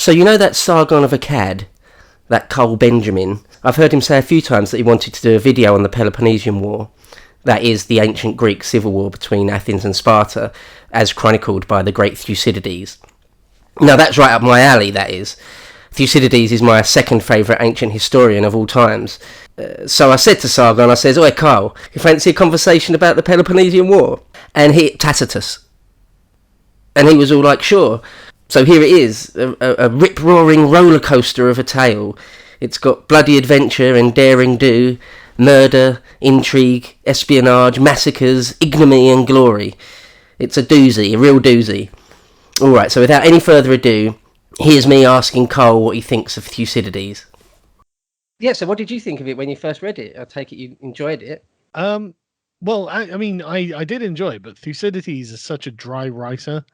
So you know that Sargon of Akkad, that Cole Benjamin? I've heard him say a few times that he wanted to do a video on the Peloponnesian War. That is the ancient Greek civil war between Athens and Sparta, as chronicled by the great Thucydides. Now that's right up my alley, that is. Thucydides is my second favourite ancient historian of all times. So I said to Sargon, I says, "Oi Carl, you fancy a conversation about the Peloponnesian War?" And Tacitus. And he was all like, "Sure." So here it is, a rip-roaring roller coaster of a tale. It's got bloody adventure and daring do, murder, intrigue, espionage, massacres, ignominy and glory. It's a doozy, a real doozy. Alright, so without any further ado, here's me asking Cole what he thinks of Thucydides. Yeah, so what did you think of it when you first read it? I take it you enjoyed it. Well, I mean, I did enjoy it, but Thucydides is such a dry writer.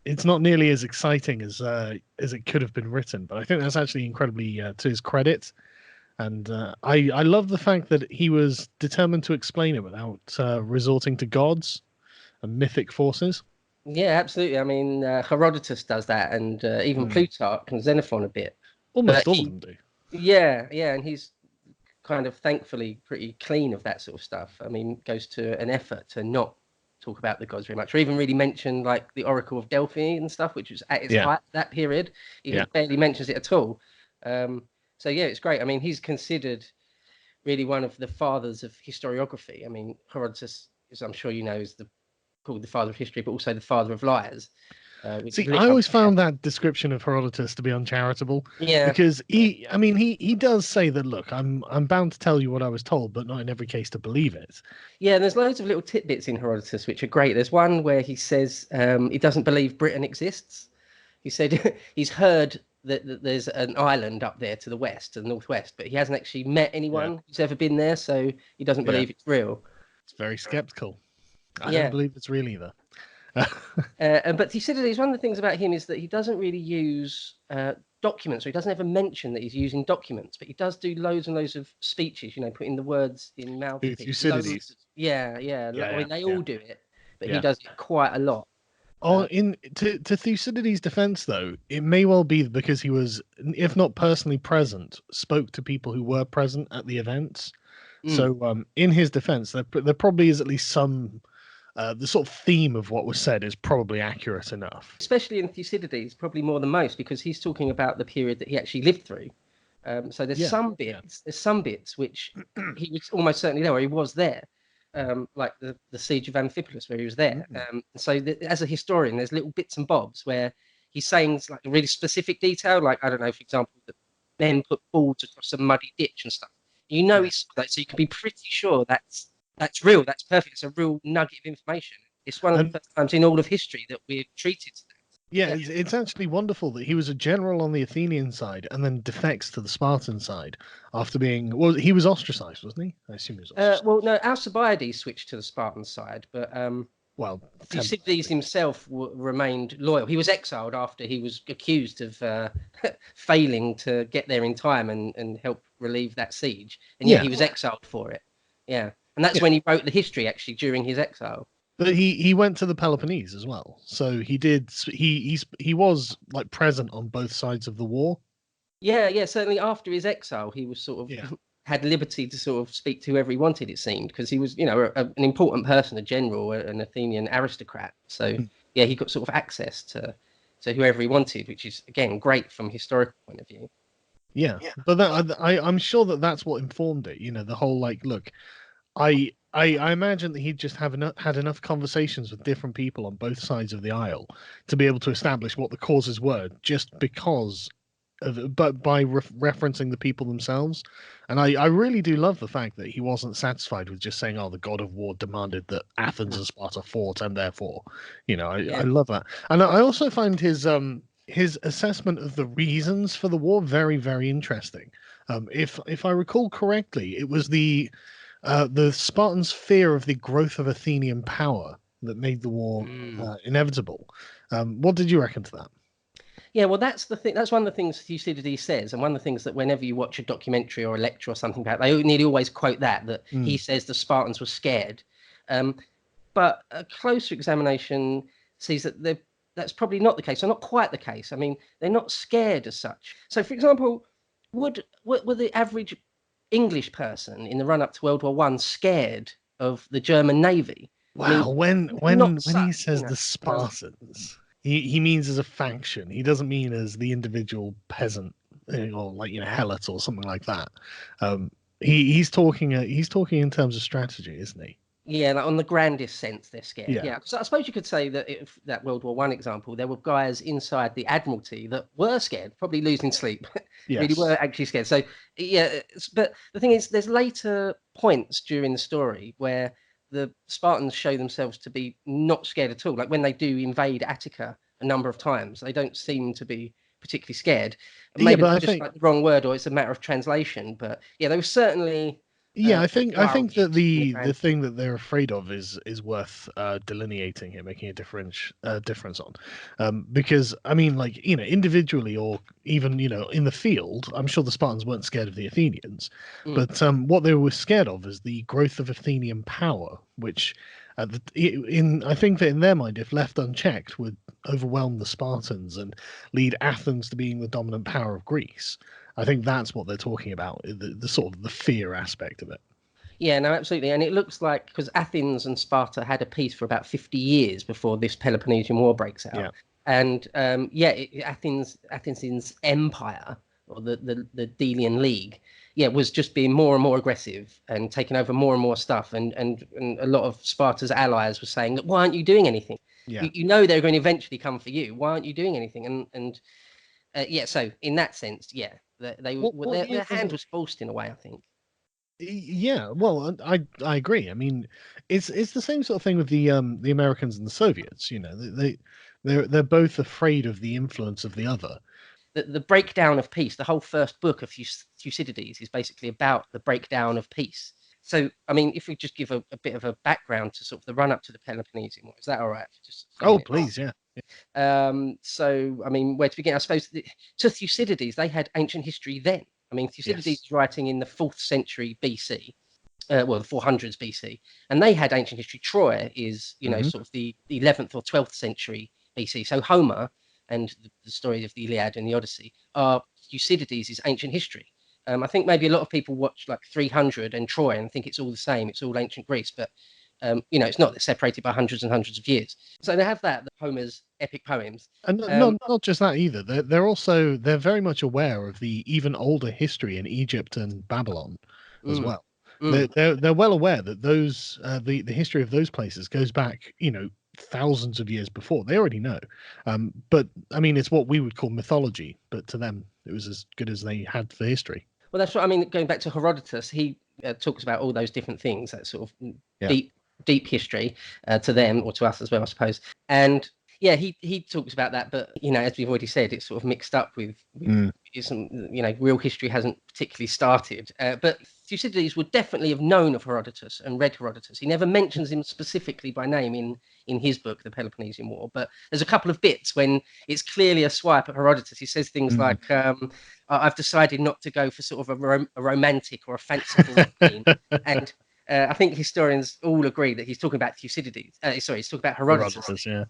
It's not nearly as exciting as it could have been written, but I think that's actually incredibly to his credit. And I love the fact that he was determined to explain it without resorting to gods and mythic forces. Yeah, absolutely. I mean, Herodotus does that, and even Plutarch and Xenophon a bit. Almost all of them do. Yeah, and he's kind of thankfully pretty clean of that sort of stuff. I mean, goes to an effort to not talk about the gods very much, or even really mention like the Oracle of Delphi and stuff, which was at its height that period. He barely mentions it at all. So yeah, it's great. I mean, he's considered really one of the fathers of historiography. I mean, Herodotus, as I'm sure you know, is called the father of history, but also the father of liars. See, I always found that description of Herodotus to be uncharitable. Yeah, because he does say that, look, I'm bound to tell you what I was told, but not in every case to believe it. Yeah, and there's loads of little tidbits in Herodotus which are great. There's one where he says he doesn't believe Britain exists. He said he's heard that there's an island up there to the west, to the northwest, but he hasn't actually met anyone who's ever been there, so he doesn't believe it's real. It's very skeptical. I don't believe it's real either. But Thucydides, one of the things about him is that he doesn't really use documents, or he doesn't ever mention that he's using documents, but he does do loads and loads of speeches, putting the words in mouth. Thucydides. Yeah. I mean, they all do it, but he does it quite a lot. To Thucydides' defense, though, it may well be because he was, if not personally present, spoke to people who were present at the events. So in his defense, there probably is at least some... the sort of theme of what was said is probably accurate enough. Especially in Thucydides, probably more than most, because he's talking about the period that he actually lived through. So there's some bits which he was almost certainly there, or he was there, like the siege of Amphipolis, where he was there. So as a historian, there's little bits and bobs where he's saying like a really specific detail, like, I don't know, for example, that men put boards across a muddy ditch and stuff. He saw that, so you can be pretty sure that's real. That's perfect. It's a real nugget of information. It's one of the first times in all of history that we're treated to that. Yeah, it's actually wonderful that he was a general on the Athenian side and then defects to the Spartan side after being... Well, he was ostracized, wasn't he? I assume he was ostracized. Well, no, Alcibiades switched to the Spartan side, but Thucydides himself remained loyal. He was exiled after he was accused of failing to get there in time and help relieve that siege. And he was exiled for it. Yeah. And that's when he wrote the history, actually, during his exile. But he went to the Peloponnese as well. So he did. He was like present on both sides of the war. Yeah. Certainly after his exile, he was sort of had liberty to sort of speak to whoever he wanted, it seemed, because he was, an important person, a general, an Athenian aristocrat. So he got sort of access to whoever he wanted, which is, again, great from a historical point of view. Yeah. But I'm sure that's what informed it. The whole look. I imagine that he'd just had enough conversations with different people on both sides of the aisle to be able to establish what the causes were, just because but by referencing the people themselves. And I really do love the fact that he wasn't satisfied with just saying, the god of war demanded that Athens and Sparta fought, and therefore, I love that. And I also find his assessment of the reasons for the war very, very interesting. If I recall correctly, it was the Spartans' fear of the growth of Athenian power that made the war inevitable. What did you reckon to that? Yeah, well, that's the thing. That's one of the things Thucydides says, and one of the things that whenever you watch a documentary or a lecture or something about, they nearly always quote that he says the Spartans were scared. But a closer examination sees that that's probably not the case, or not quite the case. I mean, they're not scared as such. So, for example, were the average English person in the run up to World War One scared of the German Navy? Wow, I mean, when he says you the know, Spartans, he means as a faction. He doesn't mean as the individual peasant, or like helot or something like that. He's talking in terms of strategy, isn't he? yeah, like on the grandest sense, they're scared. Yeah. Yeah, so I suppose you could say that if that World War One example, there were guys inside the Admiralty that were scared, probably losing sleep, really Yes. were actually scared. So yeah, but the thing is, there's later points during the story where the Spartans show themselves to be not scared at all. Like when they do invade Attica a number of times, they don't seem to be particularly scared. Yeah, Maybe but I that's just think like the wrong word, or it's a matter of translation. But yeah, they were certainly Yeah, I think that worried in the the grand. thing that they're afraid of is worth delineating here, making a difference on, because I mean, like individually or even in the field, I'm sure the Spartans weren't scared of the Athenians, Mm. but what they were scared of is the growth of Athenian power, which I think that in their mind, if left unchecked, would overwhelm the Spartans and lead Athens to being the dominant power of Greece. I think that's what they're talking about, the sort of the fear aspect of it. Yeah, no, absolutely. And it looks like because Athens and Sparta had a peace for about 50 years before this Peloponnesian War breaks Yeah. out. And yeah, Athens' empire, or the Delian League, yeah, was just being more and more aggressive and taking over more and more stuff. And a lot of Sparta's allies were saying, "Look, why aren't you doing anything? Yeah. You know they're going to eventually come for you. Why aren't you doing anything?" And yeah, so in that sense, yeah, their hand was forced in a way, I think. Yeah, well, I agree. I mean, it's the same sort of thing with the Americans and the Soviets. They're both afraid of the influence of the other. The breakdown of peace, the whole first book of Thucydides is basically about the breakdown of peace. So, I mean, if we just give a bit of a background to sort of the run up to the Peloponnesian War, is that all right? Just a few Oh, minutes. please, yeah. So, I mean, where to begin? I suppose to Thucydides, they had ancient history then. I mean, Thucydides Yes. is writing in the 4th century BC, well, the 400s BC, and they had ancient history. Troy is, Hmm. sort of the 11th or 12th century BC. So Homer and the story of the Iliad and the Odyssey are Thucydides' ancient history. I think maybe a lot of people watch like 300 and Troy and think it's all the same. It's all ancient Greece, but it's not. They're separated by hundreds and hundreds of years. So they have that, the Homer's epic poems. And not just that either. They're very much aware of the even older history in Egypt and Babylon as Mm, well. mm. They're well aware that those the history of those places goes back thousands of years before. They already know. But I mean, it's what we would call mythology, but to them, it was as good as they had for history. Well, that's what I mean. Going back to Herodotus, he talks about all those different things, that sort of Yeah. deep history to them, or to us as well, I suppose. And yeah, he talks about that, but as we've already said, it's sort of mixed up with Mm. some, real history hasn't particularly started. But Thucydides would definitely have known of Herodotus and read Herodotus. He never mentions him specifically by name in his book, The Peloponnesian War. But there's a couple of bits when it's clearly a swipe at Herodotus. He says things Mm. like, "I've decided not to go for sort of a romantic or a fanciful theme," and I think historians all agree that he's talking about Thucydides. Sorry, he's talking about Herodotus. Herodotus, yeah.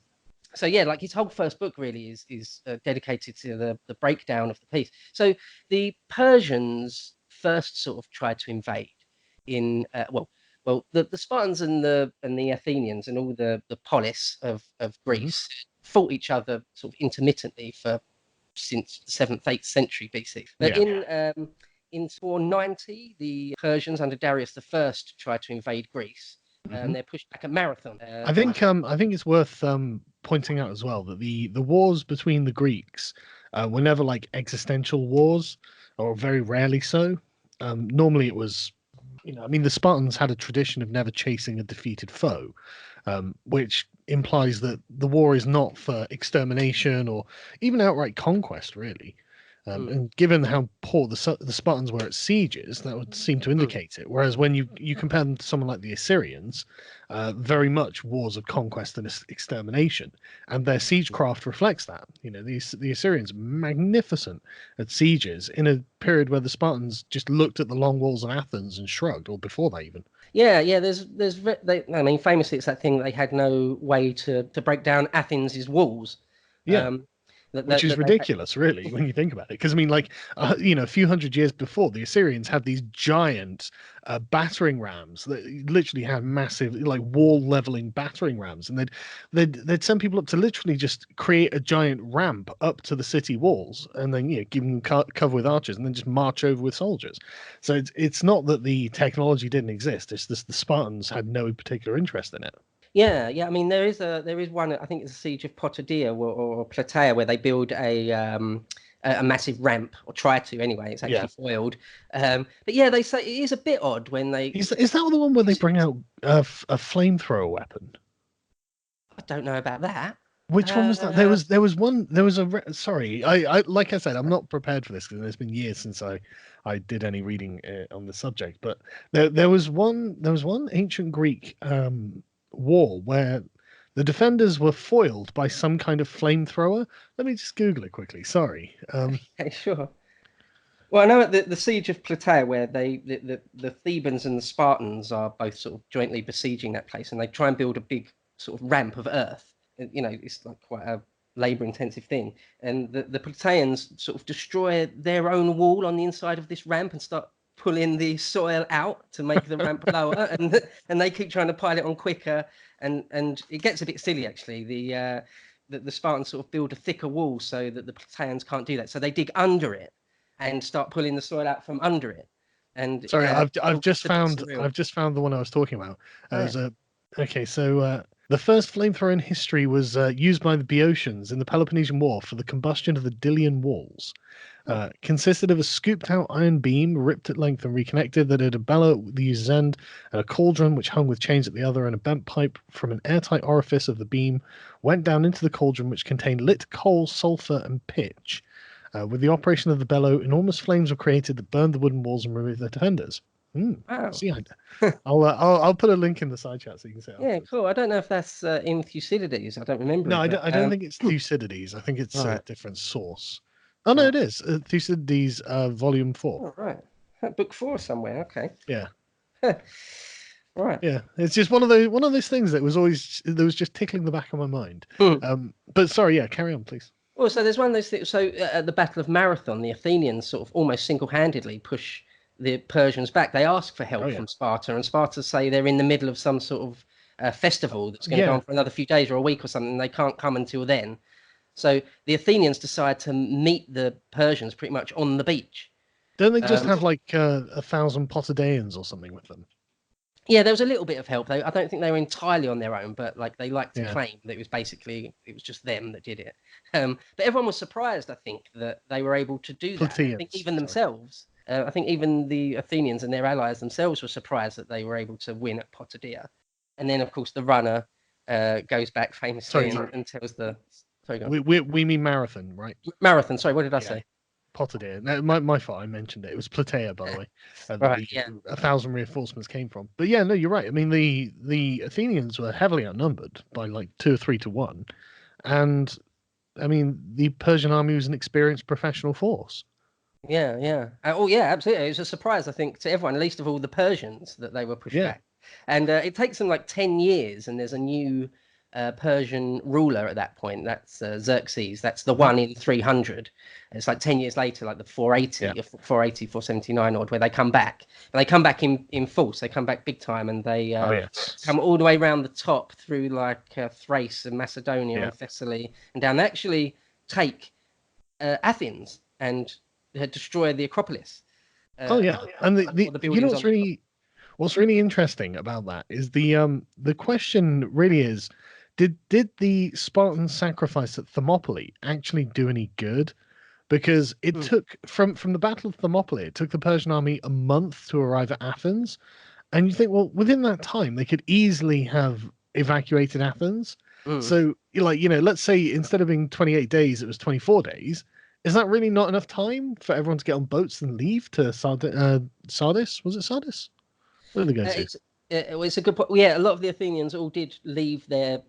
So yeah, like his whole first book really is dedicated to the breakdown of the piece. So the Persians first sort of tried to invade in the Spartans and the Athenians and all the polis of Hmm. Greece fought each other sort of intermittently since the 7th 8th century BC. But Yeah. in 490, the Persians under Darius the First tried to invade Greece. Hmm. They're pushed back at Marathon. I think it's worth pointing out as well that the wars between the Greeks were never like existential wars, or very rarely so. Normally, it was, I mean, the Spartans had a tradition of never chasing a defeated foe, which implies that the war is not for extermination or even outright conquest, really. Mm, And given how poor the Spartans were at sieges, that would seem to mm. indicate it. Whereas when you compare them to someone like the Assyrians, very much wars of conquest and extermination, and their siegecraft reflects that. The Assyrians magnificent at sieges in a period where the Spartans just looked at the long walls of Athens and shrugged, or before that even. Yeah. I mean, famously, it's that thing that they had no way to break down Athens's walls. Yeah. Um, Which is ridiculous, really, when you think about it. Because I mean, like, a few hundred years before, the Assyrians had these giant battering rams that literally had massive, like, wall leveling battering rams, and they'd send people up to literally just create a giant ramp up to the city walls, and then give them cover with archers, and then just march over with soldiers. So it's not that the technology didn't exist; it's just the Spartans had no particular interest in it. Yeah, yeah. I mean, there is one. I think it's the siege of Potidaea or Plataea, where they build a massive ramp, or try to anyway. It's actually foiled. But yeah, they say it is a bit odd when they. Is that the one where they bring out a flamethrower weapon? I don't know about that. Which one was that? Sorry, I like I said, I'm not prepared for this because it's been years since I did any reading on the subject. But there was one ancient Greek war where the defenders were foiled by some kind of flamethrower. Let me just Google it quickly. Sorry. Okay, sure. Well, I know at the siege of Plataea, where the Thebans and the Spartans are both sort of jointly besieging that place, and they try and build a big sort of ramp of earth. It's like quite a labor-intensive thing. And the Plataeans sort of destroy their own wall on the inside of this ramp and start pulling the soil out to make the ramp lower, and they keep trying to pile it on quicker, and it gets a bit silly actually. The Spartans sort of build a thicker wall so that the Plataeans can't do that. So they dig under it and start pulling the soil out from under it. And sorry, I've just found the one I was talking about. The first flamethrower in history was used by the Boeotians in the Peloponnesian War for the combustion of the Delian walls. Consisted of a scooped-out iron beam, ripped at length and reconnected, that had a bellow at the user's end, and a cauldron which hung with chains at the other, and a bent pipe from an airtight orifice of the beam went down into the cauldron, which contained lit coal, sulfur, and pitch. With the operation of the bellow, enormous flames were created that burned the wooden walls and removed their defenders. Wow. See, I'll put a link in the side chat so you can see it. Yeah, cool. I don't know if that's in Thucydides. I don't remember. No, I don't think it's Thucydides. I think it's a different source. Oh no, it is Thucydides, Volume 4. Oh, right, Book 4 somewhere. Okay. Yeah. Right. Yeah, it's just one of those things that was just tickling the back of my mind. But sorry, carry on, please. Well, so there's one of those things. So at the Battle of Marathon, the Athenians sort of almost single-handedly push the Persians back. They ask for help from Sparta, and Sparta say they're in the middle of some sort of festival that's going to go on for another few days or a week or something, and they can't come until then. So the Athenians decide to meet the Persians pretty much on the beach. Don't they just have like 1,000 Potidaeans or something with them? Yeah, there was a little bit of help. I don't think they were entirely on their own, but like they like to claim that it was just them that did it. But everyone was surprised, I think, that they were able to do that. I think even themselves. I think even the Athenians and their allies themselves were surprised that they were able to win at Potidaea. And then, of course, the runner goes back famously and tells the... Sorry, go on. We mean marathon, right? Marathon. Sorry, what did I say? Potidaea. No, my fault. I mentioned it. It was Plataea, by the way. Right, 1,000 reinforcements came from. But yeah, no, you're right. I mean, the Athenians were heavily outnumbered by like 2 or 3 to 1. And I mean, the Persian army was an experienced professional force. Yeah. Oh, yeah, absolutely. It was a surprise, I think, to everyone, least of all the Persians, that they were pushed back. And it takes them like 10 years, and there's a new Persian ruler at that point. That's Xerxes. That's the one in 300. It's like 10 years later, like the 480, 479 odd, where they come back. And they come back in force. They come back big time, and they come all the way around the top through like Thrace and Macedonia and Thessaly and down. They actually take Athens and destroy the Acropolis. And you know what's really interesting about that is the question really is, did the Spartan sacrifice at Thermopylae actually do any good? Because it took from the Battle of Thermopylae, it took the Persian army a month to arrive at Athens, and you think, well, within that time they could easily have evacuated Athens. So let's say instead of being 28 days, it was 24 days. Is that really not enough time for everyone to get on boats and leave to Sardis? Was it Sardis? Where did they go to? It's a good point. Yeah, a lot of the Athenians all did leave the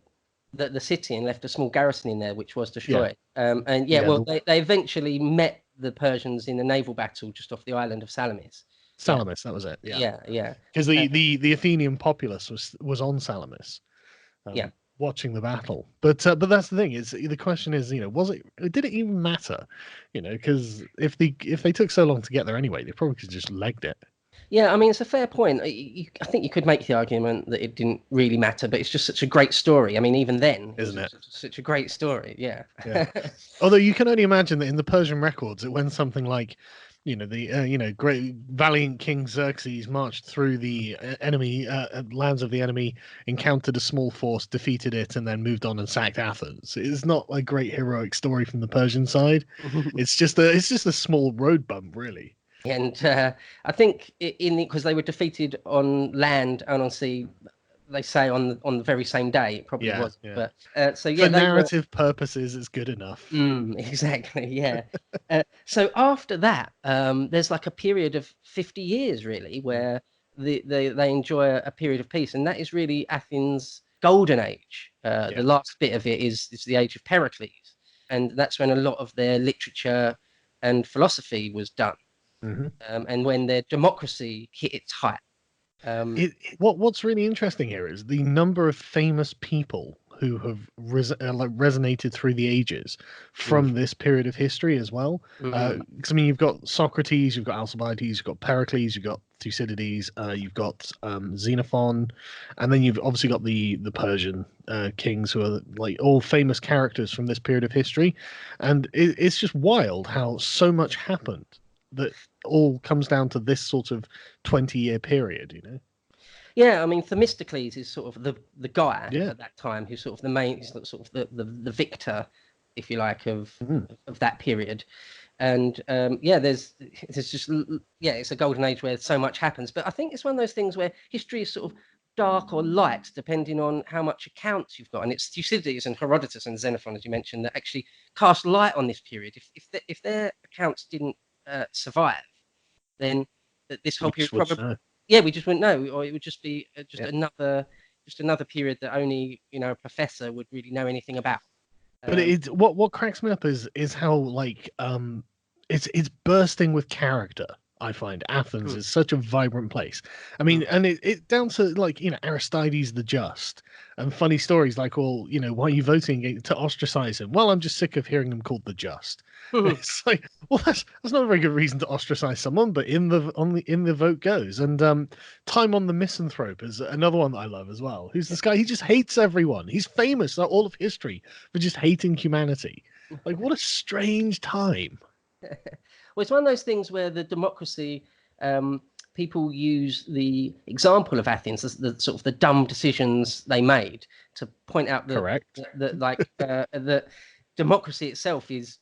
city and left a small garrison in there, which was destroyed. They eventually met the Persians in a naval battle just off the island of Salamis. Salamis, that was it. Yeah. Because the Athenian populace was on Salamis. watching the battle. But that's the thing. Is the question is, did it even matter? Because if they took so long to get there anyway, they probably could have just legged it. Yeah, I mean, it's a fair point. I think you could make the argument that it didn't really matter, but it's just such a great story. I mean, even then, Isn't it? such a great story. Yeah. Yeah. Although you can only imagine that in the Persian records, it went something like, the great valiant King Xerxes marched through the enemy lands of the enemy, encountered a small force, defeated it, and then moved on and sacked Athens. It's not a great heroic story from the Persian side. It's just a small road bump, really. And I think because they were defeated on land and on sea, they say on the very same day. It probably was. Yeah. But so yeah, for narrative purposes, it's good enough. Exactly. Yeah. So after that, there's like a period of 50 years really where they enjoy a period of peace, and that is really Athens' golden age. The last bit of it is the age of Pericles, and that's when a lot of their literature and philosophy was done. And when their democracy hit its height. What's really interesting here is the number of famous people who have resonated through the ages from this period of history as well. Because I mean, you've got Socrates, you've got Alcibiades, you've got Pericles, you've got Thucydides, you've got Xenophon, and then you've obviously got the Persian kings who are like all famous characters from this period of history. And it's just wild how so much happened that all comes down to this sort of 20-year period, Yeah, I mean, Themistocles is sort of the guy at that time who's sort of the main, sort of the victor, if you like, of that period. And there's just it's a golden age where so much happens. But I think it's one of those things where history is sort of dark or light depending on how much accounts you've got. And it's Thucydides and Herodotus and Xenophon, as you mentioned, that actually cast light on this period. If their accounts didn't survive, then this whole period probably we just wouldn't know, or it would just be another period that only a professor would really know anything about. But it's what cracks me up is how like it's bursting with character. I find Athens is such a vibrant place. I mean, and it down to like Aristides the Just, and funny stories like, well, why are you voting to ostracize him? Well, I'm just sick of hearing him called the Just. It's like, well, that's not a very good reason to ostracize someone, but in the vote goes. And Time on the Misanthrope is another one that I love as well. Who's this guy? He just hates everyone. He's famous all of history for just hating humanity. Like, what a strange time. Well, it's one of those things where the democracy, people use the example of Athens, the sort of the dumb decisions they made, to point out that the democracy itself is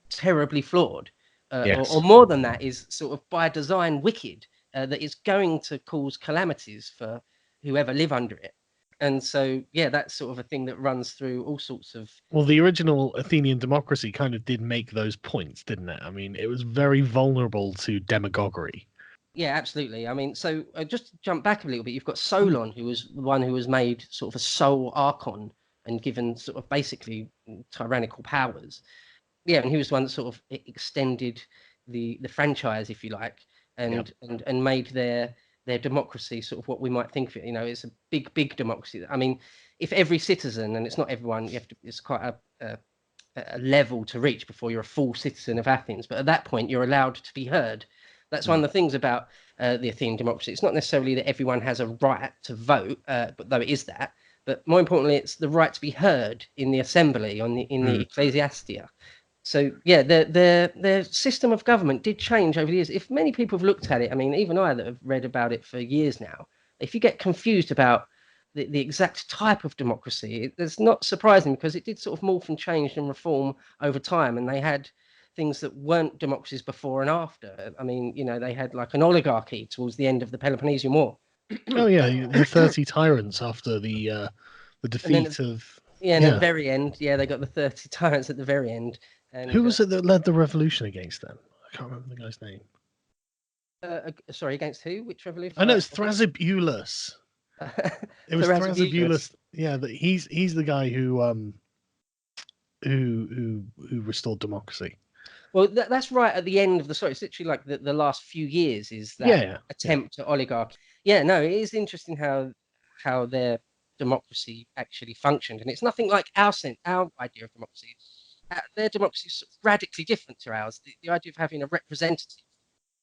terribly flawed, or more than that, is sort of by design wicked, that is going to cause calamities for whoever live under it. And so, that's sort of a thing that runs through all sorts of... Well, the original Athenian democracy kind of did make those points, didn't it? I mean, it was very vulnerable to demagoguery. Yeah, absolutely. I mean, so just to jump back a little bit, you've got Solon, who was the one who was made sort of a sole archon and given sort of basically tyrannical powers. Yeah, and he was the one that sort of extended the franchise, if you like, and made their democracy sort of what we might think of it. It's a big democracy. I mean, if every citizen, and it's not everyone, it's quite a level to reach before you're a full citizen of Athens. But at that point, you're allowed to be heard. That's one of the things about the Athenian democracy. It's not necessarily that everyone has a right to vote, but though it is that. But more importantly, it's the right to be heard in the assembly, in the ecclesiastia. So their system of government did change over the years. If many people have looked at it, I mean, even I that have read about it for years now, if you get confused about the exact type of democracy, it's not surprising, because it did sort of morph and change and reform over time, and they had things that weren't democracies before and after. I mean, they had like an oligarchy towards the end of the Peloponnesian War. Oh yeah, the 30 tyrants after the defeat of... Yeah, and at the very end, they got the 30 tyrants at the very end. And, who was it that led the revolution against them? I can't remember the guy's name. Sorry, against who? Which revolution? I know it's Thrasybulus. It was Thrasybulus. Yeah, that he's the guy who restored democracy. Well, that's right at the end of the story. It's literally like the last few years is that attempt at oligarchy. Yeah, no, it is interesting how their democracy actually functioned. And it's nothing like our idea of democracy. Their democracy is sort of radically different to ours. The idea of having a representative,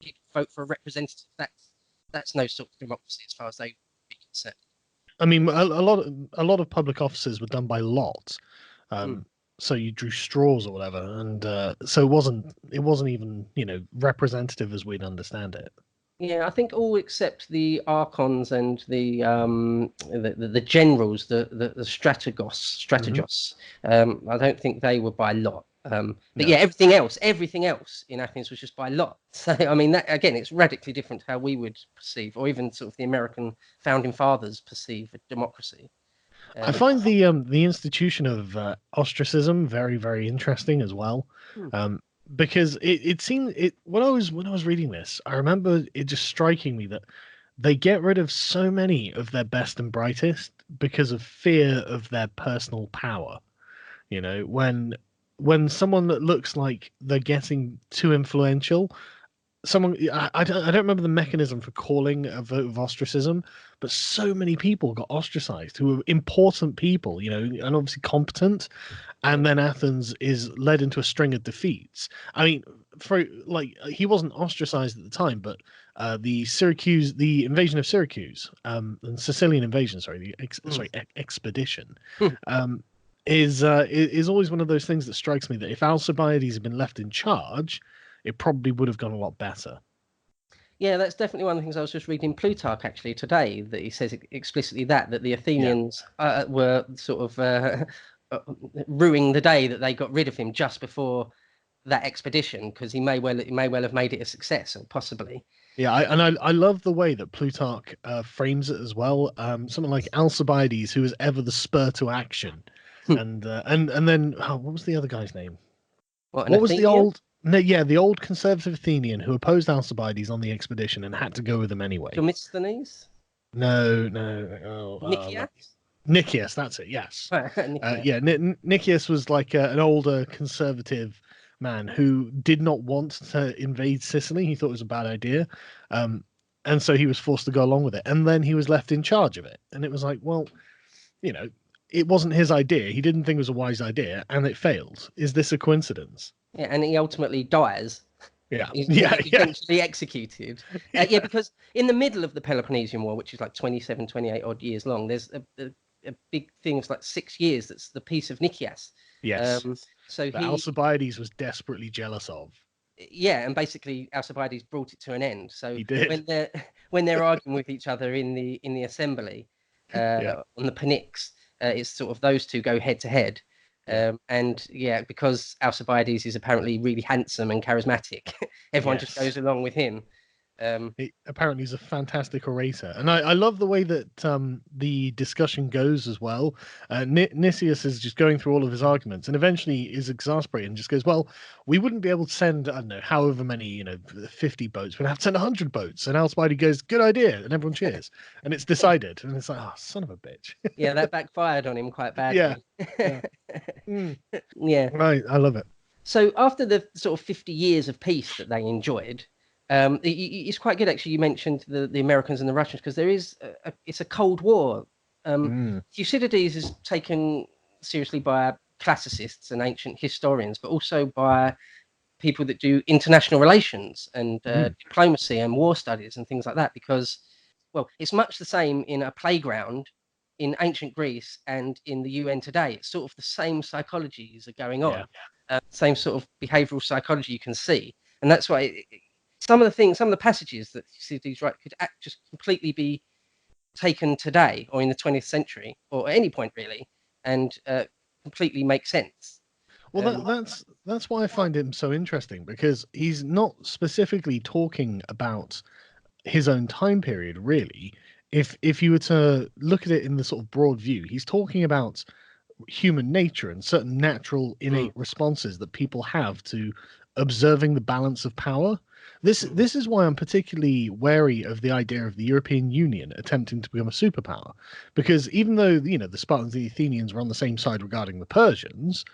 people vote for a representative, that's no sort of democracy as far as they would be concerned. I mean, a lot of public offices were done by lot. Mm. So you drew straws or whatever, and so it wasn't even representative as we'd understand it. Yeah, I think all except the archons and the generals, the strategos. I don't think they were by lot. But No. yeah, everything else in Athens was just by lot. So I mean, that again, it's radically different to how we would perceive, or even sort of the American founding fathers perceive a democracy. I find the institution of ostracism very, very interesting as well, Hmm. because it seemed it when I was reading this, I remember it just striking me that they get rid of so many of their best and brightest because of fear of their personal power. When someone that looks like they're getting too influential, I don't remember the mechanism for calling a vote of ostracism, but so many people got ostracized who were important people, and obviously competent, and then Athens is led into a string of defeats. I mean, he wasn't ostracized at the time, but the invasion of Syracuse, and Sicilian invasion, sorry, expedition, Hmm. is always one of those things that strikes me that if Alcibiades had been left in charge, it probably would have gone a lot better. Yeah, that's definitely one of the things I was just reading Plutarch actually today, that he says explicitly that the Athenians were sort of ruining the day that they got rid of him just before that expedition, because he may well have made it a success, or possibly. Yeah, I love the way that Plutarch frames it as well. Something like Alcibiades, who was ever the spur to action, and then what was the other guy's name? What, an What was the Athenian? old? No, yeah, the old conservative Athenian who opposed Alcibiades on the expedition and had to go with him anyway. Demosthenes? No, no, Nicias? Nicias, that's it. Yes, Nicias. yeah, Nicias was like an older conservative man who did not want to invade Sicily. He thought it was a bad idea, and so he was forced to go along with it. And then he was left in charge of it, and it was like, well, it wasn't his idea. He didn't think it was a wise idea, and it failed. Is this a coincidence? Yeah, and he ultimately dies. Yeah, He's yeah, eventually executed. Yeah, because in the middle of the Peloponnesian War, which is like 27, 28 odd years long, there's a big thing. It's like 6 years. That's the Peace of Nicias. Yes. So That Alcibiades was desperately jealous of. yeah, and basically Alcibiades brought it to an end. So He did. when they're arguing with each other in the assembly Yeah. on the Pnyx, it's sort of those two go head to head. And yeah, because Alcibiades is apparently really handsome and charismatic, everyone just goes along with him. He apparently is a fantastic orator, and I love the way that the discussion goes as well. Nicias is just going through all of his arguments, and eventually is exasperated and just goes, "Well, we wouldn't be able to send, I don't know, however many, 50 boats. We'd have to send 100 boats." And Alcibiades goes, "Good idea," and everyone cheers, and it's decided. And it's like, "Oh, son of a bitch!" Yeah, that backfired on him quite badly. Yeah. Yeah. I love it. So after the sort of 50 years of peace that they enjoyed, it's quite good actually. You mentioned the Americans and the Russians, because there is it's a Cold War. Thucydides is taken seriously by classicists and ancient historians, but also by people that do international relations and diplomacy and war studies and things like that, because, well, it's much the same in a playground in ancient Greece and in the UN today. It's sort of the same psychologies are going on, same sort of behavioral psychology you can see. And that's why some of the passages that Thucydides write could just completely be taken today or in the 20th century or at any point really, and completely make sense. Well, that's why I find him so interesting, because he's not specifically talking about his own time period, really. If you were to look at it in the sort of broad view, he's talking about human nature and certain natural innate responses that people have to observing the balance of power. This is why I'm particularly wary of the idea of the European Union attempting to become a superpower, because even though the Spartans and the Athenians were on the same side regarding the Persians,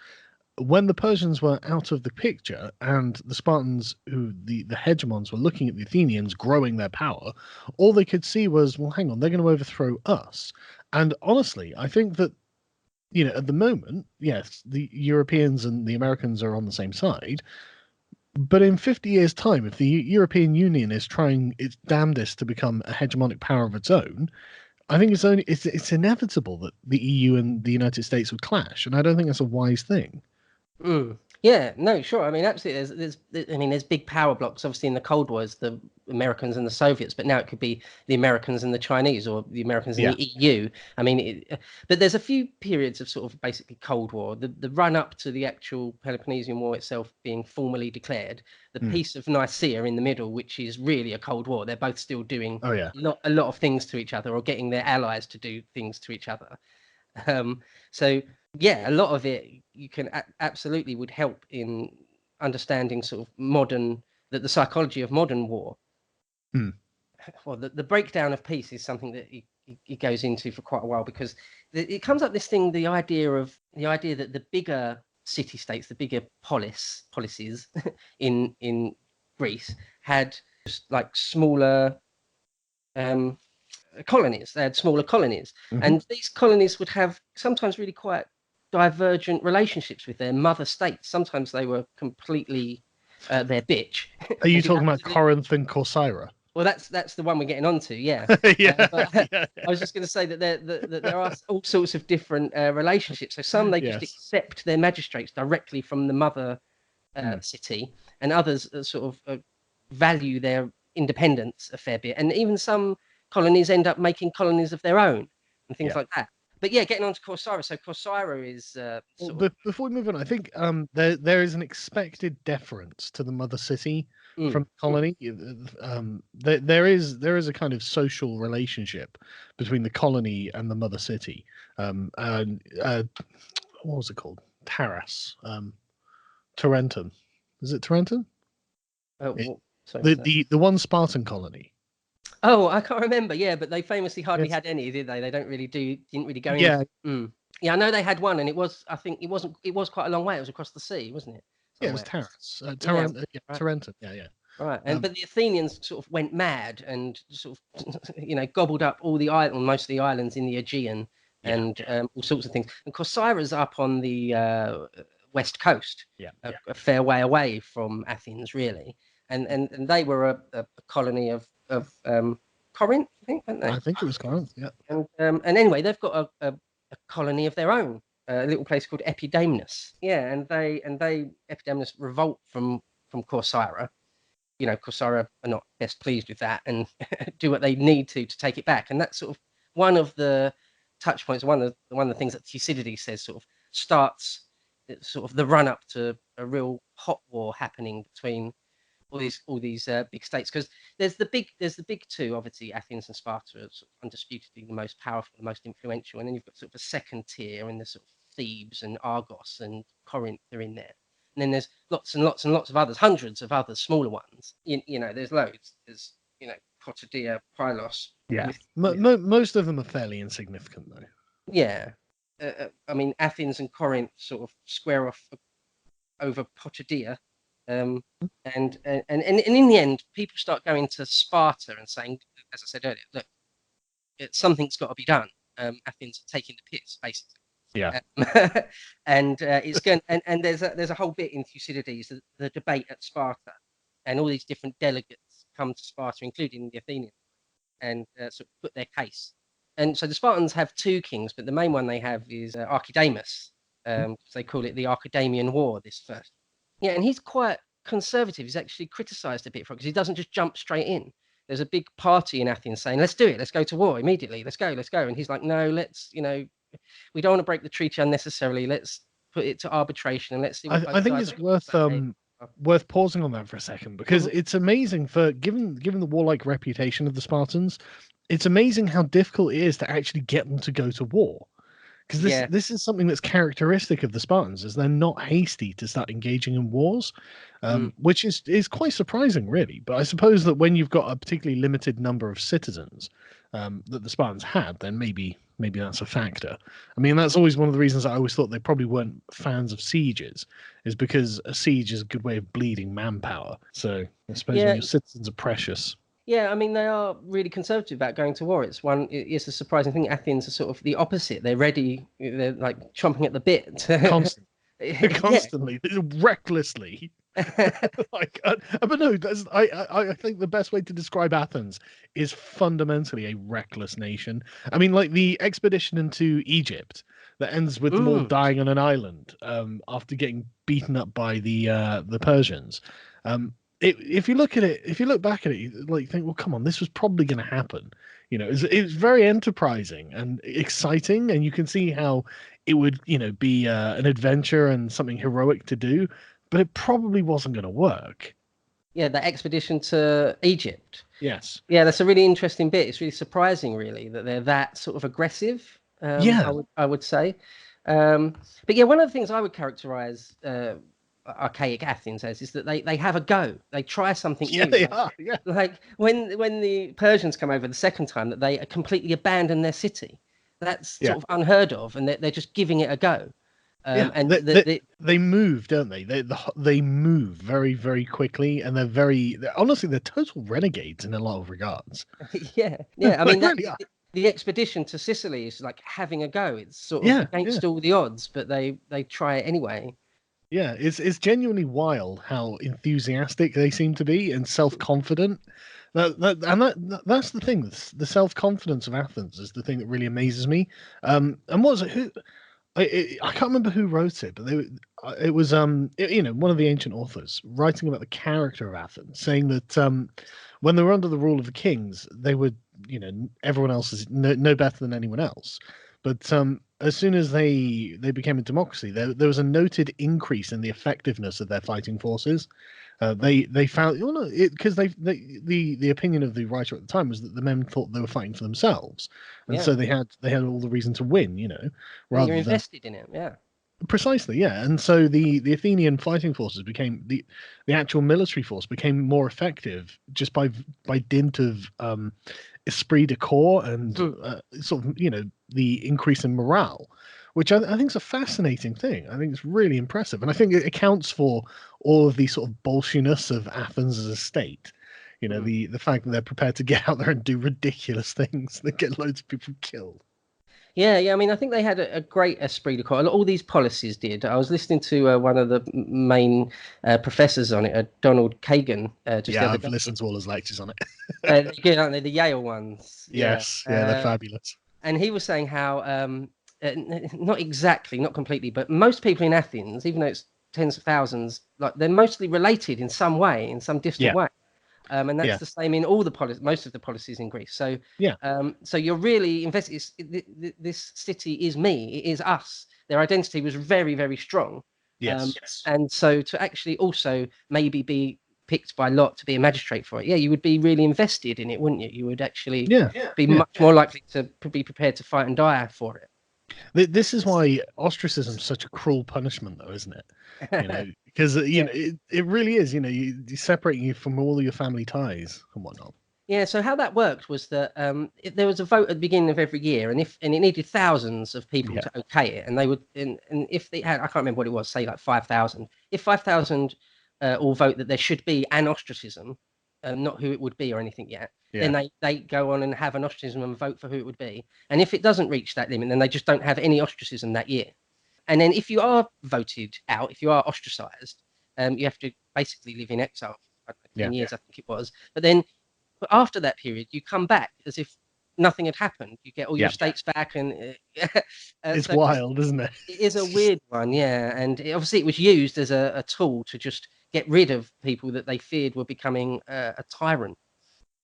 when the Persians were out of the picture and the Spartans, who the hegemons, were looking at the Athenians growing their power, all they could see was, well, hang on, they're going to overthrow us. And honestly, I think that, at the moment, yes, the Europeans and the Americans are on the same side. But in 50 years' time, if the European Union is trying its damnedest to become a hegemonic power of its own, I think it's inevitable that the EU and the United States would clash, and I don't think that's a wise thing. Yeah, no, sure. I mean, absolutely. There's big power blocks. Obviously, in the Cold War, the Americans and the Soviets, but now it could be the Americans and the Chinese, or the Americans and Yeah. the EU. I mean, but there's a few periods of sort of basically Cold War. The run up to the actual Peloponnesian War itself being formally declared, the Peace of Nicaea in the middle, which is really a Cold War. They're both still doing Oh yeah. a lot of things to each other, or getting their allies to do things to each other. So yeah, a lot of it you can absolutely would help in understanding sort of the psychology of modern war. Well, the breakdown of peace is something that he goes into for quite a while, because it comes up this thing, the idea that the bigger city states, the bigger policies in Greece had just like smaller colonies. They had smaller colonies, and these colonies would have sometimes really quite divergent relationships with their mother states. Sometimes they were completely their bitch. Are you talking about Corinth and Corcyra? Well, that's the one we're getting onto, yeah. Yeah, But yeah. I was just going to say that there are all sorts of different relationships. So some they just accept their magistrates directly from the mother city, and others sort of value their independence a fair bit. And even some colonies end up making colonies of their own and things like that. But yeah, getting on to Corcyra. So Corcyra is before we move on, I think there is an expected deference to the mother city from the colony. There is a kind of social relationship between the colony and the mother city. And what was it called? Taras, Tarentum. Is it Tarentum? Sorry, the one Spartan colony. Oh, I can't remember. Yeah, but they famously hardly had any, did they? They didn't really go in. Yeah, I know they had one, and I think it was quite a long way. It was across the sea, wasn't it? Yeah, it was Taras. Tarentum. Yeah. Right, but the Athenians sort of went mad and sort of, gobbled up all the most of the islands in the Aegean and all sorts of things. And Corcyra's up on the west coast, a fair way away from Athens, really. And they were a colony of Corinth, I think, weren't they? I think it was Corinth, yeah. And anyway, they've got a colony of their own, a little place called Epidamnus. Yeah, and Epidamnus revolt from Corcyra. Corcyra are not best pleased with that and do what they need to take it back. And that's sort of one of the touch points, one of the things that Thucydides says sort of starts sort of the run up to a real hot war happening between all these big states, because there's the big two, obviously Athens and Sparta are sort of undisputedly the most powerful, the most influential, and then you've got sort of a second tier, and there's sort of Thebes and Argos and Corinth are in there, and then there's lots and lots and lots of others, hundreds of other smaller ones. There's loads. There's Potidaea, Pylos. Yeah, most of them are fairly insignificant though. Yeah, I mean Athens and Corinth sort of square off over Potidaea. And in the end, people start going to Sparta and saying, as I said earlier, look, something's got to be done. Athens are taking the piss, basically. Yeah. And it's going, and there's a whole bit in Thucydides, the debate at Sparta, and all these different delegates come to Sparta, including the Athenians, and sort of put their case. And so the Spartans have two kings, but the main one they have is Archidamus. They call it the Archidamian War. This first. Yeah, and he's quite conservative. He's actually criticised a bit for it because he doesn't just jump straight in. There's a big party in Athens saying, let's do it. Let's go to war immediately. Let's go. And he's like, no, let's, we don't want to break the treaty unnecessarily. Let's put it to arbitration and let's see. I think it's worth pausing on that for a second, because it's amazing given the warlike reputation of the Spartans, it's amazing how difficult it is to actually get them to go to war. Because this is something that's characteristic of the Spartans, is they're not hasty to start engaging in wars, which is quite surprising, really. But I suppose that when you've got a particularly limited number of citizens that the Spartans had, then maybe that's a factor. I mean, that's always one of the reasons I always thought they probably weren't fans of sieges, is because a siege is a good way of bleeding manpower. So I suppose when your citizens are precious. Yeah, I mean, they are really conservative about going to war. It's a surprising thing. Athens are sort of the opposite. They're ready. They're like chomping at the bit. Constantly, Yeah. constantly, recklessly. Like, but no, I think the best way to describe Athens is fundamentally a reckless nation. I mean, like the expedition into Egypt that ends with them all Mm. dying on an island after getting beaten up by the Persians. If you look at it, if you look back at it, you like think, well, come on, this was probably going to happen. You know, it's very enterprising and exciting, and you can see how it would, be an adventure and something heroic to do, but it probably wasn't going to work. Yeah, the expedition to Egypt. Yes. Yeah, that's a really interesting bit. It's really surprising, really, that they're that sort of aggressive. Yeah. I would say. But yeah, one of the things I would characterize archaic Athens as is that they have a go. They try something Yeah, new. they are. Yeah. Like when the Persians come over the second time, that they completely abandon their city. That's Yeah. sort of unheard of, and they're just giving it a go. Yeah. And they move, don't they? They move very, very quickly, and honestly, they're total renegades in a lot of regards. yeah, I mean, They really are. the expedition to Sicily is like having a go. It's sort of Yeah, against all the odds, but they try it anyway. yeah. It's genuinely wild how enthusiastic they seem to be and self-confident. That's the thing. The self-confidence of Athens is the thing that really amazes me. And what was it? I can't remember who wrote it, but it was one of the ancient authors writing about the character of Athens, saying that when they were under the rule of the kings, they would, everyone else is no better than anyone else. But as soon as they became a democracy, there was a noted increase in the effectiveness of their fighting forces. They found, because the opinion of the writer at the time was that the men thought they were fighting for themselves, and Yeah, so they had all the reason to win, you're rather than invested in it. Yeah. precisely, yeah. And so the Athenian fighting forces became the actual military force became more effective just by dint of esprit de corps and sort of the increase in morale, which I think is a fascinating thing. I think it's really impressive, and I think it accounts for all of the sort of bolshiness of Athens as a state. The fact that they're prepared to get out there and do ridiculous things that get loads of people killed. Yeah. I mean, I think they had a great esprit de corps. All these policies did. I was listening to one of the main professors on it, Donald Kagan, just the other I've day. listened to all his lectures on it. They're good, aren't they? The Yale ones. Yes, yeah, they're fabulous. And he was saying how, not exactly, not completely, but most people in Athens, even though it's tens of thousands, like they're mostly related in some way, in some distant way. And that's the same in all the most of the policies in Greece. So so you're really invested. This city is me. It is us. Their identity was very, very strong. Yes. And so to actually also maybe be picked by lot to be a magistrate for it, you would be really invested in it, wouldn't you? You would actually be much more likely to be prepared to fight and die for it. This is why ostracism is such a cruel punishment, though, isn't it? Because it really is. You separate you from all your family ties and whatnot. Yeah. So how that worked was that there was a vote at the beginning of every year, and it needed thousands of people to okay it, and they would, and if they had, I can't remember what it was, say like 5,000. If 5,000 all vote that there should be an ostracism, not who it would be or anything yet, then they go on and have an ostracism and vote for who it would be. And if it doesn't reach that limit, then they just don't have any ostracism that year. And then if you are voted out, if you are ostracized, you have to basically live in exile for 10 years, I think it was. But after that period, you come back as if nothing had happened. You get all your states back, and it's wild, isn't it? It is a weird one, and obviously it was used as a tool to just get rid of people that they feared were becoming a tyrant.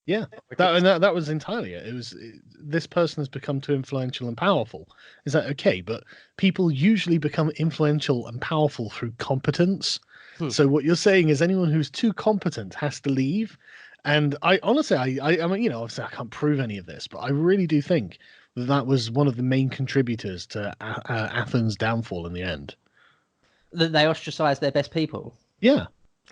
Yeah, that was entirely it. It was this person has become too influential and powerful. Is that okay? But people usually become influential and powerful through competence. So what you're saying is anyone who's too competent has to leave. And I honestly, I mean, obviously I can't prove any of this, but I really do think that was one of the main contributors to Athens' downfall in the end. That they ostracized their best people. Yeah.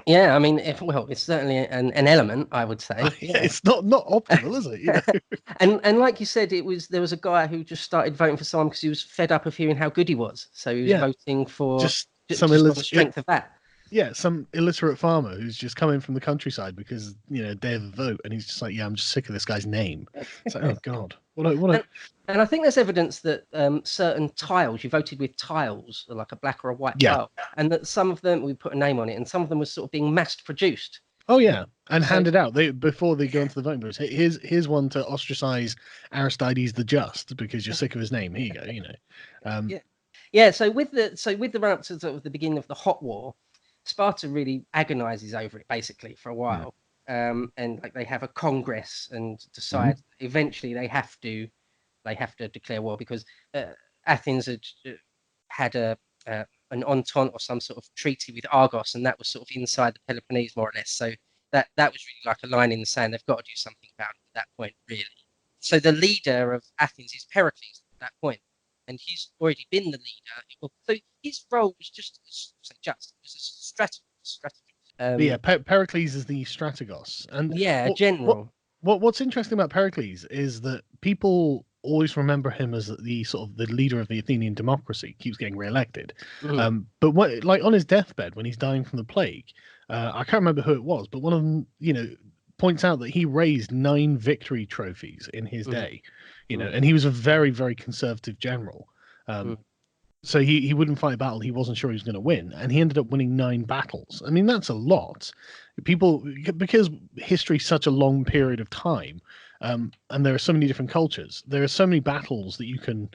Yeah, I mean, it's certainly an element, I would say. It's not optimal, is it? And like you said, there was a guy who just started voting for someone because he was fed up of hearing how good he was. So he was voting for just on the strength of that. Yeah, some illiterate farmer who's just come in from the countryside because day of the vote, and he's just like, yeah, I'm just sick of this guy's name. It's like, oh god, what a And I think there's evidence that certain tiles, you voted with tiles, like a black or a white yeah. tile, and that some of them, we put a name on it, and some of them was sort of being mass produced. Oh yeah, and So handed out before they go into the voting booths. Here's one to ostracize Aristides the Just because you're sick of his name. Here you go. yeah, yeah. So with the run up to sort of the beginning of the hot war, Sparta really agonizes over it basically for a while, and like they have a congress and decide eventually they have to declare war because Athens had an entente or some sort of treaty with Argos, and that was sort of inside the Peloponnese more or less. So that was really like a line in the sand. They've got to do something about it at that point, really. So the leader of Athens is Pericles at that point, and he's already been the leader. So his role was just it was a strategist. But yeah, Pericles is the strategos, and yeah, general. What's interesting about Pericles is that people always remember him as the sort of the leader of the Athenian democracy. Keeps getting reelected, but what like on his deathbed when he's dying from the plague, I can't remember who it was, but one of them, points out that he raised 9 victory trophies in his day, and he was a very, very conservative general. So he wouldn't fight a battle he wasn't sure he was going to win, and he ended up winning 9 battles. I mean, that's a lot. People, because history's such a long period of time, and there are so many different cultures, there are so many battles that you can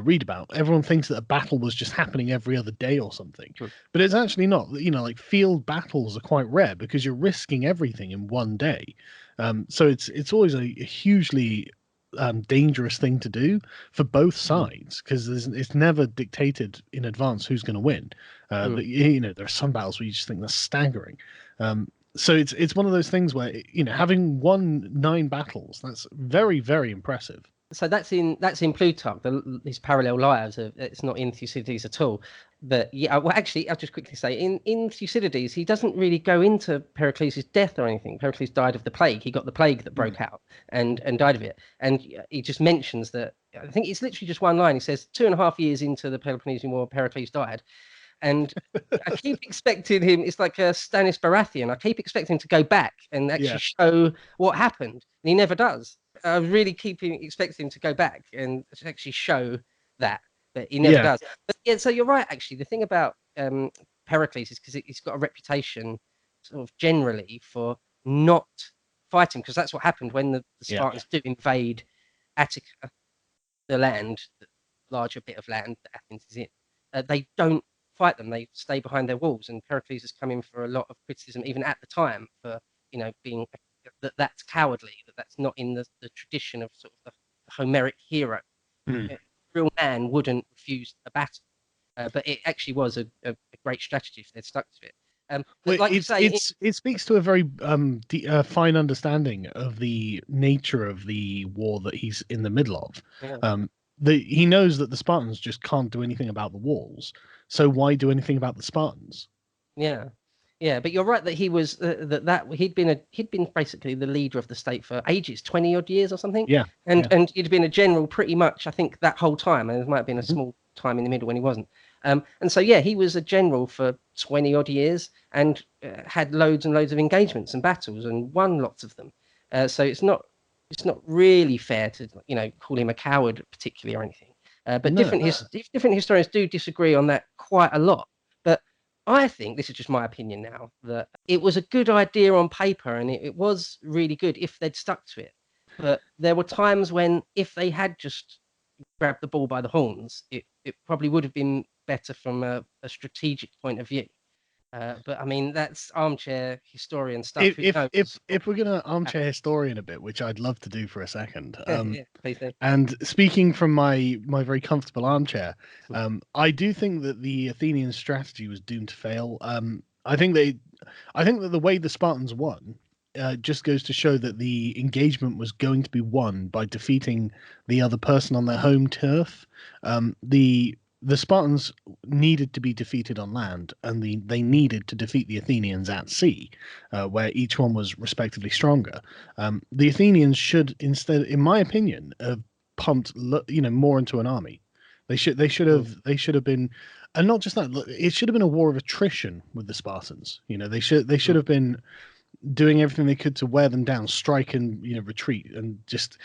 read about. Everyone thinks that a battle was just happening every other day or something, but it's actually not. Like field battles are quite rare because you're risking everything in one day. So it's always a hugely dangerous thing to do for both sides because it's never dictated in advance who's going to win. But there are some battles where you just think that's staggering. So it's one of those things where having won 9 battles, that's very, very impressive. So that's in Plutarch, his parallel lives. It's not in Thucydides at all. But yeah, well, actually, I'll just quickly say in Thucydides, he doesn't really go into Pericles' death or anything. Pericles died of the plague. He got the plague that broke out and died of it. And he just mentions that. I think it's literally just one line. He says 2.5 years into the Peloponnesian War, Pericles died. And I keep expecting him. It's like Stannis Baratheon. I keep expecting him to go back and actually show what happened, and he never does. I really keep expecting him to go back and actually show that, but he never does. But yeah, so you're right. Actually, the thing about Pericles is because he's got a reputation, sort of generally, for not fighting, because that's what happened when the Spartans do invade Attica, the land, the larger bit of land that Athens is in. They don't fight them; they stay behind their walls. And Pericles has come in for a lot of criticism, even at the time, for being that's cowardly, that's not in the tradition of sort of the Homeric hero. A real man wouldn't refuse a battle, but it actually was a great strategy if they'd stuck to it. Well, like it speaks to a very fine understanding of the nature of the war that he's in the middle of. He knows that the Spartans just can't do anything about the walls, so why do anything about the Spartans? Yeah, but you're right that he was that he'd been basically the leader of the state for ages, 20 odd years or something. And he'd been a general pretty much, I think, that whole time. And there might have been a small time in the middle when he wasn't. And so he was a general for 20 odd years and had loads and loads of engagements and battles and won lots of them. So it's not really fair to call him a coward particularly or anything. But different historians do disagree on that quite a lot. But I think, this is just my opinion now, that it was a good idea on paper and it was really good if they'd stuck to it. But there were times when if they had just grabbed the ball by the horns, it probably would have been better from a strategic point of view. But I mean, that's armchair historian stuff. If we're gonna armchair historian a bit, which I'd love to do for a second, please do. And speaking from my very comfortable armchair, I do think that the Athenian strategy was doomed to fail. I think that the way the Spartans won just goes to show that the engagement was going to be won by defeating the other person on their home turf. The Spartans needed to be defeated on land, and they needed to defeat the Athenians at sea, where each one was respectively stronger. The Athenians should instead, in my opinion, have pumped more into an army. They should have been and not just that, look, it should have been a war of attrition with the Spartans. They should have been doing everything they could to wear them down, strike and retreat, and just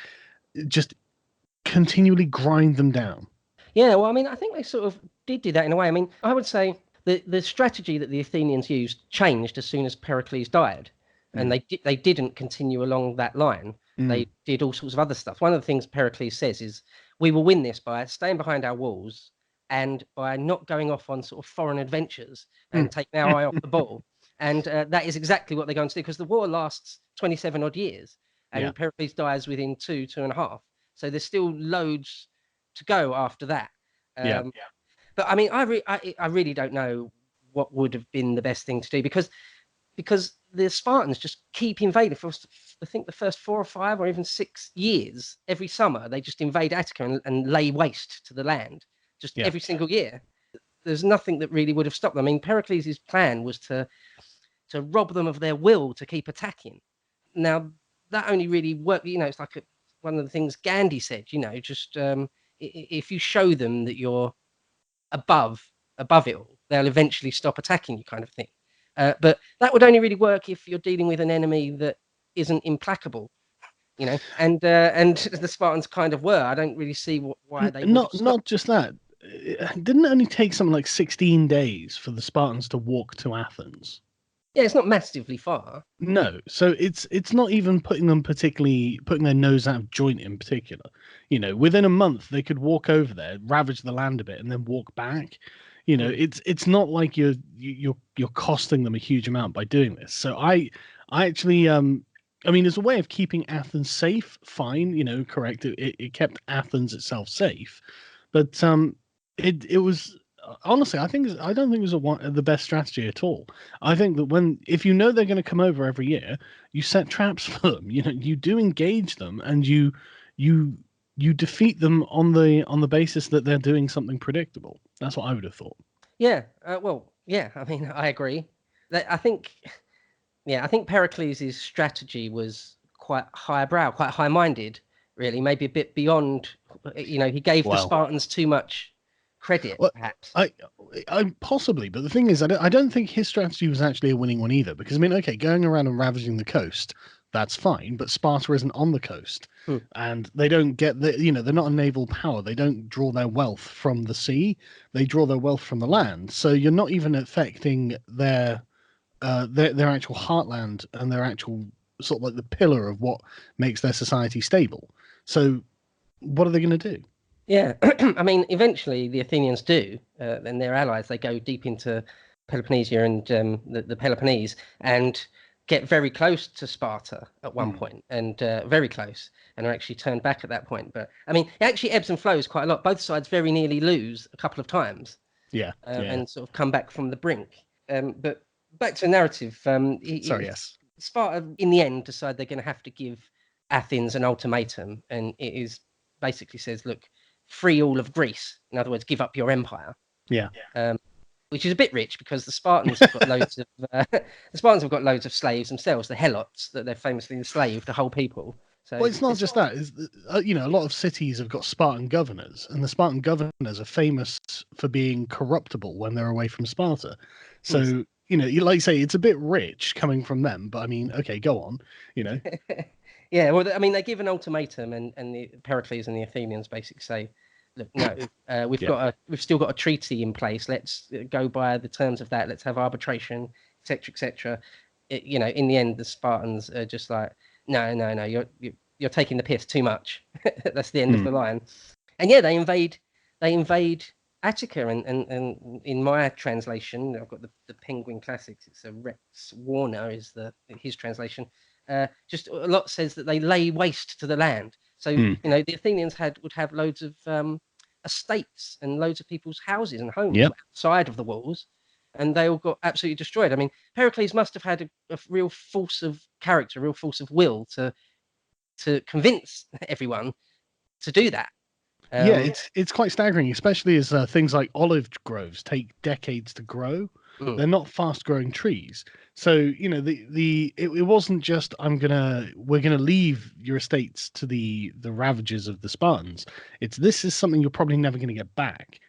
continually grind them down. Yeah, well, I mean, I think they sort of did do that in a way. I mean, I would say the strategy that the Athenians used changed as soon as Pericles died, and they didn't continue along that line. They did all sorts of other stuff. One of the things Pericles says is, we will win this by staying behind our walls and by not going off on sort of foreign adventures and taking our eye off the ball. And that is exactly what they're going to do, because the war lasts 27 odd years, and Pericles dies within 2.5. So there's still loads to go after that. But I mean, I really don't know what would have been the best thing to do, because the Spartans just keep invading. For I think the first 4 or 5 or even 6 years, every summer they just invade Attica and lay waste to the land, just every single year. There's nothing that really would have stopped them. I mean, Pericles' plan was to rob them of their will to keep attacking. Now, that only really worked, it's like one of the things Gandhi said, just if you show them that you're above it all, they'll eventually stop attacking you, kind of thing. But that would only really work if you're dealing with an enemy that isn't implacable, and the Spartans kind of were. I don't really see why they not just that. It didn't only take something like 16 days for the Spartans to walk to Athens. Yeah, it's not massively far. No, so it's not even putting their nose out of joint in particular. Within a month they could walk over there, ravage the land a bit, and then walk back. It's not like you're costing them a huge amount by doing this. So I actually I mean, as a way of keeping Athens safe, fine, correct. It kept Athens itself safe, but it was honestly, I don't think it was the best strategy at all. I think that if you know they're going to come over every year, you set traps for them. You do engage them, and you defeat them on the basis that they're doing something predictable. That's what I would have thought. Yeah. Well, yeah. I mean, I agree. I think Pericles' strategy was quite highbrow, quite high-minded, really. Maybe a bit beyond. He gave the Spartans too much credit, perhaps. I possibly, but the thing is, I don't think his strategy was actually a winning one either. Because I mean, okay, going around and ravaging the coast, that's fine, but Sparta isn't on the coast, and they don't get they're not a naval power. They don't draw their wealth from the sea; they draw their wealth from the land. So you're not even affecting their actual heartland and their actual sort of like the pillar of what makes their society stable. So what are they going to do? Yeah, I mean, eventually the Athenians do, and their allies, they go deep into Peloponnesia and the Peloponnese, and get very close to Sparta at one point, and very close, and are actually turned back at that point. But I mean, it actually ebbs and flows quite a lot. Both sides very nearly lose a couple of times, and sort of come back from the brink. But back to the narrative. Yes. Sparta, in the end, decide they're going to have to give Athens an ultimatum, and it is basically says, look, free all of Greece. In other words, give up your empire. Yeah. Which is a bit rich, because the Spartans have got loads of slaves themselves, the Helots, that they're famously enslaved the whole people. So well, it's not just that. A lot of cities have got Spartan governors, and the Spartan governors are famous for being corruptible when they're away from Sparta. So you like say it's a bit rich coming from them, but I mean, okay, go on. Yeah, well, I mean, they give an ultimatum, and the Pericles and the Athenians basically say, look, no, we've still got a treaty in place. Let's go by the terms of that. Let's have arbitration, etc., etc. In the end, the Spartans are just like, no, you're taking the piss too much. That's the end of the line. And yeah, they invade Attica, and in my translation, I've got the Penguin Classics. It's a Rex Warner is his translation. Just a lot says that they lay waste to the land. So the Athenians would have loads of estates and loads of people's houses and homes outside of the walls, and they all got absolutely destroyed. I mean, Pericles must have had a real force of character, a real force of will to convince everyone to do that. It's quite staggering, especially as things like olive groves take decades to grow. They're not fast-growing trees, so it wasn't just we're gonna leave your estates to the ravages of the Spartans. This is something you're probably never going to get back.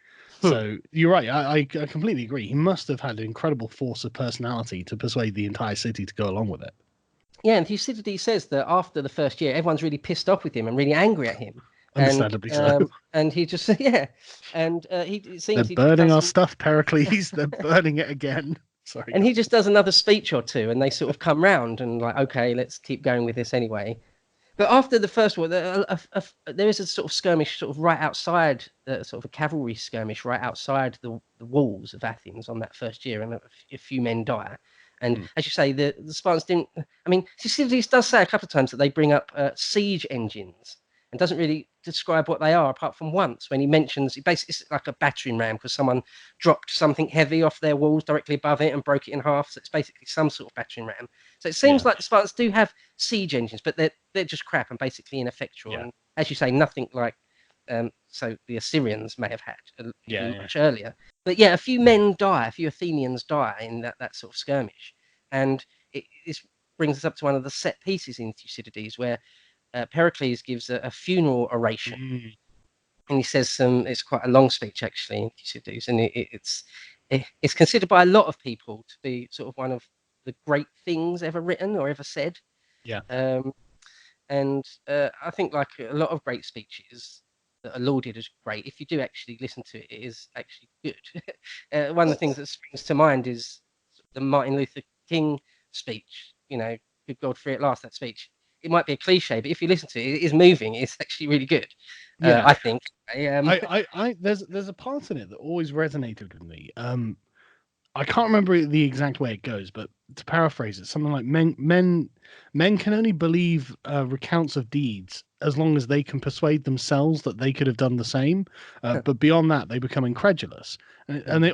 So you're right. I completely agree. He must have had an incredible force of personality to persuade the entire city to go along with it. Yeah, and Thucydides says that after the first year, everyone's really pissed off with him and really angry at him. Understandably so. And he just yeah, and it seems They're he just burning our doesn't. stuff, Pericles. They're burning it again. Sorry. And he just does another speech or two, and they sort of come round and like, okay, let's keep going with this anyway. But after the first war, there is a sort of skirmish, sort of right outside, sort of a cavalry skirmish right outside the walls of Athens on that first year, and a few men die. And as you say, the Spartans didn't. I mean, Thucydides does say a couple of times that they bring up siege engines, and doesn't really describe what they are, apart from once when he mentions basically it's like a battering ram because someone dropped something heavy off their walls directly above it and broke it in half. So it's basically some sort of battering ram. So it seems like the Spartans do have siege engines, but they're just crap and basically ineffectual. And as you say, nothing like so the Assyrians may have had much earlier. But yeah, a few men die, a few Athenians die in that sort of skirmish. And this brings us up to one of the set pieces in Thucydides where Pericles gives a funeral oration. And he says it's quite a long speech actually in Thucydides, and it's considered by a lot of people to be sort of one of the great things ever written or ever said. And I think like a lot of great speeches that are lauded as great, if you do actually listen to it, it is actually good. One of the things that springs to mind is the Martin Luther King speech. You know, good God, free at last. That speech. It might be a cliche, but if you listen to it, it is moving. It's actually really good. I think. There's a part in it that always resonated with me. I can't remember the exact way it goes, but to paraphrase it, something like men can only believe recounts of deeds as long as they can persuade themselves that they could have done the same. But beyond that, they become incredulous. And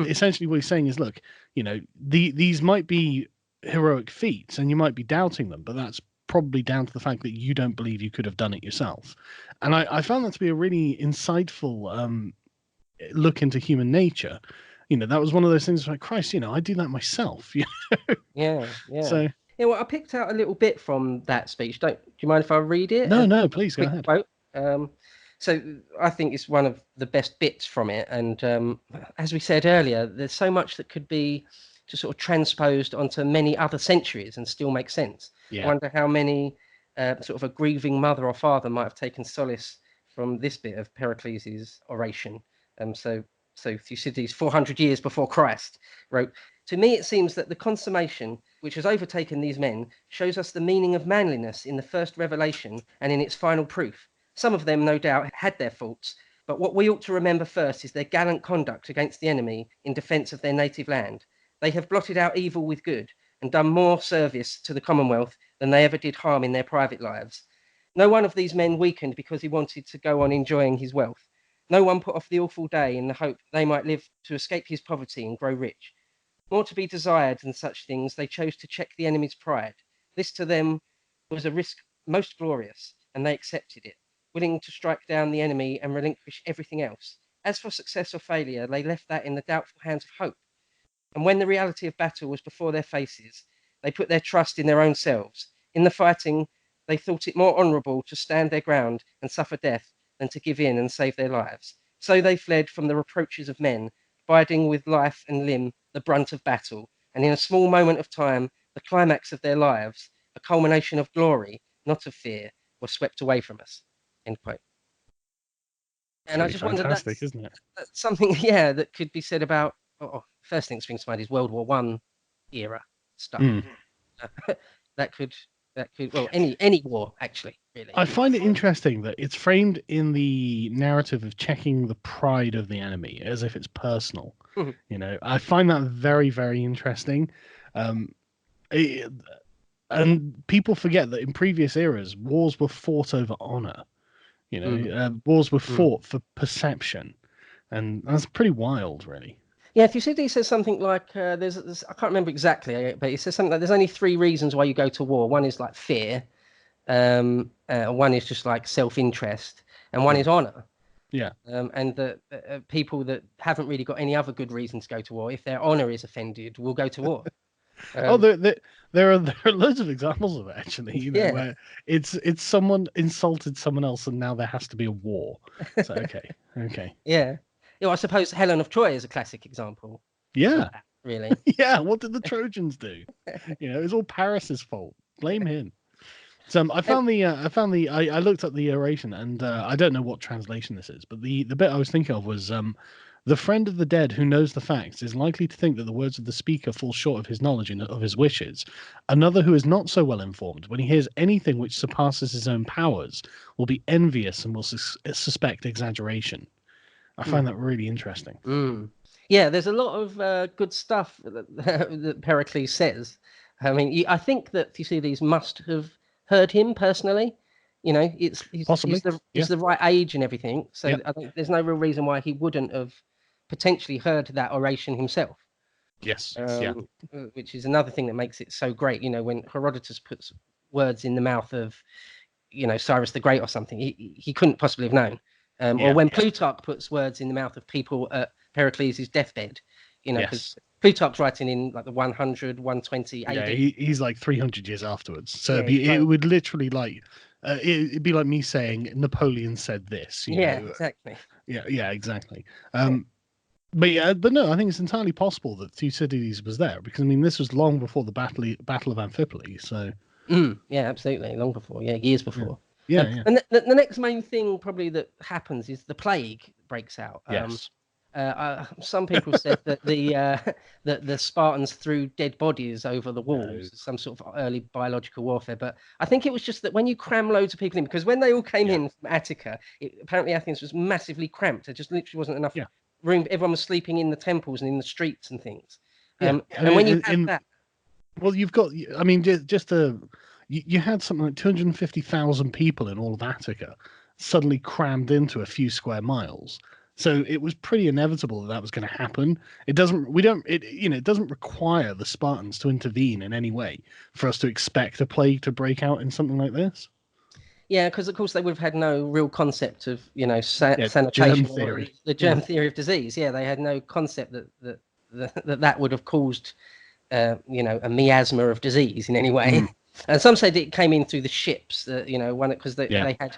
essentially what he's saying is, look, you know, these might be heroic feats, and you might be doubting them, but that's probably down to the fact that you don't believe you could have done it yourself. And I found that to be a really insightful look into human nature. You know, that was one of those things like, Christ, you know, I do that myself. You know? Yeah. So yeah, well, I picked out a little bit from that speech. Do you mind if I read it? No, please go ahead. Quote. So I think it's one of the best bits from it. And as we said earlier, there's so much that could be just sort of transposed onto many other centuries and still make sense. I wonder how many sort of a grieving mother or father might have taken solace from this bit of Pericles' oration. So Thucydides, 400 years before Christ, wrote, "To me it seems that the consummation which has overtaken these men shows us the meaning of manliness in the first revelation and in its final proof. Some of them, no doubt, had their faults, but what we ought to remember first is their gallant conduct against the enemy in defence of their native land. They have blotted out evil with good and done more service to the Commonwealth than they ever did harm in their private lives. No one of these men weakened because he wanted to go on enjoying his wealth. No one put off the awful day in the hope they might live to escape his poverty and grow rich. More to be desired than such things, they chose to check the enemy's pride. This to them was a risk most glorious, and they accepted it, willing to strike down the enemy and relinquish everything else. As for success or failure, they left that in the doubtful hands of hope. And when the reality of battle was before their faces, they put their trust in their own selves. In the fighting, they thought it more honourable to stand their ground and suffer death than to give in and save their lives. So they fled from the reproaches of men, biding with life and limb the brunt of battle, and in a small moment of time, the climax of their lives, a culmination of glory, not of fear, was swept away from us." End quote. And I just wondered, isn't it? that's something, yeah, that could be said about. First thing that springs to mind is World War One era stuff. That could well, any war actually, really. I find it interesting that it's framed in the narrative of checking the pride of the enemy as if it's personal. You know, I find that very, very interesting. And people forget that in previous eras, wars were fought over honor. You know, wars were fought for perception, and that's pretty wild, really. Yeah, Thucydides says something like, there's I can't remember exactly, but he says something like, there's only 3 reasons why you go to war. One is like fear, one is just like self-interest, and one is honor. Yeah. And the people that haven't really got any other good reason to go to war, if their honor is offended, will go to war. There are loads of examples of it, actually. You know, where it's someone insulted someone else, and now there has to be a war. So okay. Yeah. You know, I suppose Helen of Troy is a classic example. Yeah. Of that, really. Yeah, what did the Trojans do? You know, it was all Paris's fault. Blame him. So I looked up the oration, and I don't know what translation this is, but the bit I was thinking of was the friend of the dead who knows the facts is likely to think that the words of the speaker fall short of his knowledge and of his wishes. Another who is not so well informed, when he hears anything which surpasses his own powers, will be envious and will suspect exaggeration. I find that really interesting. Yeah, there's a lot of good stuff that Pericles says. I mean, I think that Thucydides must have heard him personally. You know, Possibly, he's the right age and everything. So Yep. I think there's no real reason why he wouldn't have potentially heard that oration himself. Yes. Which is another thing that makes it so great. You know, when Herodotus puts words in the mouth of, you know, Cyrus the Great or something, he couldn't possibly have known. Or when Plutarch puts words in the mouth of people at Pericles' deathbed, you know, because Plutarch's writing in like the 100, 120 AD. Yeah, he's like 300 years afterwards. So it would literally like, it'd be like me saying Napoleon said this. You know? Exactly. Yeah, exactly. But no, I think it's entirely possible that Thucydides was there, because I mean, this was long before the Battle of Amphipoli. So yeah, absolutely, long before, years before. Yeah. And the next main thing probably that happens is the plague breaks out. Yes. Some people said that the Spartans threw dead bodies over the walls, some sort of early biological warfare. But I think it was just that when you cram loads of people in, because when they all came in from Attica, apparently Athens was massively cramped. There just literally wasn't enough room. Everyone was sleeping in the temples and in the streets and things. And when you have that, well, you've got. I mean, you had something like 250,000 people in all of Attica suddenly crammed into a few square miles. So it was pretty inevitable that was going to happen. It doesn't require the Spartans to intervene in any way for us to expect a plague to break out in something like this. Yeah, because of course they would have had no real concept of, you know, sanitation, the germ theory of disease. Yeah, they had no concept that would have caused, you know, a miasma of disease in any way. And some said it came in through the ships, you know, because they had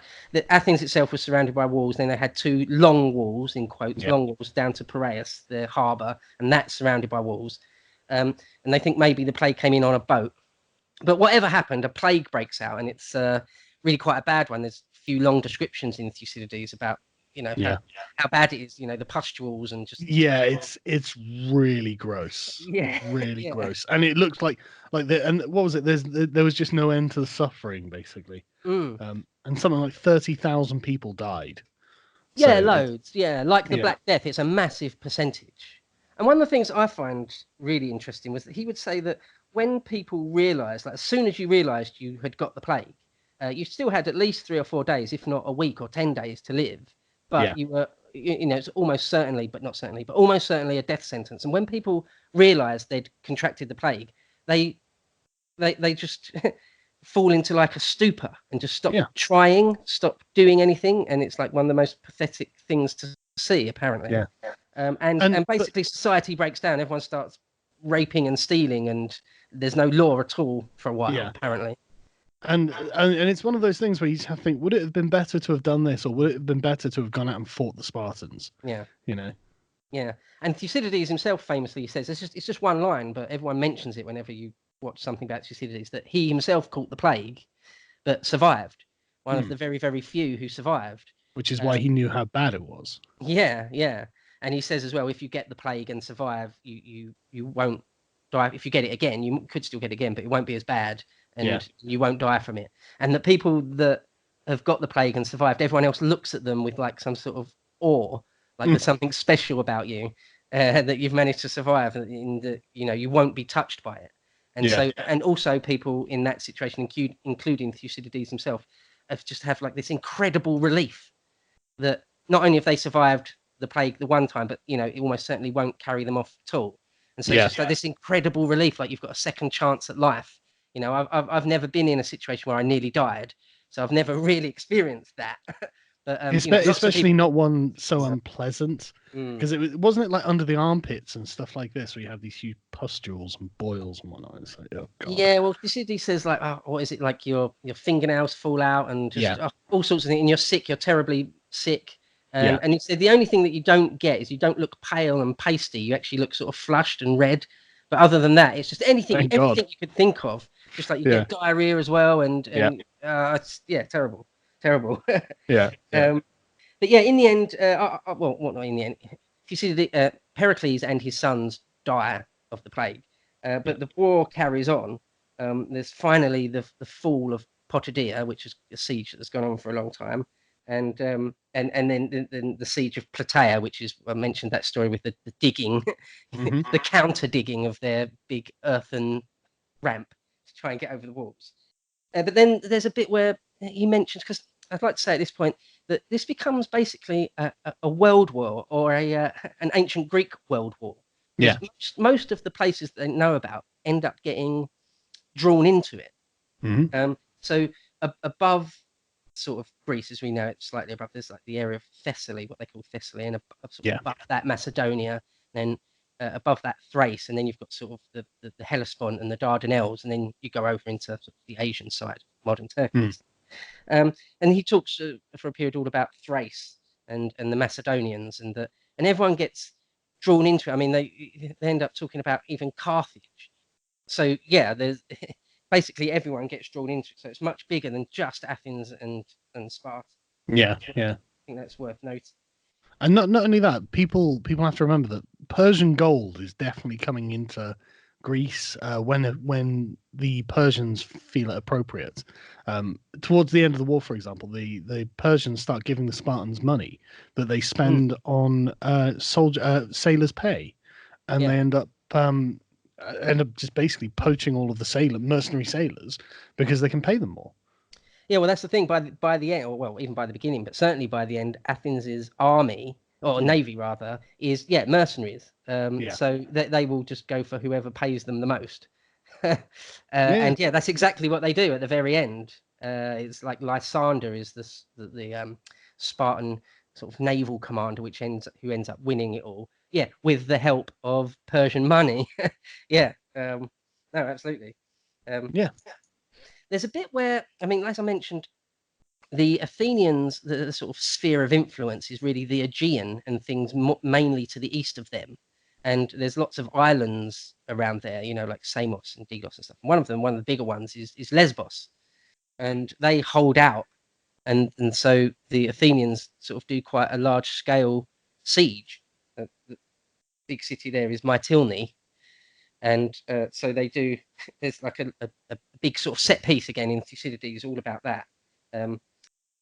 Athens itself was surrounded by walls. Then they had two long walls, in quotes, long walls down to Piraeus, the harbour, and that's surrounded by walls. And they think maybe the plague came in on a boat. But whatever happened, a plague breaks out, and it's really quite a bad one. There's a few long descriptions in Thucydides about, you know, how bad it is, you know, the pustules and just it's really gross, really gross, and it looks like and what was it? There was just no end to the suffering, basically. And something like 30,000 people died. So loads. Like the Black Death, it's a massive percentage. And one of the things I find really interesting was that he would say that when people realised, like as soon as you realised you had got the plague, you still had at least 3 or 4 days, if not a week or 10 days to live. But you were, you know, it's almost certainly, but not certainly, but almost certainly a death sentence. And when people realised they'd contracted the plague, they just fall into like a stupor and just stop trying, stop doing anything. And it's like one of the most pathetic things to see, apparently. And basically society breaks down. Everyone starts raping and stealing, and there's no law at all for a while, apparently. And it's one of those things where you just have to think, would it have been better to have done this, or would it have been better to have gone out and fought the Spartans? Yeah. You know? Yeah. And Thucydides himself famously says, it's just one line, but everyone mentions it whenever you watch something about Thucydides, that he himself caught the plague, but survived. One of the very, very few who survived. Which is why he knew how bad it was. Yeah. And he says as well, if you get the plague and survive, you won't die. If you get it again, you could still get it again, but it won't be as bad. And you won't die from it. And the people that have got the plague and survived, everyone else looks at them with like some sort of awe, like there's something special about you that you've managed to survive, and that, you know, you won't be touched by it. And so, and also people in that situation, including Thucydides himself, have like this incredible relief that not only have they survived the plague the one time, but, you know, it almost certainly won't carry them off at all. And so it's just like this incredible relief, like you've got a second chance at life. You know, I've never been in a situation where I nearly died, so I've never really experienced that. But especially not one so unpleasant, because wasn't it like under the armpits and stuff like this, where you have these huge pustules and boils and whatnot. It's like, oh God. Yeah, well, he says like, oh, what is it, like your fingernails fall out and just all sorts of things, and you're sick, you're terribly sick, And he said the only thing that you don't get is you don't look pale and pasty. You actually look sort of flushed and red. But other than that, it's just anything you could think of. Just like you get diarrhea as well, and it's terrible. Yeah. But yeah, in the end, well, what not in the end? If you see Pericles and his sons die of the plague, but the war carries on. There's finally the fall of Potidaea, which is a siege that's gone on for a long time, and then the siege of Plataea, which is I mentioned that story with the digging, the counter digging of their big earthen ramp to try and get over the walls. But then there's a bit where he mentions, because I'd like to say at this point that this becomes basically a world war or an ancient Greek world war. Yeah. Most of the places they know about end up getting drawn into it. So above sort of Greece, as we know it, slightly above, there's like the area of Thessaly, what they call Thessaly, and above that Macedonia, then above that Thrace, and then you've got sort of the Hellespont and the Dardanelles, and then you go over into sort of the Asian side, modern Turkey. And he talks for a period all about Thrace and the Macedonians, and everyone gets drawn into it. I mean, they end up talking about even Carthage. So yeah, there's basically everyone gets drawn into it. So it's much bigger than just Athens and Sparta. Yeah. I think that's worth noting. And not only that, people have to remember that Persian gold is definitely coming into Greece when the Persians feel it appropriate. Towards the end of the war, for example, the Persians start giving the Spartans money that they spend on sailors' pay, and they end up just basically poaching all of the mercenary sailors because they can pay them more. Yeah, well, that's the thing. By the end, or well, even by the beginning, but certainly by the end, Athens's army or navy rather is mercenaries. So they will just go for whoever pays them the most. And that's exactly what they do at the very end. It's like Lysander is the Spartan sort of naval commander, who ends up winning it all. Yeah, with the help of Persian money. No, absolutely. There's a bit where, I mean, as I mentioned, the Athenians, the sort of sphere of influence is really the Aegean and things mainly to the east of them. And there's lots of islands around there, like Samos and Delos and stuff. One of the bigger ones is Lesbos. And they hold out. And so the Athenians sort of do quite a large scale siege. The big city there is Mytilene. And so they do, there's like a big sort of set piece again in Thucydides, all about that.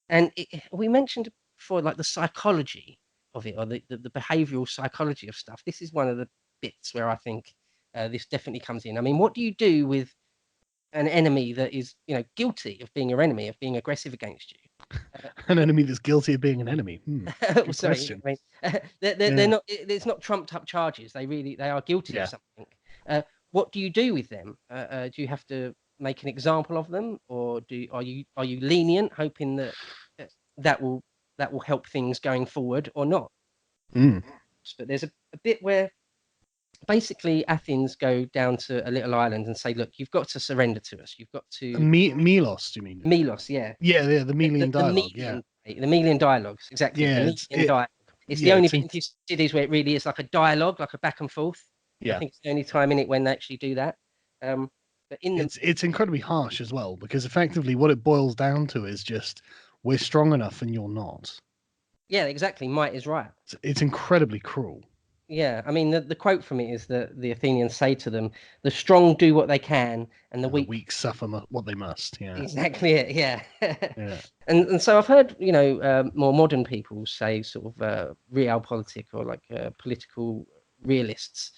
And we mentioned before, like the psychology of it, or the behavioral psychology of stuff. This is one of the bits where I think this definitely comes in. I mean, what do you do with an enemy that is, guilty of being your enemy, of being aggressive against you? An enemy that's guilty of being an enemy. Good question. I mean, they're not. It's not trumped up charges. They are guilty of something. What do you do with them? Do you have to make an example of them, or are you lenient, hoping that will help things going forward, or not? But there's a bit where basically Athens go down to a little island and say, look, you've got to surrender to us. You've got to Melos, do you mean? Melos, yeah. The Melian dialogue. The Melian dialogues, exactly. Yeah, it's the only bit in Thucydides where it really is like a dialogue, like a back and forth. I think it's the only time in it when they actually do that. But it's incredibly harsh as well, because effectively what it boils down to is just, we're strong enough and you're not. Yeah, exactly. Might is right. It's incredibly cruel. Yeah, I mean, the quote from it is that the Athenians say to them, the strong do what they can and the weak suffer what they must. Yeah, exactly it. Yeah. And so I've heard, more modern people say sort of realpolitik, or like political realists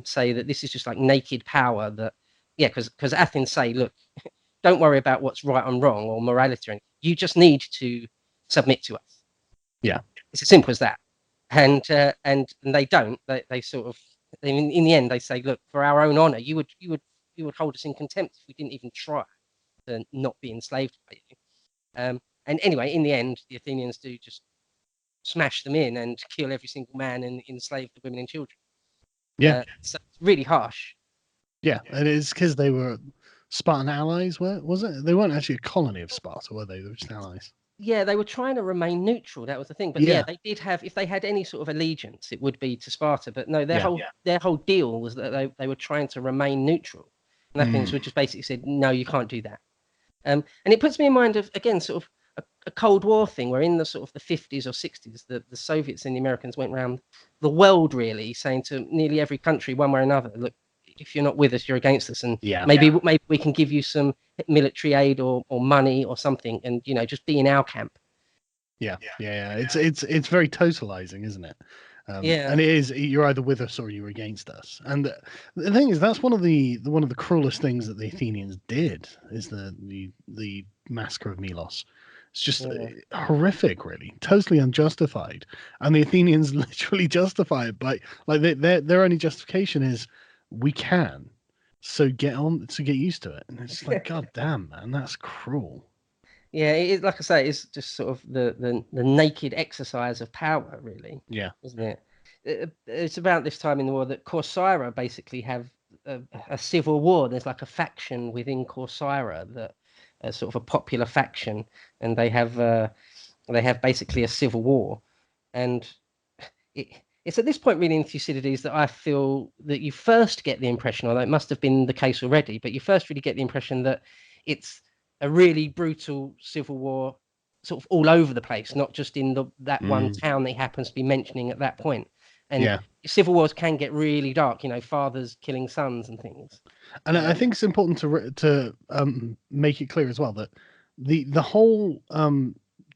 say that this is just like naked power, that because Athens say, look, don't worry about what's right and wrong or morality or anything. You just need to submit to us. Yeah, it's as simple as that. And they don't. They sort of, in the end, they say, look, for our own honor, you would hold us in contempt if we didn't even try to not be enslaved by you. And anyway, in the end, the Athenians do just smash them in and kill every single man and enslave the women and children. Yeah, so it's really harsh. Yeah, and it's because they were Spartan allies. Was it? They weren't actually a colony of Sparta, were they? They were just allies. Yeah, they were trying to remain neutral. That was the thing. But yeah, they did have, if they had any sort of allegiance, it would be to Sparta. But no, their whole deal was that they were trying to remain neutral. And Athens would just basically said, no, you can't do that. And it puts me in mind of, again, sort of a Cold War thing, where in the sort of the 50s or 60s, the Soviets and the Americans went around the world really saying to nearly every country, one way or another, look, if you're not with us, you're against us, and maybe we can give you some military aid or money or something, and just be in our camp. Yeah. It's very totalizing, isn't it? Yeah. And it is, you're either with us or you're against us. And the thing is, that's one of the cruelest things that the Athenians did, is the massacre of Milos. It's just horrific, really, totally unjustified. And the Athenians literally justify it by, like, their only justification is, we can, so get used to it. And it's like, god damn, man, that's cruel. Yeah, it is, like I say, it's just sort of the naked exercise of power, really. Yeah, isn't it? It's about this time in the war that Corcyra basically have a civil war. There's like a faction within Corcyra, that sort of a popular faction, and they have basically a civil war. And it's at this point, really, in Thucydides, that I feel that you first get the impression, although it must have been the case already, but you first really get the impression that it's a really brutal civil war, sort of all over the place, not just in that one town that he happens to be mentioning at that point. And civil wars can get really dark, fathers killing sons and things. And I think it's important to make it clear as well that the whole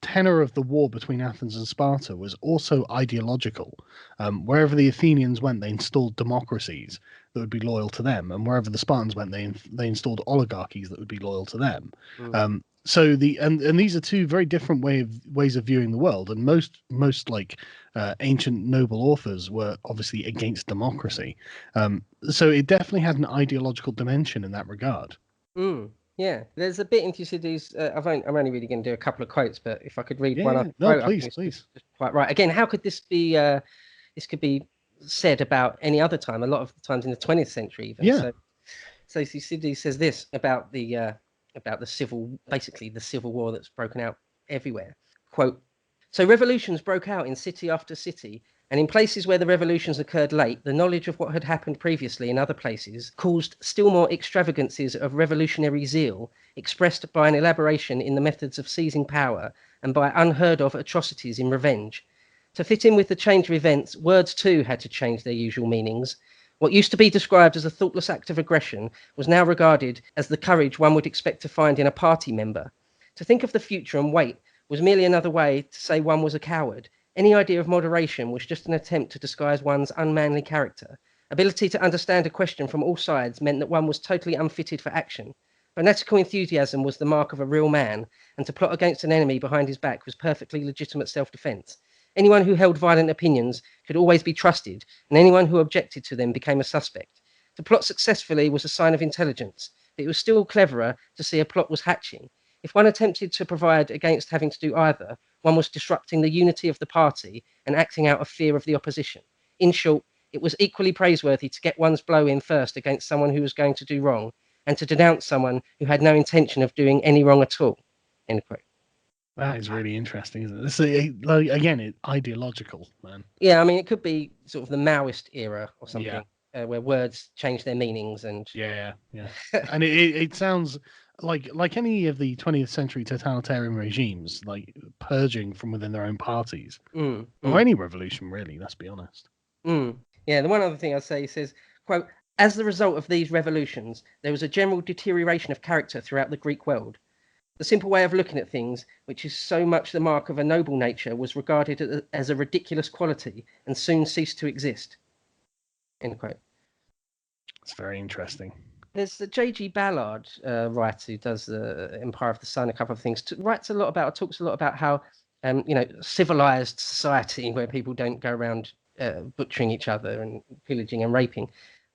tenor of the war between Athens and Sparta was also ideological. Wherever the Athenians went, they installed democracies that would be loyal to them, and wherever the Spartans went, they installed oligarchies that would be loyal to them. So and these are two very different ways of viewing the world, and most like ancient noble authors were obviously against democracy. So it definitely had an ideological dimension in that regard. Yeah, there's a bit in Thucydides. I'm only really going to do a couple of quotes, but if I could read one up, please. Just quite right. Again, how could this be? This could be said about any other time. A lot of the times in the 20th century, even. Yeah. So Thucydides says this about the civil war that's broken out everywhere. Quote: "So revolutions broke out in city after city, and in places where the revolutions occurred late, the knowledge of what had happened previously in other places caused still more extravagancies of revolutionary zeal, expressed by an elaboration in the methods of seizing power, and by unheard of atrocities in revenge. To fit in with the change of events, words too had to change their usual meanings. What used to be described as a thoughtless act of aggression was now regarded as the courage one would expect to find in a party member. To think of the future and wait was merely another way to say one was a coward. Any idea of moderation was just an attempt to disguise one's unmanly character. Ability to understand a question from all sides meant that one was totally unfitted for action. Fanatical enthusiasm was the mark of a real man, and to plot against an enemy behind his back was perfectly legitimate self-defense. Anyone who held violent opinions could always be trusted, and anyone who objected to them became a suspect. To plot successfully was a sign of intelligence, but it was still cleverer to see a plot was hatching. If one attempted to provide against having to do either, one was disrupting the unity of the party and acting out of fear of the opposition. In short, it was equally praiseworthy to get one's blow in first against someone who was going to do wrong, and to denounce someone who had no intention of doing any wrong at all." End quote. That is really interesting, isn't it? This is, again, it's ideological, man. Yeah, I mean, it could be sort of the Maoist era or something, where words change their meanings. And and it sounds like any of the 20th century totalitarian regimes, like purging from within their own parties, or any revolution, really. Let's be honest. Yeah, the one other thing I'd say, he says, quote, "As the result of these revolutions, there was a general deterioration of character throughout the Greek world. The simple way of looking at things, which is so much the mark of a noble nature, was regarded as a ridiculous quality and soon ceased to exist." End quote. It's very interesting. There's the J.G. Ballard writer who does the Empire of the Sun, a couple of things, talks a lot about how civilized society, where people don't go around butchering each other and pillaging and raping,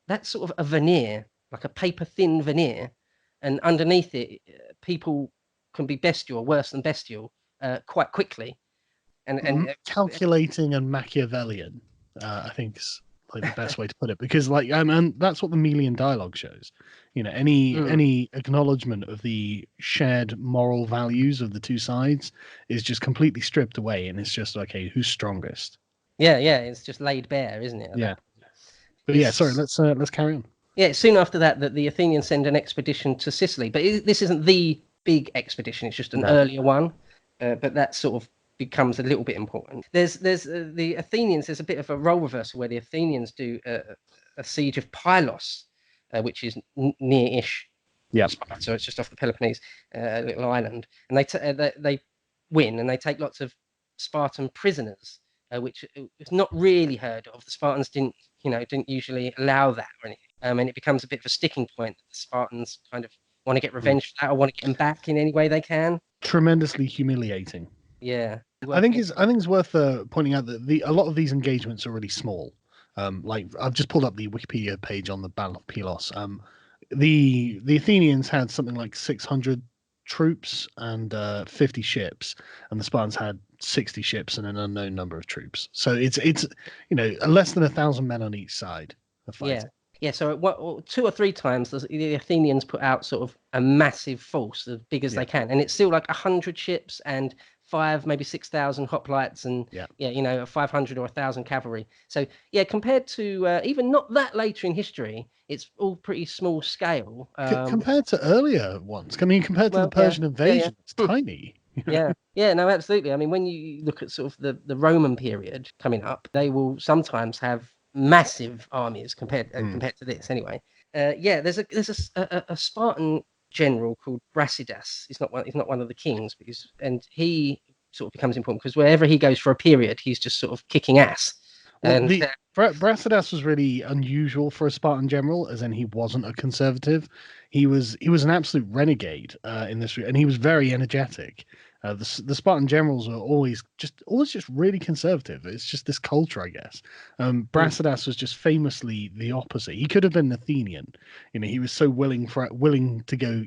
that's sort of a veneer, like a paper thin veneer, and underneath it, people can be bestial, worse than bestial, quite quickly. And calculating and Machiavellian, I think, is like the best way to put it, because and that's what the Melian dialogue shows. Any acknowledgement of the shared moral values of the two sides is just completely stripped away, and it's just okay, who's strongest? Yeah, it's just laid bare, isn't it? Yeah. But yeah, sorry, let's carry on. Yeah, soon after that the Athenians send an expedition to Sicily, but this isn't the big expedition; it's just an earlier one. But that sort of becomes a little bit important. There's the Athenians. There's a bit of a role reversal where the Athenians do a siege of Pylos, which is near-ish. Yeah. So it's just off the Peloponnese, a little island, and they win, and they take lots of Spartan prisoners, which is not really heard of. The Spartans didn't usually allow that or anything, and it becomes a bit of a sticking point. The Spartans kind of want to get revenge for that, or want to get them back in any way they can. Tremendously humiliating. Yeah, I think it's worth pointing out that a lot of these engagements are really small. Like I've just pulled up the Wikipedia page on the Battle of Pylos. The Athenians had something like 600 troops and 50 ships, and the Spartans had 60 ships and an unknown number of troops. So it's less than 1,000 men on each side of fighting. Yeah. So 2 or 3 times the Athenians put out sort of a massive force, as big as they can, and it's still like 100 ships and 5, maybe 6,000 hoplites, and 500 or 1,000 cavalry. So compared to even not that later in history, it's all pretty small scale. Compared to earlier ones, I mean, compared to the Persian invasion, it's tiny. No, absolutely. I mean, when you look at sort of the Roman period coming up, they will sometimes have massive armies compared to this. Anyway, there's a Spartan general called Brasidas. He's not one of the kings, and he sort of becomes important because wherever he goes for a period, he's just sort of kicking ass. Well, Brasidas was really unusual for a Spartan general, as in he wasn't a conservative. He was an absolute renegade in this, and he was very energetic. The Spartan generals are always just really conservative. It's just this culture, I guess. Brasidas was just famously the opposite. He could have been an Athenian. He was so willing to get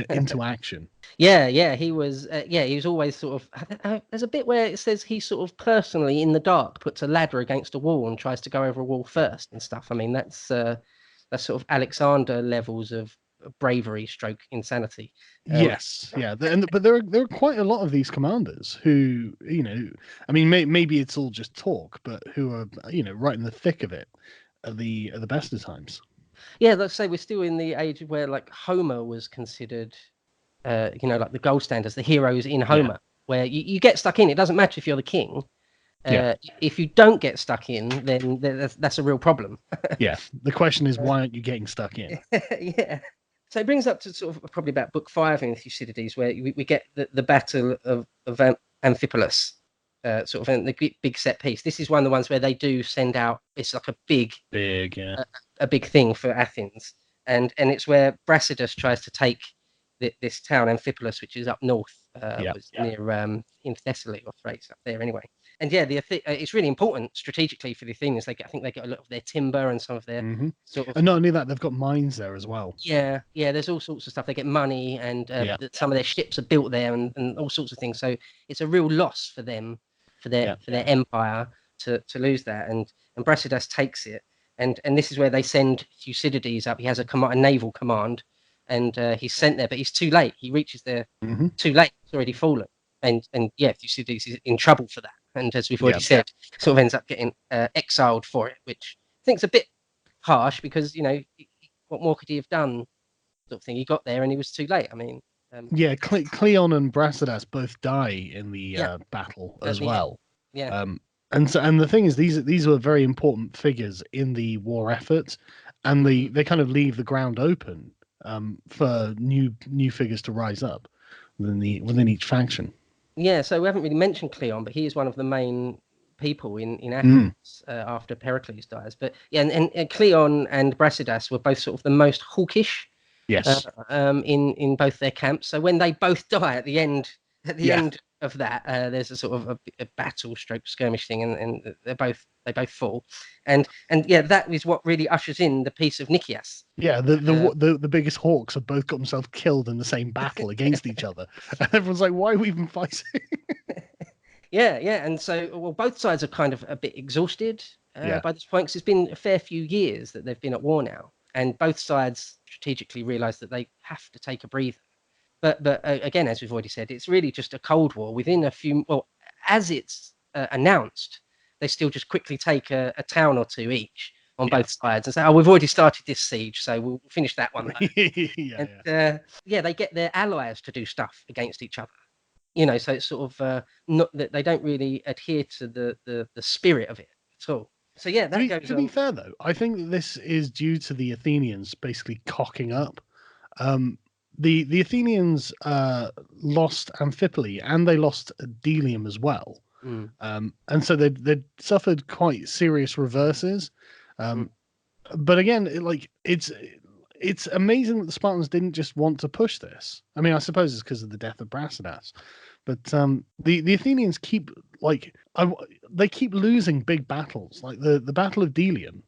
into action. He was. He was always sort of. There's a bit where it says he sort of personally, in the dark, puts a ladder against a wall and tries to go over a wall first and stuff. I mean, that's sort of Alexander levels of bravery stroke insanity. Yes, but there are quite a lot of these commanders who, I mean, maybe it's all just talk, but who are, right in the thick of it at the best of times. Yeah, let's say we're still in the age where like Homer was considered, like the gold standards, the heroes in Homer, where you get stuck in. It doesn't matter if you're the king. If you don't get stuck in, then that's a real problem. The question is, why aren't you getting stuck in? So it brings up to sort of probably about book 5 in Thucydides, where we get the battle of Amphipolis, sort of in the big set piece. This is one of the ones where they do send out. It's like a big thing for Athens, and it's where Brasidas tries to take this town Amphipolis, which is up north, was near in Thessaly or Thrace, up there anyway. And it's really important strategically for the Athenians. I think they get a lot of their timber and some of their sort of. And not only that, they've got mines there as well. Yeah. There's all sorts of stuff. They get money, and some of their ships are built there, and all sorts of things. So it's a real loss for them, for their empire to lose that. And Brasidas takes it, and this is where they send Thucydides up. He has a naval command, and he's sent there, but he's too late. He reaches there too late. It's already fallen, and Thucydides is in trouble for that. And as we've already said, sort of ends up getting exiled for it, which I think is a bit harsh because, what more could he have done? Sort of thing. He got there and he was too late. I mean, Cleon and Brasidas both die in the battle as well. And the thing is, these were very important figures in the war effort, and they kind of leave the ground open for new figures to rise up within each faction. Yeah, so we haven't really mentioned Cleon, but he is one of the main people in Athens after Pericles dies. But and Cleon and Brasidas were both sort of the most hawkish. Yes. In both their camps. So when they both die at the end of that, there's a sort of a battle stroke skirmish thing, and they both fall, and that is what really ushers in the Peace of Nicias. The biggest hawks have both got themselves killed in the same battle against each other, and everyone's like, why are we even fighting? And so both sides are kind of a bit exhausted by this point, because it's been a fair few years that they've been at war now, and both sides strategically realised that they have to take a breather. But again, as we've already said, it's really just a Cold War. Within a few, well, as it's announced, they still just quickly take a town or two each on both sides and say, "Oh, we've already started this siege, so we'll finish that one." Yeah, they get their allies to do stuff against each other. So it's sort of not that they don't really adhere to the spirit of it at all. So yeah, that goes to on. be fair, though, I think that this is due to the Athenians basically cocking up. The Athenians lost Amphipoli and they lost Delium as well. And so they'd suffered quite serious reverses. But again, it's amazing that the Spartans didn't just want to push this. I mean, I suppose it's because of the death of Brasidas, but the Athenians keep they keep losing big battles. Like the Battle of Delium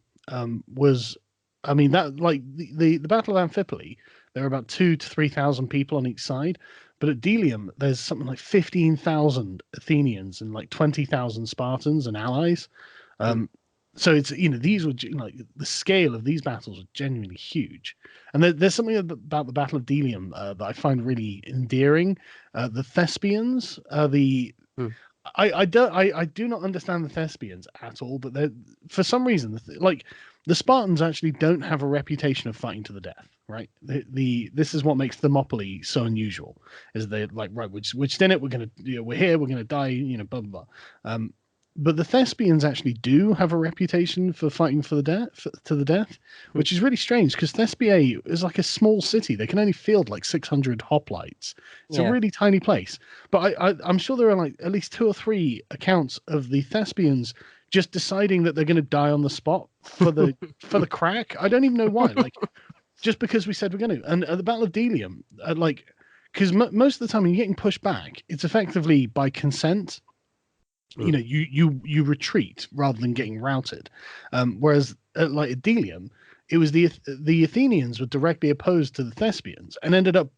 was, I mean, that like the Battle of Amphipoli, there were about 2,000 to 3,000 people on each side, but at Delium there's something like 15,000 Athenians and like 20,000 Spartans and allies. So it's these were like the scale of these battles were genuinely huge, and there's something about the Battle of Delium that I find really endearing. The Thespians, I do not understand the Thespians at all, but they're for some reason like the Spartans actually don't have a reputation of fighting to the death, right? This is what makes Thermopylae so unusual, is they're like, right, which did it, we're gonna we're here, we're gonna die, blah blah blah. But the Thespians actually do have a reputation for fighting to the death, which is really strange because Thespiae is like a small city. They can only field like 600 hoplites. It's a really tiny place. But I'm sure there are like at least 2 or 3 accounts of the Thespians just deciding that they're going to die on the spot for the crack. I don't even know why. Like, just because we said we're going to. And at the Battle of Delium, because most of the time when you're getting pushed back, it's effectively by consent. You retreat rather than getting routed. Whereas at Delium, it was the Athenians were directly opposed to the Thespians and ended up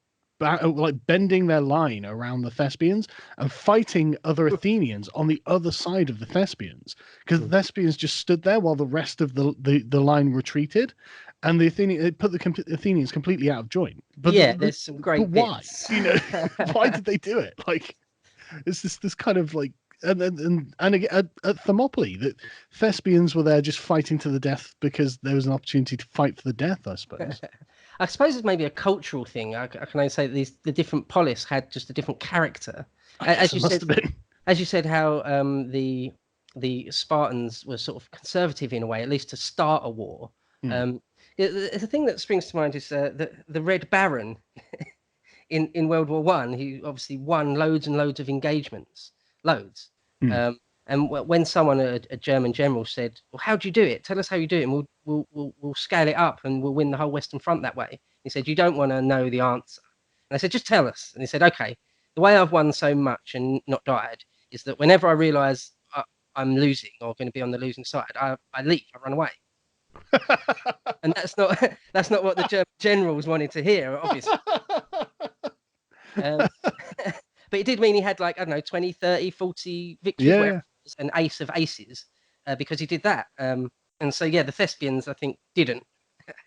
bending their line around the Thespians and fighting other Athenians on the other side of the Thespians, because the Thespians just stood there while the rest of the line retreated, and it put the Athenians completely out of joint. But there's some great why? bits. Why did they do it? Like, it's this kind of like. And again, at Thermopylae, the Thespians were there just fighting to the death because there was an opportunity to fight for the death, I suppose. I suppose it's maybe a cultural thing. I can only say that the different polis had just a different character. As you said, how the Spartans were sort of conservative in a way, at least to start a war. The thing that springs to mind is the Red Baron in World War One, who obviously won loads and loads of engagements. Loads. And when someone, a German general, said, "Well, how do you do it? Tell us how you do it, and we'll scale it up, and we'll win the whole Western Front that way." He said, "You don't want to know the answer." And I said, "Just tell us." And he said, "Okay, the way I've won so much and not died is that whenever I realise I'm losing or going to be on the losing side, I leave, I run away." And that's not what the German generals wanted to hear, obviously. But it did mean he had, like, I don't know, 20, 30, 40 victories, an ace of aces, because he did that. And so, the Thespians, I think, didn't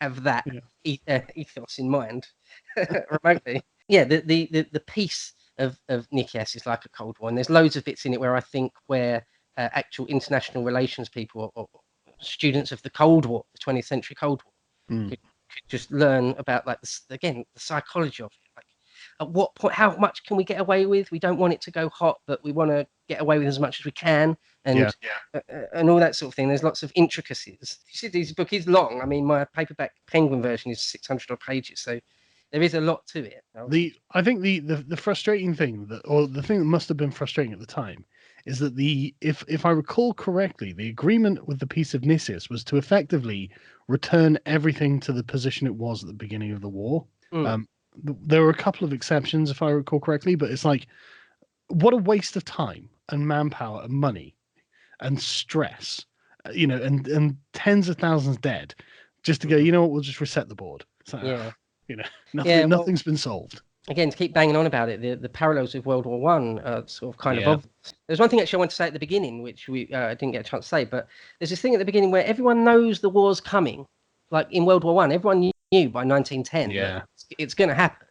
have that ethos in mind remotely. The peace of Nicias is like a Cold War, and there's loads of bits in it where actual international relations people or students of the Cold War, the 20th century Cold War, could just learn about, like, the psychology of it. Like, at what point, how much can we get away with? We don't want it to go hot, but we want to get away with as much as we can, and all that sort of thing. There's lots of intricacies. You see, this book is long. I mean, my paperback Penguin version is 600 odd pages, so there is a lot to it. I think the frustrating thing or the thing that must have been frustrating at the time, is that if I recall correctly, the agreement with the Peace of Nicias was to effectively return everything to the position it was at the beginning of the war. There were a couple of exceptions, if I recall correctly, but it's like, what a waste of time and manpower and money and stress, and tens of thousands dead, just to go, you know what, we'll just reset the board. It's like, nothing's been solved. Again, to keep banging on about it, the parallels with World War One are sort of kind of obvious. There's one thing actually I want to say at the beginning, which we didn't get a chance to say, but there's this thing at the beginning where everyone knows the war's coming, like in World War One, everyone knew by 1910 Yeah. that it's going to happen,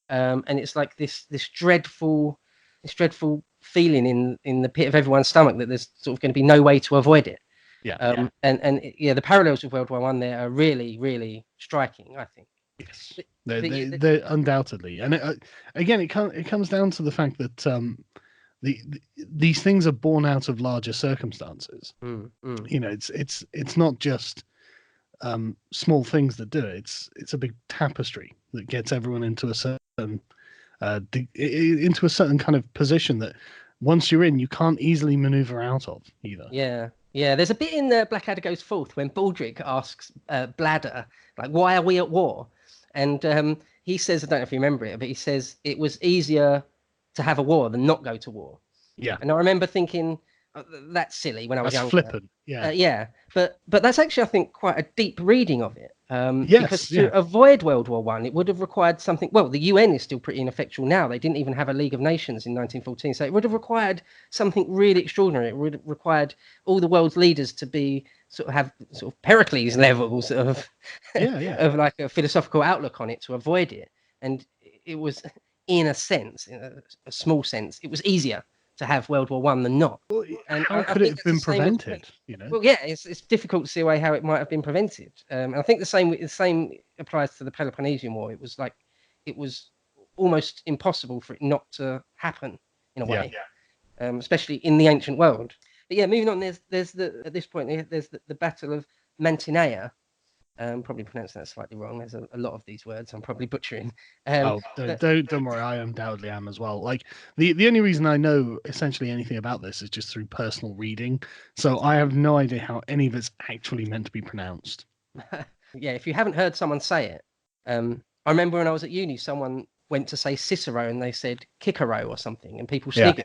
and it's like this dreadful feeling in the pit of everyone's stomach that there's sort of going to be no way to avoid it. Yeah. And the parallels with World War One there are really, really striking, I think. Yes, they're undoubtedly, and again, it comes down to the fact that these things are born out of larger circumstances. You know, it's not just small things that do it. It's a big tapestry that gets everyone into a certain kind of position that once you're in, you can't easily maneuver out of either. Yeah, there's a bit in the Blackadder Goes Forth when Baldric asks Bladder, like, why are we at war? And he says, I don't know if you remember it, but he says it was easier to have a war than not go to war. Yeah. And I remember thinking, that's silly when I was younger. Flippant. Yeah. But that's actually, I think, quite a deep reading of it. Yes, because to avoid World War One, it would have required something. Well, the UN is still pretty ineffectual now. They didn't even have a League of Nations in 1914, so it would have required something really extraordinary. It would have required all the world's leaders to be have Pericles levels of of like a philosophical outlook on it to avoid it. And it was, in a sense, in a small sense, it was easier to have World War One than not. Well, and how could it have been prevented? You know. Well, yeah, it's difficult to see how it might have been prevented. And I think the same applies to the Peloponnesian War. It was almost impossible for it not to happen in a way, especially in the ancient world. But yeah, moving on. At this point there's the Battle of Mantinea. Probably pronouncing that slightly wrong. There's a lot of these words I'm probably butchering. Don't worry, I undoubtedly am as well. Like the only reason I know essentially anything about this is just through personal reading. So I have no idea how any of it's actually meant to be pronounced. Yeah, if you haven't heard someone say it, I remember when I was at uni, someone went to say Cicero and they said Cicero or something, and people sniggered.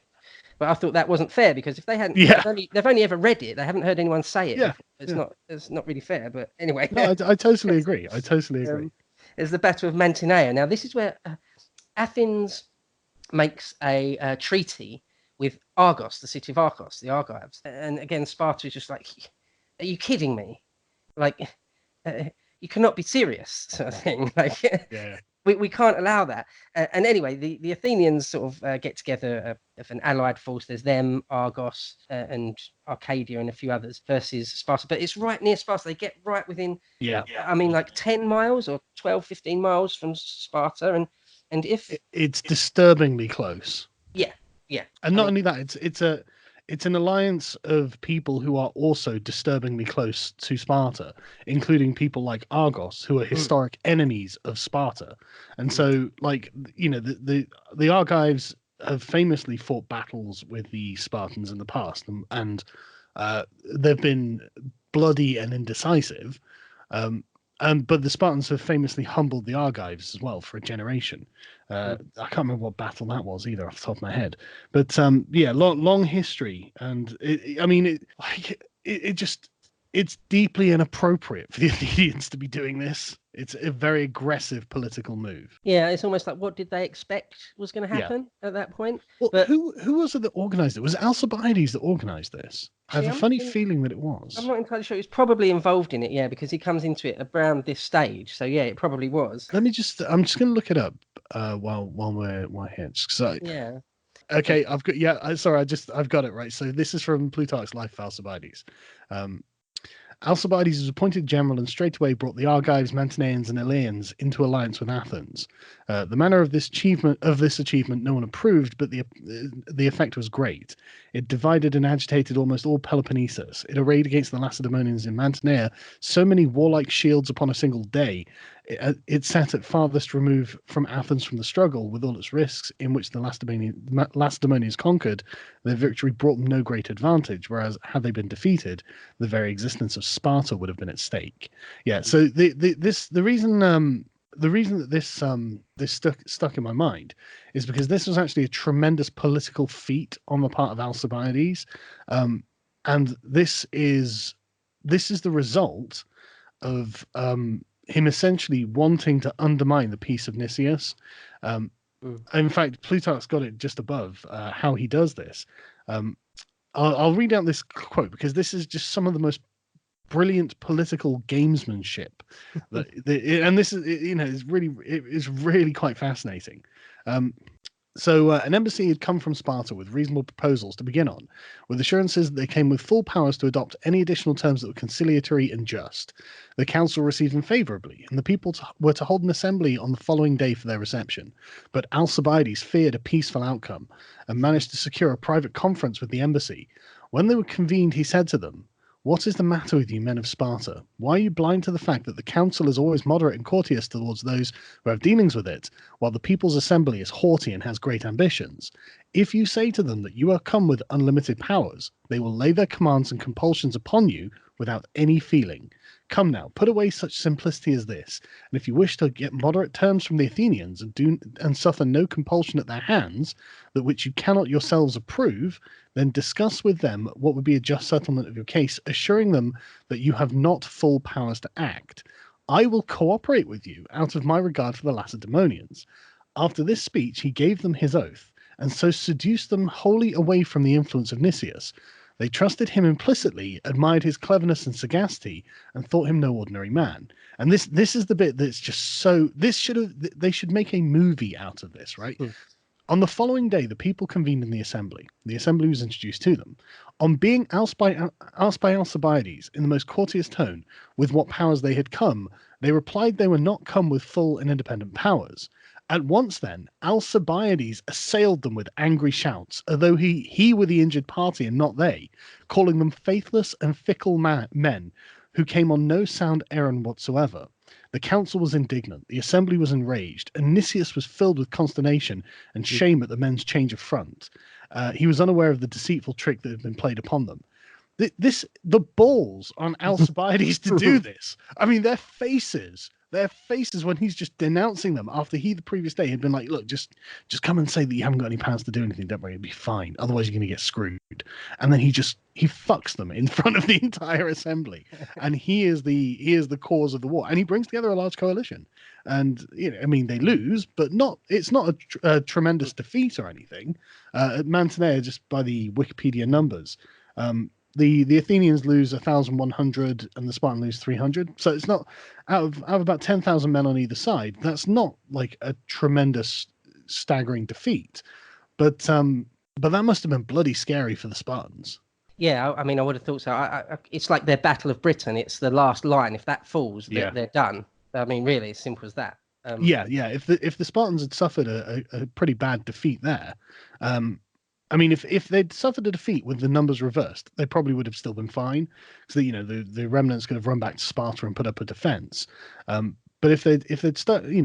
But I thought that wasn't fair, because if they hadn't, they've only ever read it. They haven't heard anyone say it. It's not really fair. But anyway, no, I totally agree. I totally agree. It's the Battle of Mantinea. Now, this is where Athens makes a treaty with Argos, the city of Argos, the Argives. And again, Sparta is just like, are you kidding me? Like, you cannot be serious, sort of thing. Like, we can't allow that. And anyway, the Athenians sort of get together of an allied force. There's them, Argos, and Arcadia, and a few others versus Sparta. But it's right near Sparta. They get right within, I mean, like 10 miles or 12, 15 miles from Sparta. And if it's disturbingly close. Yeah. And not only that, it's an alliance of people who are also disturbingly close to Sparta, including people like Argos, who are historic enemies of Sparta. And so, like, you know, the Argives have famously fought battles with the Spartans in the past, and they've been bloody and indecisive. But the Spartans have famously humbled the Argives as well for a generation. I can't remember what battle that was either off the top of my head. But long history, and it's deeply inappropriate for the Athenians to be doing this. It's a very aggressive political move. Yeah, it's almost like, what did they expect was going to happen at that point? Well, but who was it that organised it? Was it Alcibiades that organised this? I have a funny feeling that it was. I'm not entirely sure. He was probably involved in it, because he comes into it around this stage. So yeah, it probably was. I'm just going to look it up while we're here. Yeah. Okay, I've got it right. So this is from Plutarch's Life of Alcibiades. Alcibiades was appointed general and straightway brought the Argives, Mantineans, and Eleans into alliance with Athens. The manner of this achievement no one approved, but the effect was great. It divided and agitated almost all Peloponnesus. It arrayed against the Lacedaemonians in Mantinea so many warlike shields upon a single day. It sat at farthest remove from Athens from the struggle, with all its risks, in which the Lacedaemonians conquered. Their victory brought them no great advantage, whereas had they been defeated, the very existence of Sparta would have been at stake. Yeah. So the reason that this stuck in my mind is because this was actually a tremendous political feat on the part of Alcibiades, and this is the result of him essentially wanting to undermine the peace of Nicias. In fact, Plutarch's got it just above how he does this. I'll read out this quote because this is just some of the most brilliant political gamesmanship. And this is, it's really quite fascinating. So an embassy had come from Sparta with reasonable proposals to begin on, with assurances that they came with full powers to adopt any additional terms that were conciliatory and just. The council received them favourably, and the people were to hold an assembly on the following day for their reception. But Alcibiades feared a peaceful outcome and managed to secure a private conference with the embassy. When they were convened, he said to them, "What is the matter with you, men of Sparta? Why are you blind to the fact that the council is always moderate and courteous towards those who have dealings with it, while the people's assembly is haughty and has great ambitions? If you say to them that you are come with unlimited powers, they will lay their commands and compulsions upon you without any feeling. Come now, put away such simplicity as this, and if you wish to get moderate terms from the Athenians and suffer no compulsion at their hands, that which you cannot yourselves approve, then discuss with them what would be a just settlement of your case, assuring them that you have not full powers to act. I will cooperate with you out of my regard for the Lacedaemonians." After this speech, he gave them his oath, and so seduced them wholly away from the influence of Nicias. They trusted him implicitly, admired his cleverness and sagacity, and thought him no ordinary man. And this is the bit that's just so. They should make a movie out of this, right? On the following day, the people convened in the assembly. The assembly was introduced to them. On being asked by Alcibiades in the most courteous tone with what powers they had come, they replied they were not come with full and independent powers. At once then, Alcibiades assailed them with angry shouts, as though he were the injured party and not they, calling them faithless and fickle men who came on no sound errand whatsoever. The council was indignant, the assembly was enraged, and Nicias was filled with consternation and shame at the men's change of front. He was unaware of the deceitful trick that had been played upon them. The balls on Alcibiades to do this. I mean, their faces when he's just denouncing them after he the previous day had been like, look, just come and say that you haven't got any powers to do anything. Don't worry, it'll be fine. Otherwise, you're going to get screwed. And then he fucks them in front of the entire assembly, and he is the cause of the war. And he brings together a large coalition. And I mean, they lose, but it's not a tremendous defeat or anything. At Mantinea, just by the Wikipedia numbers, the Athenians lose 1,100 and the Spartans lose 300. So it's not out of about 10,000 men on either side. That's not like a tremendous, staggering defeat, but that must have been bloody scary for the Spartans. Yeah, I mean, I would have thought so. It's like their Battle of Britain. It's the last line. If that falls, they're done. I mean, really, as simple as that. Yeah. If the Spartans had suffered a pretty bad defeat there, I mean, if they'd suffered a defeat with the numbers reversed, they probably would have still been fine. So the remnants could have run back to Sparta and put up a defense. But if they'd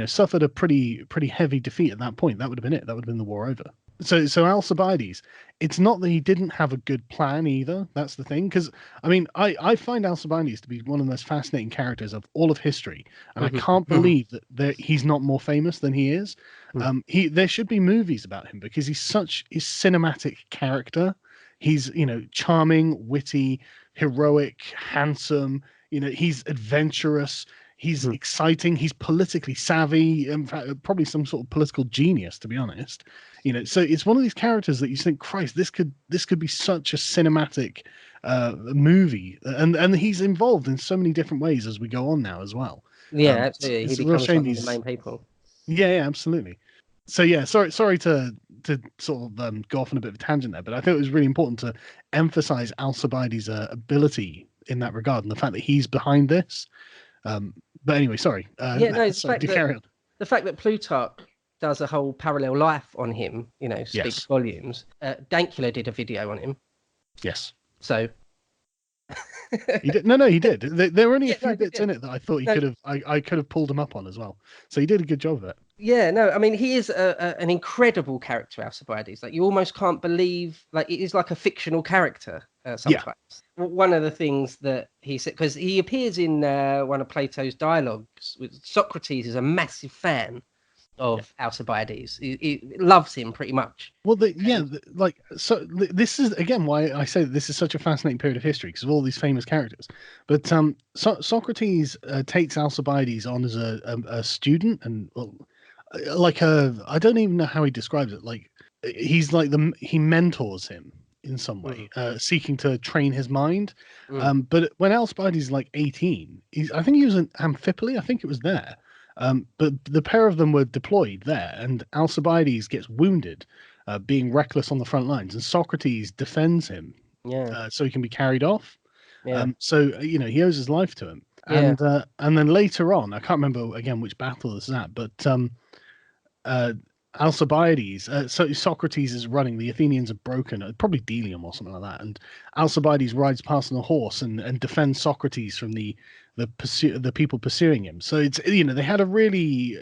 suffered a pretty heavy defeat at that point, that would have been it. That would have been the war over. So Alcibiades, it's not that he didn't have a good plan either. That's the thing. Because I mean, I find Alcibiades to be one of the most fascinating characters of all of history, and I can't believe that he's not more famous than he is. There should be movies about him because he's such a cinematic character. He's charming, witty, heroic, handsome. He's adventurous. He's exciting. He's politically savvy. In fact, probably some sort of political genius, to be honest. So it's one of these characters that you think, Christ, this could be such a cinematic movie, and he's involved in so many different ways as we go on now as well. Yeah, absolutely. It's he a real becomes shame one of the main people. Yeah, absolutely. So yeah, sorry to sort of go off on a bit of a tangent there, but I think it was really important to emphasize Alcibiades' ability in that regard and the fact that he's behind this. But anyway, sorry. Carry on. The fact that Plutarch does a whole parallel life on him, speaks volumes. Dankula did a video on him. Yes. So he did. No, he did. There were only a few bits in it that I thought I could have pulled him up on as well. So he did a good job of it. Yeah, no, I mean, he is an incredible character, Alcibiades. Like, you almost can't believe, like, it is like a fictional character sometimes. Yeah. One of the things that he said, because he appears in one of Plato's dialogues with Socrates, is a massive fan of Alcibiades. He loves him pretty much. Well, this is again why I say that this is such a fascinating period of history because of all these famous characters. But Socrates takes Alcibiades on as a student, and I don't even know how he describes it. Like he mentors him in some way, seeking to train his mind. Mm. But when Alcibiades is like 18, I think he was in Amphipoli. I think it was there. But the pair of them were deployed there, and Alcibiades gets wounded, being reckless on the front lines, and Socrates defends him, Yeah. so he can be carried off. Yeah. So he owes his life to him. Yeah. And then later on, I can't remember again which battle this is at, but Alcibiades, so Socrates is running, the Athenians are broken, probably Delium or something like that, and Alcibiades rides past on a horse and defends Socrates from the people pursuing him. So it's they had a really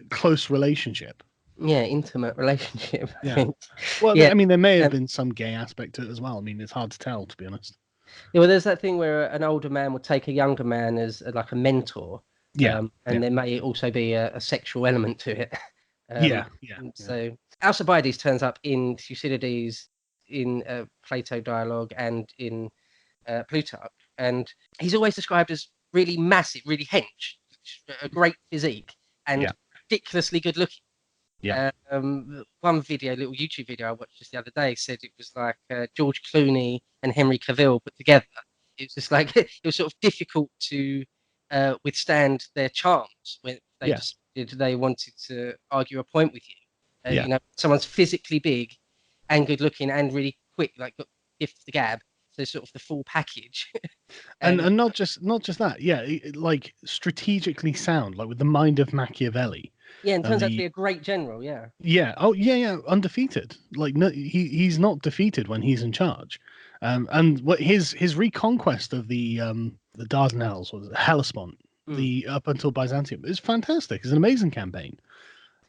close relationship. Yeah, intimate relationship. I Yeah. think. Well, Yeah. I mean, there may have been some gay aspect to it as well. I mean, it's hard to tell, to be honest. Yeah, well, there's that thing where an older man would take a younger man as like a mentor. Yeah. And there may also be a sexual element to it. Yeah. So Alcibiades turns up in Thucydides, in Plato dialogue, and in Plutarch, and he's always described as really massive, really hench, a great physique, and ridiculously good looking. Yeah. One video, little YouTube video I watched just the other day, said it was like George Clooney and Henry Cavill put together. It was just like it was sort of difficult to withstand their charms when they decided they wanted to argue a point with you. Someone's physically big and good looking and really quick, like got gift the gab. So sort of the full package. and not just that, like strategically sound, like with the mind of Machiavelli. Yeah, and turns out to be a great general. Yeah. Oh, yeah. Undefeated. Like no, he's not defeated when he's in charge. And what his reconquest of the Dardanelles, or the Hellespont, up until Byzantium, is fantastic. It's an amazing campaign.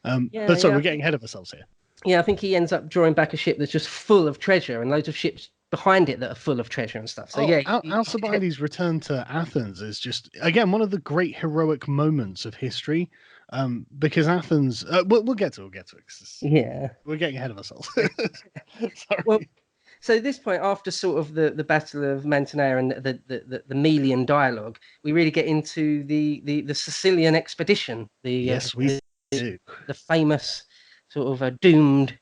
But sorry, we're getting ahead of ourselves here. Yeah, I think he ends up drawing back a ship that's just full of treasure and loads of ships behind it that are full of treasure and stuff. So Alcibiades' return to Athens is just, again, one of the great heroic moments of history. Because Athens, we'll get to it. Yeah, we're getting ahead of ourselves. Sorry. Well, so at this point, after sort of the Battle of Mantinea and the Melian dialogue, we really get into the Sicilian expedition. Yes, we do. The famous sort of doomed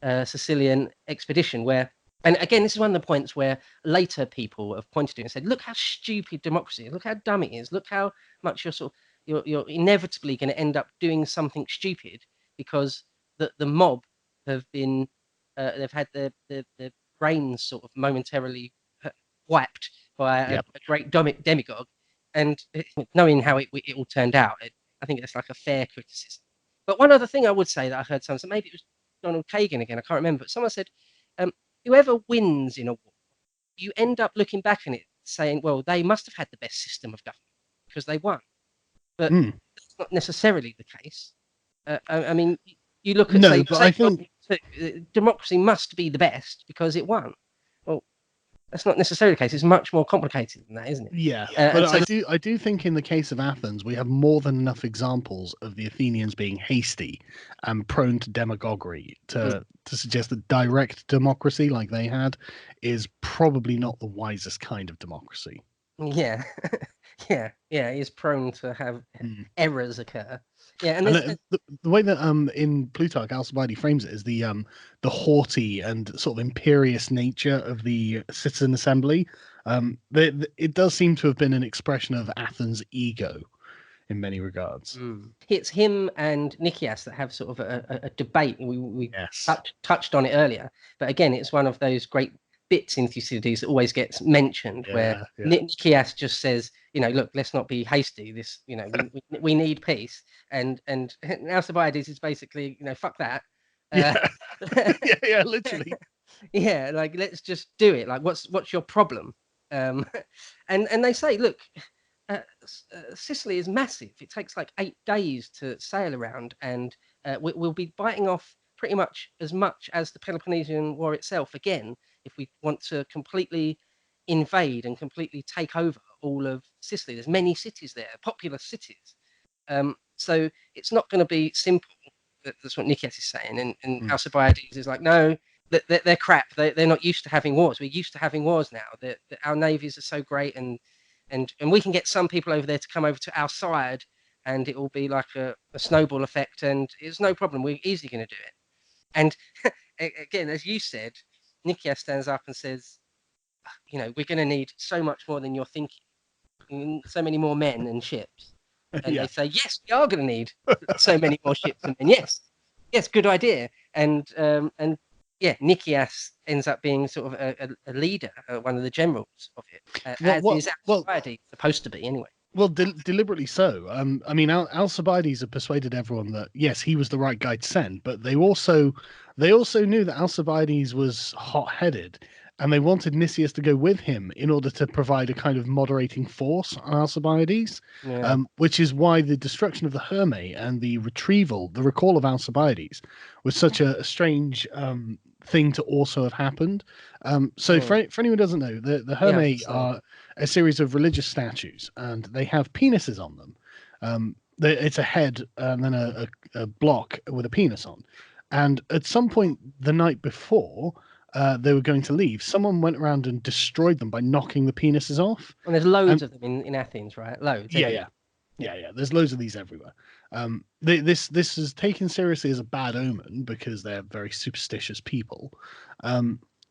Sicilian expedition, where, and again, this is one of the points where later people have pointed to it and said, look how stupid democracy is, look how dumb it is, look how much you're inevitably going to end up doing something stupid because the mob have been they've had their brains sort of momentarily wiped by a great demagogue, and knowing how it all turned out, I think that's like a fair criticism. But one other thing I would say that I heard someone, so maybe it was Donald Kagan again, I can't remember, but someone said, whoever wins in a war, you end up looking back on it saying, well, they must have had the best system of government because they won. But that's not necessarily the case. I mean, you look at I think democracy must be the best because it won. Well, that's not necessarily the case. It's much more complicated than that, isn't it? Yeah, but I do think in the case of Athens, we have more than enough examples of the Athenians being hasty and prone to demagoguery to suggest that direct democracy, like they had, is probably not the wisest kind of democracy. Yeah, yeah, is prone to have errors occur. Yeah, and the way that in Plutarch Alcibiades frames it is the haughty and sort of imperious nature of the citizen assembly. It does seem to have been an expression of Athens' ego in many regards. It's him and Nicias that have sort of a debate. We touched on it earlier, but again, it's one of those great bits in Thucydides that always gets mentioned, where Nicias just says, look, let's not be hasty. This, we need peace, and Alcibiades is basically, fuck that. Literally. Yeah, like let's just do it. Like, what's your problem? And they say, look, Sicily is massive. It takes like 8 days to sail around, and we'll be biting off pretty much as the Peloponnesian War itself again, if we want to completely invade and completely take over all of Sicily. There's many cities there, populous cities. So it's not going to be simple. That's what Nicias is saying. And Alcibiades is like, no, they're crap. They're not used to having wars. We're used to having wars now. Our navies are so great, and we can get some people over there to come over to our side, and it will be like a snowball effect, and it's no problem. We're easily going to do it. And again, as you said, Nicias stands up and says, we're going to need so much more than you're thinking, so many more men and ships. And they say, yes, we are going to need so many more ships and men. Yes, good idea. And Nicias ends up being sort of a leader, one of the generals of it, as is Alcibiades supposed to be anyway. Well, deliberately so. I mean, Alcibiades had persuaded everyone that yes, he was the right guy to send, but they also knew that Alcibiades was hot-headed, and they wanted Nicias to go with him in order to provide a kind of moderating force on Alcibiades. Which is why the destruction of the Hermae and the recall of Alcibiades was such a strange thing to also have happened. For anyone who doesn't know, the Hermae are a series of religious statues, and they have penises on them. It's a head and then a block with a penis on. And at some point the night before they were going to leave, someone went around and destroyed them by knocking the penises off. And there's loads of them in Athens, right? Loads. Yeah. There's loads of these everywhere. This is taken seriously as a bad omen because they're very superstitious people.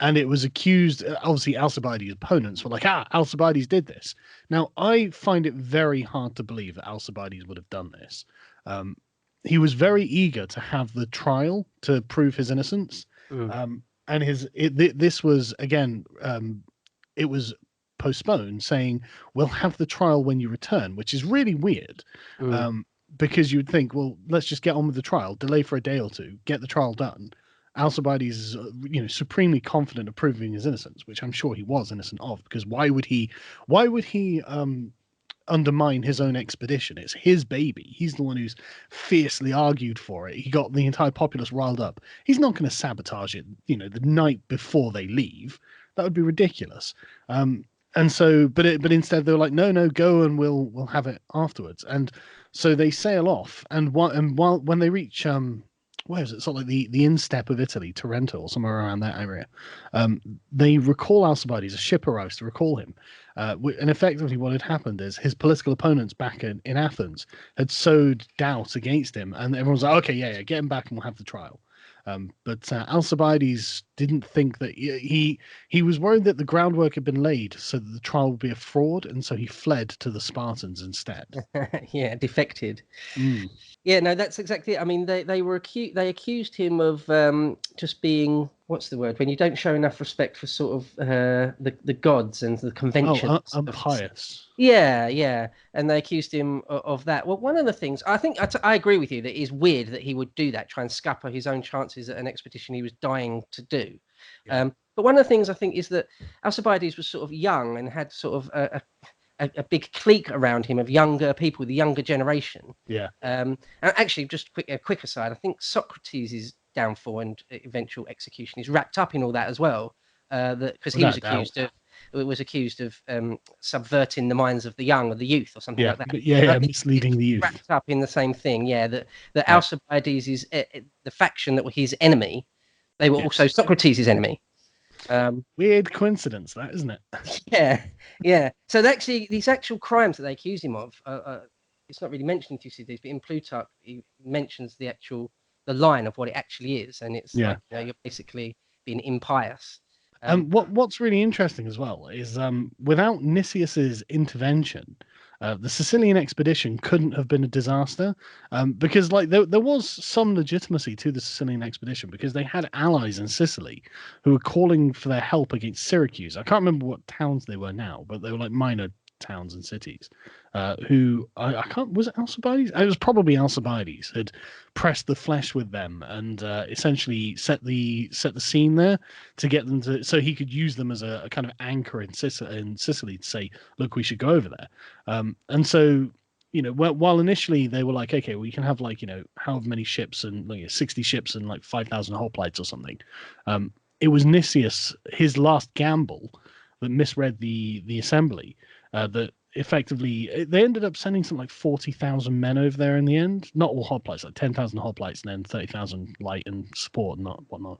And it was accused, obviously Alcibiades' opponents were like, Alcibiades did this. Now, I find it very hard to believe that Alcibiades would have done this. He was very eager to have the trial to prove his innocence. And this was, again, it was postponed, saying, we'll have the trial when you return, which is really weird. Because you'd think, well, let's just get on with the trial, delay for a day or two, get the trial done. Alcibiades is, supremely confident of proving his innocence, which I'm sure he was innocent of, because why would he undermine his own expedition? It's his baby. He's the one who's fiercely argued for it. He got the entire populace riled up. He's not going to sabotage it, the night before they leave. That would be ridiculous. And so, but instead they were like, no, go and we'll have it afterwards. And so they sail off, and when they reach where is it? Sort of like the instep of Italy, Taranto, or somewhere around that area. They recall Alcibiades. A ship arrives to recall him. And effectively what had happened is his political opponents back in Athens had sowed doubt against him. And everyone's like, okay, yeah, get him back and we'll have the trial. But Alcibiades didn't think that he was worried that the groundwork had been laid so that the trial would be a fraud. And so he fled to the Spartans instead. Yeah, defected. Yeah, no, that's exactly it. I mean, they accused him of just being, what's the word, when you don't show enough respect for sort of the gods and the conventions. Impious. Yeah, and they accused him of that. Well, one of the things I think I agree with you that it is weird that he would do that, try and scupper his own chances at an expedition he was dying to do. Yeah. But one of the things I think is that Alcibiades was sort of young and had sort of a big clique around him of younger people, the younger generation. Yeah. And actually, just a quick aside, I think Socrates' downfall and eventual execution is wrapped up in all that as well. Because he was accused of subverting the minds of the young or the youth or something like that. Yeah, misleading the youth. Wrapped up in the same thing. Yeah, that Alcibiades is the faction that were his enemy. They were also Socrates' enemy. Weird coincidence, that, isn't it? Yeah. So actually, these actual crimes that they accuse him of, it's not really mentioned in Thucydides, but in Plutarch, he mentions the line of what it actually is, and it's like, you're basically being impious. What's really interesting as well is without Nicias's intervention, the Sicilian expedition couldn't have been a disaster, because there was some legitimacy to the Sicilian expedition because they had allies in Sicily who were calling for their help against Syracuse. I can't remember what towns they were now, but they were like minor towns and cities. Was it Alcibiades? It was probably Alcibiades had pressed the flesh with them and essentially set the scene there to get them to, so he could use them as a kind of anchor in Sicily to say, look, we should go over there. And so, while initially they were like, okay, we can have however many ships and 60 ships and 5,000 hoplites or something. It was Nicias, his last gamble, that misread the assembly. That effectively they ended up sending something like 40,000 men over there in the end. Not all hoplites, 10,000 hoplites and then 30,000 light and support and whatnot.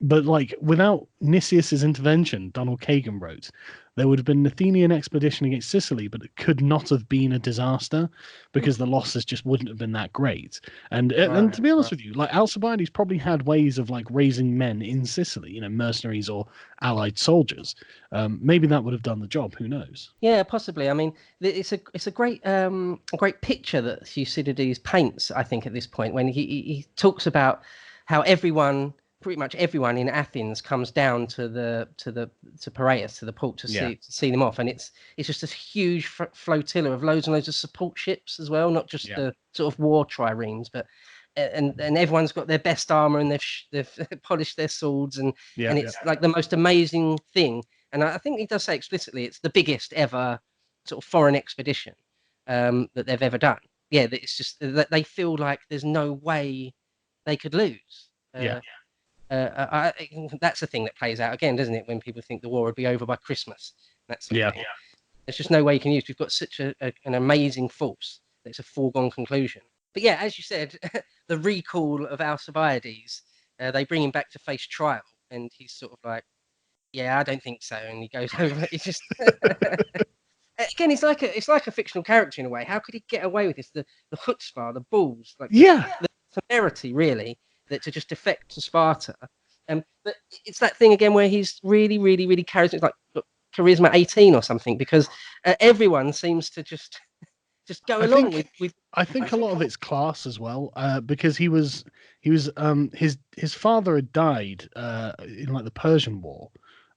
But like without Nicias's intervention, Donald Kagan wrote, there would have been an Athenian expedition against Sicily, but it could not have been a disaster because the losses just wouldn't have been that great. And to be honest with you, like Alcibiades probably had ways of like raising men in Sicily, you know, mercenaries or allied soldiers. Maybe that would have done the job. Who knows? Yeah, possibly. I mean, it's a great picture that Thucydides paints. I think at this point when he talks about how pretty much everyone in Athens comes down to Piraeus, to the port to see them off, and it's just this huge flotilla of loads and loads of support ships as well, not just the sort of war triremes, but and everyone's got their best armor and they've polished their swords and it's like the most amazing thing. And I think he does say explicitly it's the biggest ever sort of foreign expedition that they've ever done. Yeah, it's just that they feel like there's no way they could lose. That's the thing that plays out again, doesn't it? When people think the war would be over by Christmas. That's There's just no way you can use. We've got such an amazing force that it's a foregone conclusion. But yeah, as you said, the recall of Alcibiades, they bring him back to face trial, and he's sort of like, "Yeah, I don't think so," and he goes over. It's just again, it's like a fictional character in a way. How could he get away with this? The chutzpah, the balls, like the temerity, really. That to just defect to Sparta, but it's that thing again where he's really, really, really charismatic, like charisma 18 or something, because everyone seems to just go along with. I think a lot of it's class as well, because his father had died in like the Persian War,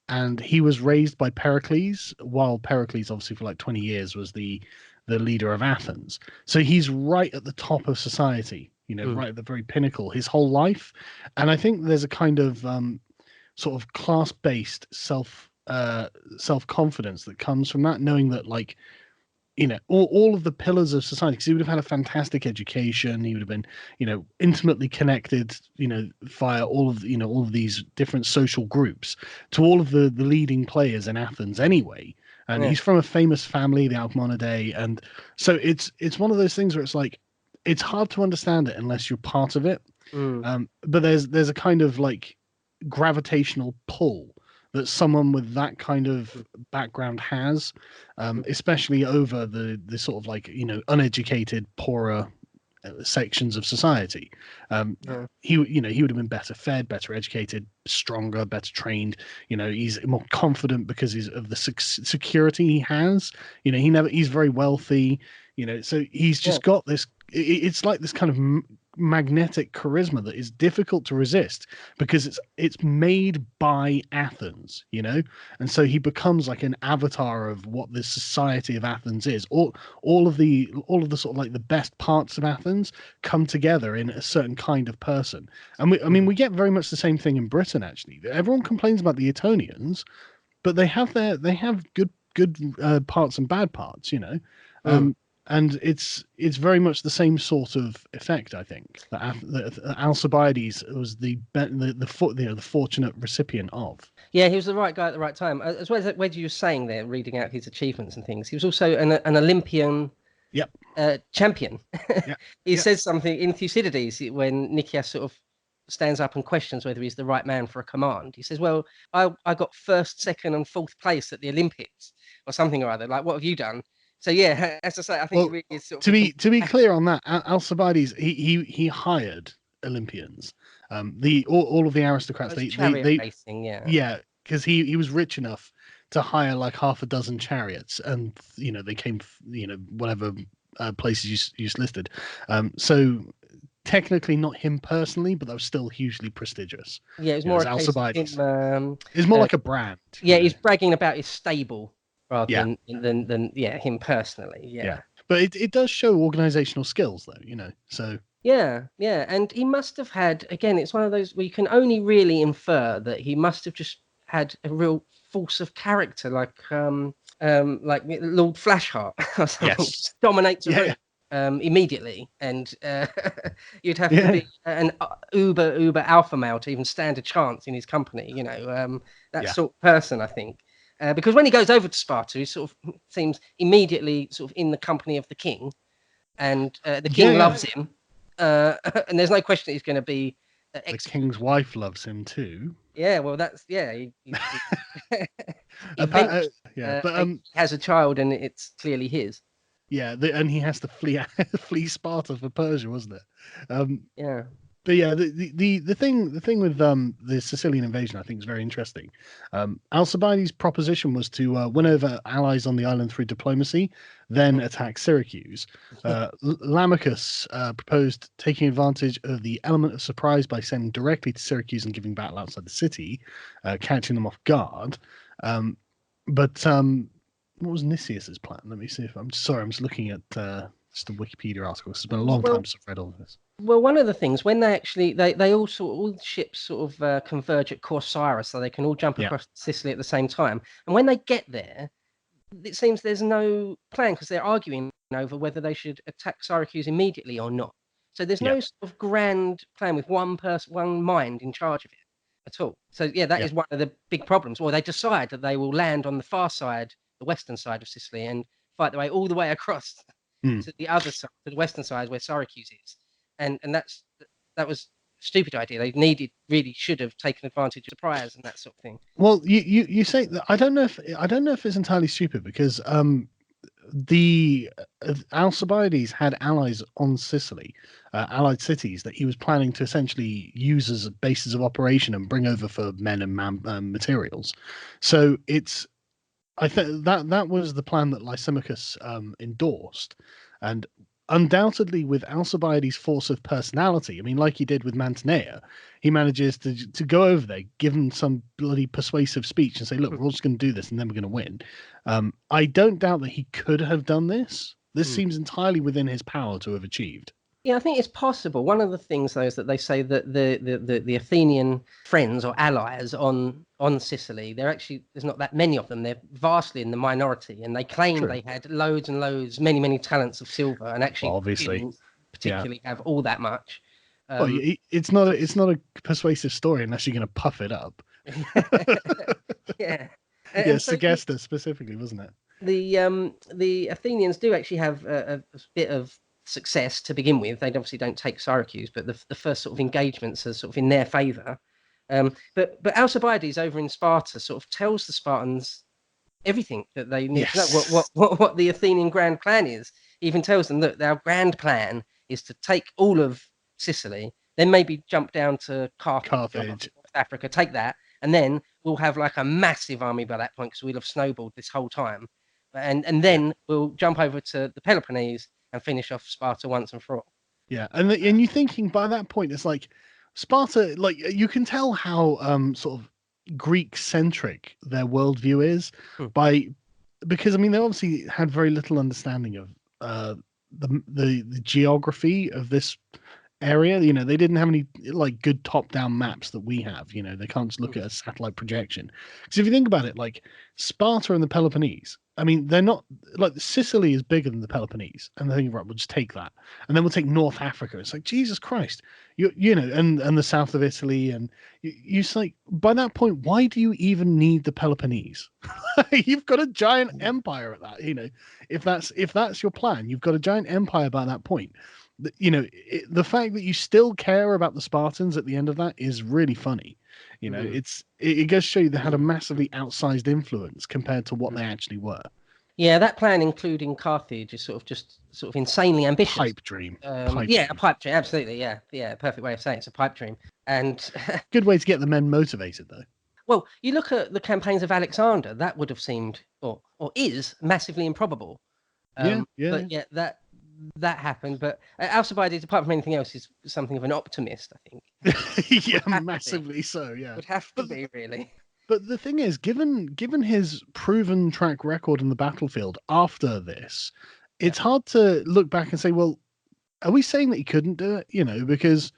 and he was raised by Pericles, while Pericles obviously for like 20 years was the leader of Athens. So he's right at the top of society. You know, right at the very pinnacle his whole life. And I think there's a kind of sort of class-based self-confidence that comes from that, knowing that, like, you know, all of the pillars of society, because he would have had a fantastic education, he would have been, you know, intimately connected, you know, via all of these different social groups to all of the leading players in Athens anyway. And he's from a famous family, the Alcmonidae, and so it's one of those things where it's like, it's hard to understand it unless you're part of it. But there's a kind of like gravitational pull that someone with that kind of background has, especially over the sort of like, you know, uneducated, poorer sections of society. He would have been better fed, better educated, stronger, better trained. You know, he's more confident because of the security he has. You know, he's very wealthy. You know, so he's just got this. It's like this kind of magnetic charisma that is difficult to resist because it's made by Athens, you know, and so he becomes like an avatar of what the society of Athens is. All of the sort of like the best parts of Athens come together in a certain kind of person. And we get very much the same thing in Britain actually. Everyone complains about the Etonians, but they have good parts and bad parts, you know. And it's very much the same sort of effect, I think, that Alcibiades was the fortunate recipient of. Yeah, he was the right guy at the right time. As well as what you were saying there, reading out his achievements and things, he was also an Olympian champion. He says something in Thucydides when Nicias sort of stands up and questions whether he's the right man for a command. He says, well, I got first, second and fourth place at the Olympics or something or other. Like, what have you done? So yeah, as I say, I think really is sort of to be clear on that, Alcibiades he hired Olympians, all of the aristocrats. They racing, because he was rich enough to hire like half a dozen chariots, and you know they came, you know, whatever places you listed. So technically not him personally, but that was still hugely prestigious. Yeah, it was more Alcibiades. It's more like a brand. Yeah, he's bragging about his stable. Rather than him personally. Yeah. But it does show organizational skills though, you know. So yeah, and he must have had, again, it's one of those where you can only really infer that he must have just had a real force of character, like Lord Flashheart or something. Just dominates a room immediately, and you'd have to be an uber alpha male to even stand a chance in his company, you know. That sort of person, I think. Because when he goes over to Sparta, he sort of seems immediately sort of in the company of the king, and the king loves him, and there's no question that he's going to be. The king's wife loves him too. Yeah, well, that's He Appa- eventually, but he has a child, and it's clearly his. yeah, and he has to flee flee Sparta for Persia, wasn't it? Yeah. But yeah, the thing with the Sicilian invasion, I think, is very interesting. Alcibiades' proposition was to win over allies on the island through diplomacy, then attack Syracuse. Lamachus proposed taking advantage of the element of surprise by sending directly to Syracuse and giving battle outside the city, catching them off guard. But what was Nicias's plan? Let me see if I'm sorry. I'm just looking at just a Wikipedia article. It's been a long time since I've read all of this. Well, one of the things when they all the ships sort of converge at Corcyra, so they can all jump across Sicily at the same time. And when they get there, it seems there's no plan because they're arguing over whether they should attack Syracuse immediately or not. So there's no sort of grand plan with one person, one mind in charge of it at all. So that is one of the big problems. Or they decide that they will land on the far side, the western side of Sicily, and fight their way all the way across to the other side, to the western side where Syracuse is. And that was a stupid idea. They really should have taken advantage of surprise and that sort of thing. Well, you say that I don't know if it's entirely stupid because the Alcibiades had allies on Sicily, allied cities that he was planning to essentially use as bases of operation and bring over for men and materials. So I think that was the plan that Lysimachus endorsed, and undoubtedly with Alcibiades' force of personality, I mean, like he did with Mantinea, he manages to go over there, give him some bloody persuasive speech and say, look, we're all just going to do this and then we're going to win. I don't doubt that he could have done this. This seems entirely within his power to have achieved. Yeah, I think it's possible. One of the things, though, is that they say that the Athenian friends or allies on Sicily, there's not that many of them. They're vastly in the minority, and they claim they had loads and loads, many talents of silver, and actually obviously didn't particularly have all that much. Well, it's not a persuasive story unless you're going to puff it up. Yeah. Segestus specifically, wasn't it? The Athenians do actually have a bit of success to begin with. They obviously don't take Syracuse, but the first sort of engagements are sort of in their favour. But Alcibiades over in Sparta sort of tells the Spartans everything that they need to know, what the Athenian grand plan is. He even tells them that our grand plan is to take all of Sicily, then maybe jump down to Carthage. Africa, take that, and then we'll have like a massive army by that point because we'll have snowballed this whole time, and then we'll jump over to the Peloponnese and finish off Sparta once and for all. Yeah, and you're thinking by that point it's like Sparta, like you can tell how sort of Greek centric their worldview is because I mean they obviously had very little understanding of the geography of this area. You know, they didn't have any like good top-down maps that we have. You know, they can't just look at a satellite projection. Because if you think about it, like Sparta and the Peloponnese, I mean, they're not like Sicily is bigger than the Peloponnese, and they're thinking, right, we'll just take that, and then we'll take North Africa. It's like Jesus Christ, you know, and the south of Italy, and you like by that point, why do you even need the Peloponnese? You've got a giant empire at that. You know, if that's your plan, you've got a giant empire by that point. You know, the fact that you still care about the Spartans at the end of that is really funny. You know, it goes to show you they had a massively outsized influence compared to what they actually were. Yeah, that plan, including Carthage, is sort of insanely ambitious. Pipe dream. A pipe dream. Absolutely. Yeah. Perfect way of saying it. It's a pipe dream. And good way to get the men motivated, though. Well, you look at the campaigns of Alexander. That would have seemed, or is, massively improbable. But that happened. But Alcibiades, apart from anything else, is something of an optimist, I think. Yeah, massively so. Yeah, would have to be really. But the thing is, given his proven track record in the battlefield after this, it's hard to look back and say, well, are we saying that he couldn't do it? You know, because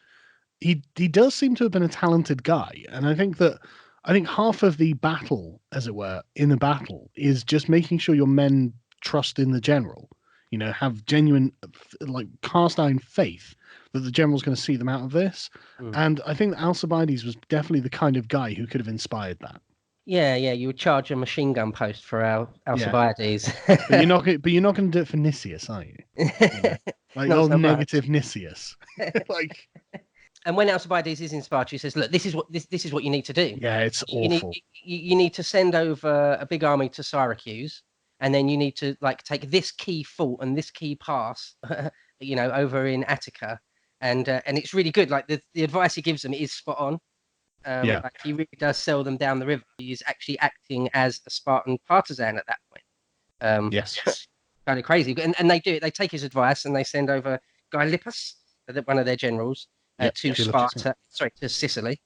he does seem to have been a talented guy, and I think half of the battle, as it were, in the battle is just making sure your men trust in the general. You know, have genuine, like, cast iron faith that the general's going to see them out of this. And I think that Alcibiades was definitely the kind of guy who could have inspired that. Yeah, you would charge a machine gun post for Alcibiades. Yeah. But you're not going to do it for Nicias, are you? You know? Like, negative Nicias. Like, And when Alcibiades is in Sparta, he says, "Look, this is what you need to do. Yeah, it's awful. You need to send over a big army to Syracuse, and then you need to like take this key fort and this key pass, over in Attica, and it's really good. Like the advice he gives them is spot on. Like he really does sell them down the river. He is actually acting as a Spartan partisan at that point. Yes, kind of crazy. And they do it. They take his advice and they send over Gylippus, one of their generals, to Sparta. Sorry, to Sicily.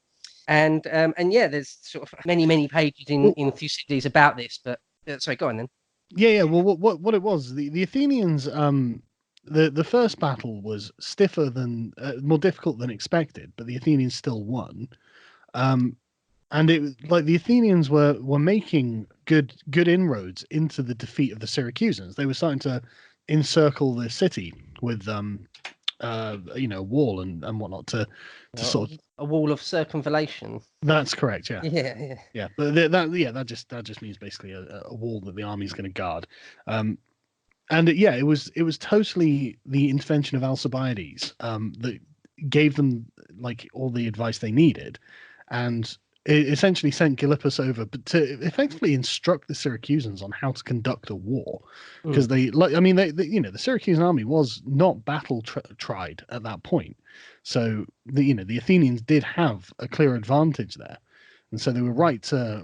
And yeah, there's sort of many pages in Thucydides about this. But sorry, go on then. Yeah. Well, what it was, the Athenians, the first battle was stiffer than, more difficult than expected, but the Athenians still won. And it like the Athenians were making good inroads into the defeat of the Syracusans. They were starting to encircle the city with wall and whatnot to sort of a wall of circumvallation. That's correct. Yeah. Yeah. But that just means basically a wall that the army is going to guard. It was totally the intervention of Alcibiades that gave them like all the advice they needed, and it essentially sent Gylippus over to effectively instruct the Syracusans on how to conduct a war, because the Syracusan army was not battle tried at that point, so the Athenians did have a clear advantage there, and so they were right to.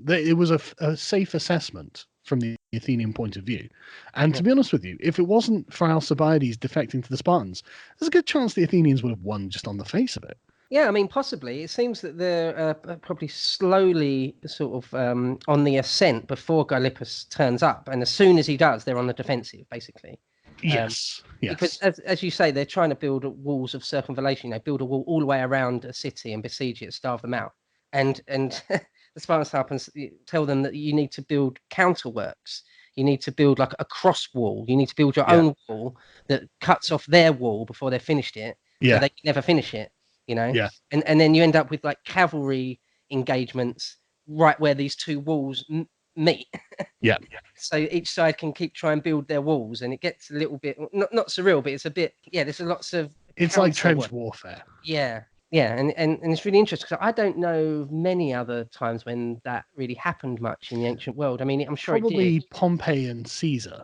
It was a safe assessment from the Athenian point of view. And to be honest with you, if it wasn't for Alcibiades defecting to the Spartans, there's a good chance the Athenians would have won just on the face of it. Yeah, I mean, possibly. It seems that they're probably slowly sort of on the ascent before Gylippus turns up. And as soon as he does, they're on the defensive, basically. Yes. Because, as you say, they're trying to build walls of circumvallation. They build a wall all the way around a city and besiege it, starve them out. And the Spartans tell them that you need to build counterworks. You need to build like a cross wall. You need to build your own wall that cuts off their wall before they've finished it. Yeah. So they can never finish it. Yeah. And then you end up with like cavalry engagements right where these two walls meet. Yeah. So each side can try and build their walls, and it gets a little bit not surreal, but it's a bit there's lots of. It's like trench warfare. Yeah, and it's really interesting because I don't know many other times when that really happened much in the ancient world. I mean, I'm sure probably it did. Pompey and Caesar,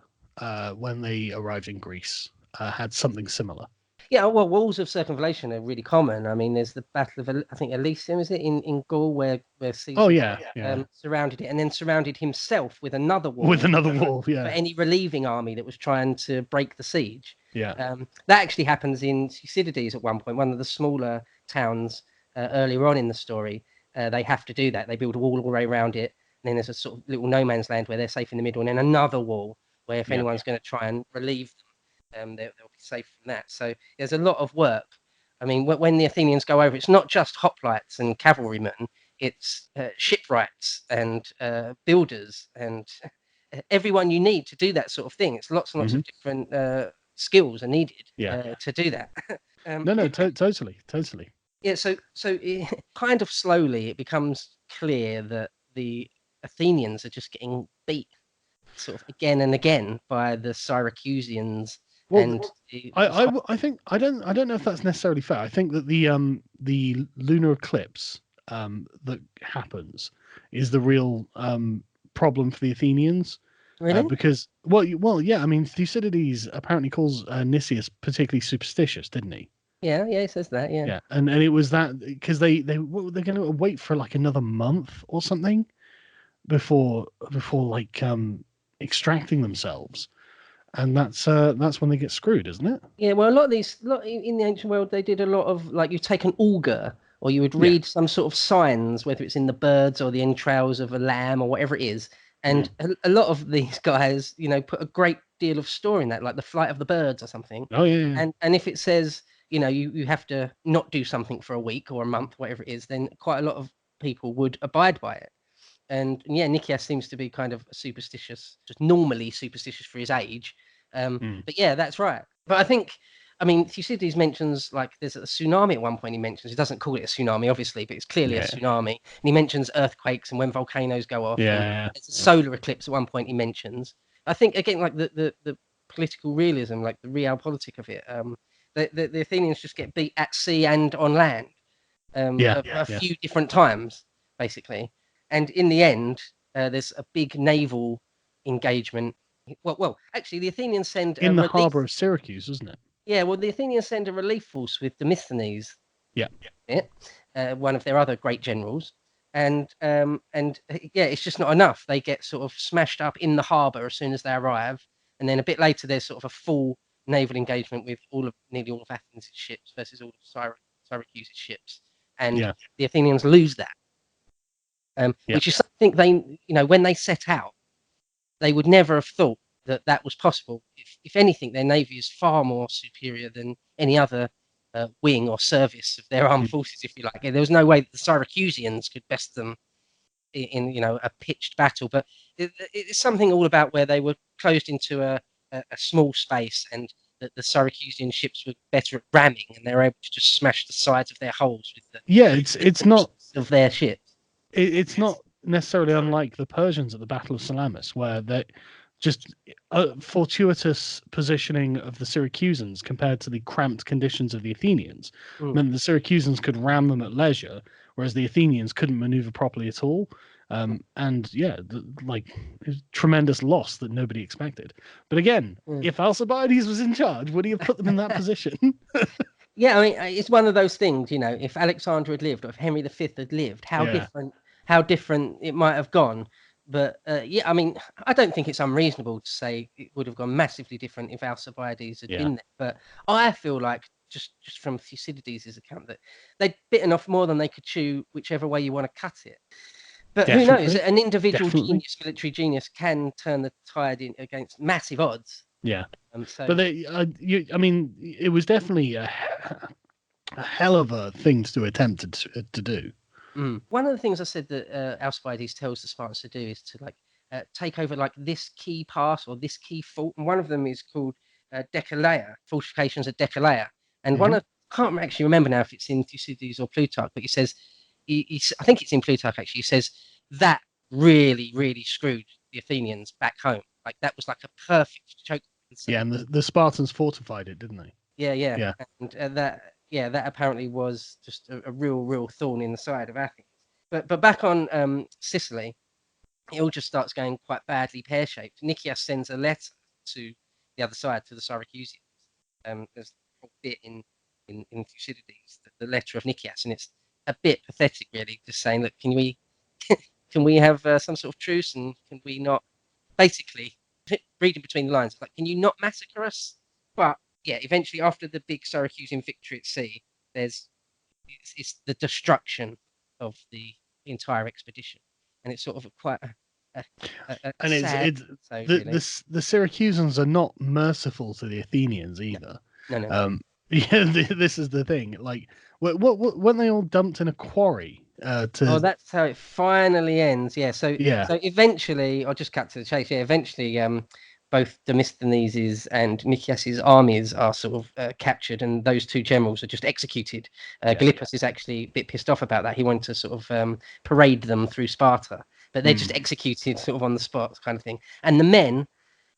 when they arrived in Greece, had something similar. Yeah, well, walls of circumvallation are really common. I mean, there's the Battle of, I think, Elysium, is it, in Gaul, where Caesar surrounded it, and then surrounded himself with another wall. For any relieving army that was trying to break the siege. Yeah. That actually happens in Thucydides at one point, one of the smaller towns earlier on in the story. They have to do that. They build a wall all the way around it, and then there's a sort of little no man's land where they're safe in the middle, and then another wall where if anyone's going to try and relieve them, they'll be safe from that. So there's a lot of work. I mean, when the Athenians go over, it's not just hoplites and cavalrymen, it's shipwrights and builders and everyone you need to do that sort of thing. It's lots and lots of different skills are needed to do that. Totally. Yeah, so it, kind of slowly it becomes clear that the Athenians are just getting beat sort of again and again by the Syracusans. Well, I think I don't know if that's necessarily fair. I think that the lunar eclipse that happens is the real problem for the Athenians. Really? Because yeah. I mean, Thucydides apparently calls Nicias particularly superstitious, didn't he? Yeah, he says that. Yeah. Yeah, and it was that because they're going to wait for like another month or something before like extracting themselves. And that's when they get screwed, isn't it? Yeah, well, a lot in the ancient world, they did a lot of like you take an auger, or you would read some sort of signs, whether it's in the birds or the entrails of a lamb or whatever it is. And a lot of these guys, put a great deal of store in that, like the flight of the birds or something. Oh yeah. And if it says, you have to not do something for a week or a month, whatever it is, then quite a lot of people would abide by it. And yeah, Nicias seems to be kind of superstitious, just normally superstitious for his age. But yeah, that's right. But I mean, Thucydides mentions like there's a tsunami at one point. He mentions, he doesn't call it a tsunami, obviously, but it's clearly a tsunami. And he mentions earthquakes and when volcanoes go off. Yeah. It's a solar eclipse at one point he mentions. I think again, like the political realism, like the realpolitik of it. The Athenians just get beat at sea and on land a few different times, basically. And in the end, there's a big naval engagement. Well, actually, the Athenians send in the harbour of Syracuse, isn't it? Yeah, well, the Athenians send a relief force with Demosthenes. Yeah. One of their other great generals. And it's just not enough. They get sort of smashed up in the harbour as soon as they arrive, and then a bit later there's sort of a full naval engagement with nearly all of Athens' ships versus all of Syracuse's ships, and the Athenians lose that, which is something they, when they set out, they would never have thought that was possible. If anything, their navy is far more superior than any other wing or service of their armed forces, if you like. There was no way that the Syracusans could best them in a pitched battle, but it's something all about where they were closed into a small space, and the Syracusan ships were better at ramming, and they were able to just smash the sides of their hulls with the it's not of their ships. It's not necessarily unlike the Persians at the Battle of Salamis, where they just fortuitous positioning of the Syracusans compared to the cramped conditions of the Athenians meant the Syracusans could ram them at leisure, whereas the Athenians couldn't maneuver properly at all. Tremendous loss that nobody expected. But again, if Alcibiades was in charge, would he have put them in that position? Yeah, I mean, it's one of those things, if Alexander had lived or if Henry V had lived, how different it might have gone. But I mean, I don't think it's unreasonable to say it would have gone massively different if Alcibiades had been there. But I feel like, just from Thucydides' account, that they'd bitten off more than they could chew, whichever way you want to cut it. But who knows? An individual genius, military genius, can turn the tide against massive odds. Yeah. But it was definitely a hell of a thing to attempt to do. One of the things I said that Alcibiades tells the Spartans to do is to take over this key pass or this key fort, and one of them is called Decelea, fortifications at Decelea. And I can't actually remember now if it's in Thucydides or Plutarch, but he says, I think it's in Plutarch actually. He says that really, really screwed the Athenians back home. That was like a perfect choke. Yeah, and the Spartans fortified it, didn't they? Yeah. And that apparently was just a real thorn in the side of Athens. But back on Sicily, it all just starts going quite badly pear-shaped. Nicias sends a letter to the other side, to the Syracusans. There's a bit in Thucydides, the letter of Nicias, and it's a bit pathetic, really, just saying, look, can we have some sort of truce, and can we not, basically, reading between the lines, can you not massacre us? But yeah, eventually, after the big Syracusan victory at sea, it's the destruction of the entire expedition, and it's sort of quite the Syracusans are not merciful to the Athenians either. No. This is the thing. Weren't they all dumped in a quarry? That's how it finally ends. So eventually, I'll just cut to the chase. Eventually, both Demosthenes and Nicias' armies are sort of captured, and those two generals are just executed. Gylippus is actually a bit pissed off about that. He wanted to sort of parade them through Sparta, but they're just executed sort of on the spot, kind of thing. And the men,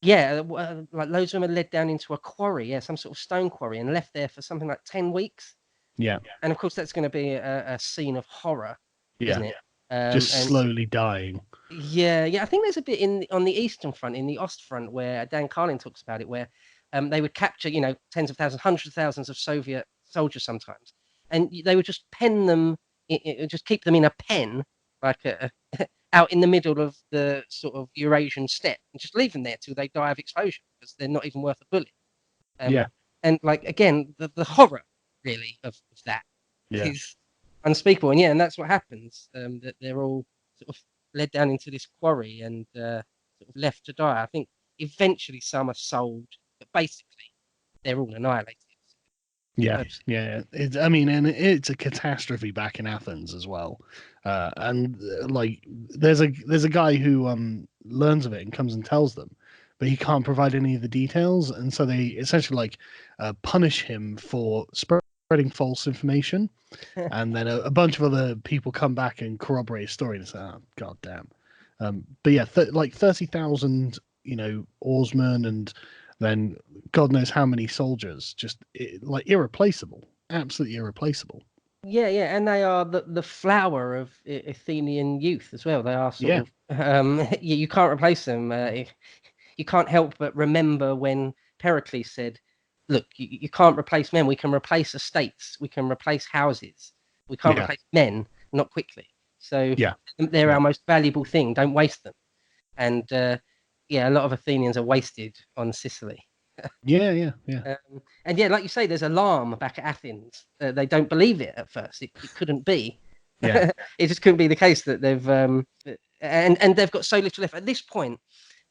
loads of them are led down into a quarry, some sort of stone quarry, and left there for something like 10 weeks. Yeah. And of course, that's going to be a scene of horror, isn't it? Slowly dying. Yeah. I think there's a bit on the Eastern Front, in the Ostfront, where Dan Carlin talks about it, where they would capture, tens of thousands, hundreds of thousands of Soviet soldiers sometimes, and they would just pen them, just keep them in a pen, out in the middle of the sort of Eurasian steppe, and just leave them there till they die of exposure, because they're not even worth a bullet. And again, the horror, really, of that is unspeakable, and that's what happens. That they're all sort of led down into this quarry and sort of left to die. I think eventually some are sold, but basically they're all annihilated. Yeah. It's a catastrophe back in Athens as well. There's a guy who learns of it and comes and tells them, but he can't provide any of the details, and so they essentially punish him for spreading false information. And then a bunch of other people come back and corroborate his story and say, "Oh, god damn." But yeah, 30,000, oarsmen and then God knows how many soldiers just like irreplaceable, absolutely irreplaceable. Yeah, yeah, and they are the flower of Athenian youth as well. They are Yeah. sort of you can't replace them. You can't help but remember when Pericles said, "Look, you can't replace men. We can replace estates. We can replace houses. We can't Yeah. replace men, not quickly. So Yeah. they're Yeah. our most valuable thing. Don't waste them." And yeah, a lot of Athenians are wasted on Sicily. Yeah. Yeah. Yeah. And yeah, like you say, there's alarm back at Athens. They don't believe it at first. It couldn't be. Yeah. It just couldn't be the case that they've and they've got so little left. At this point,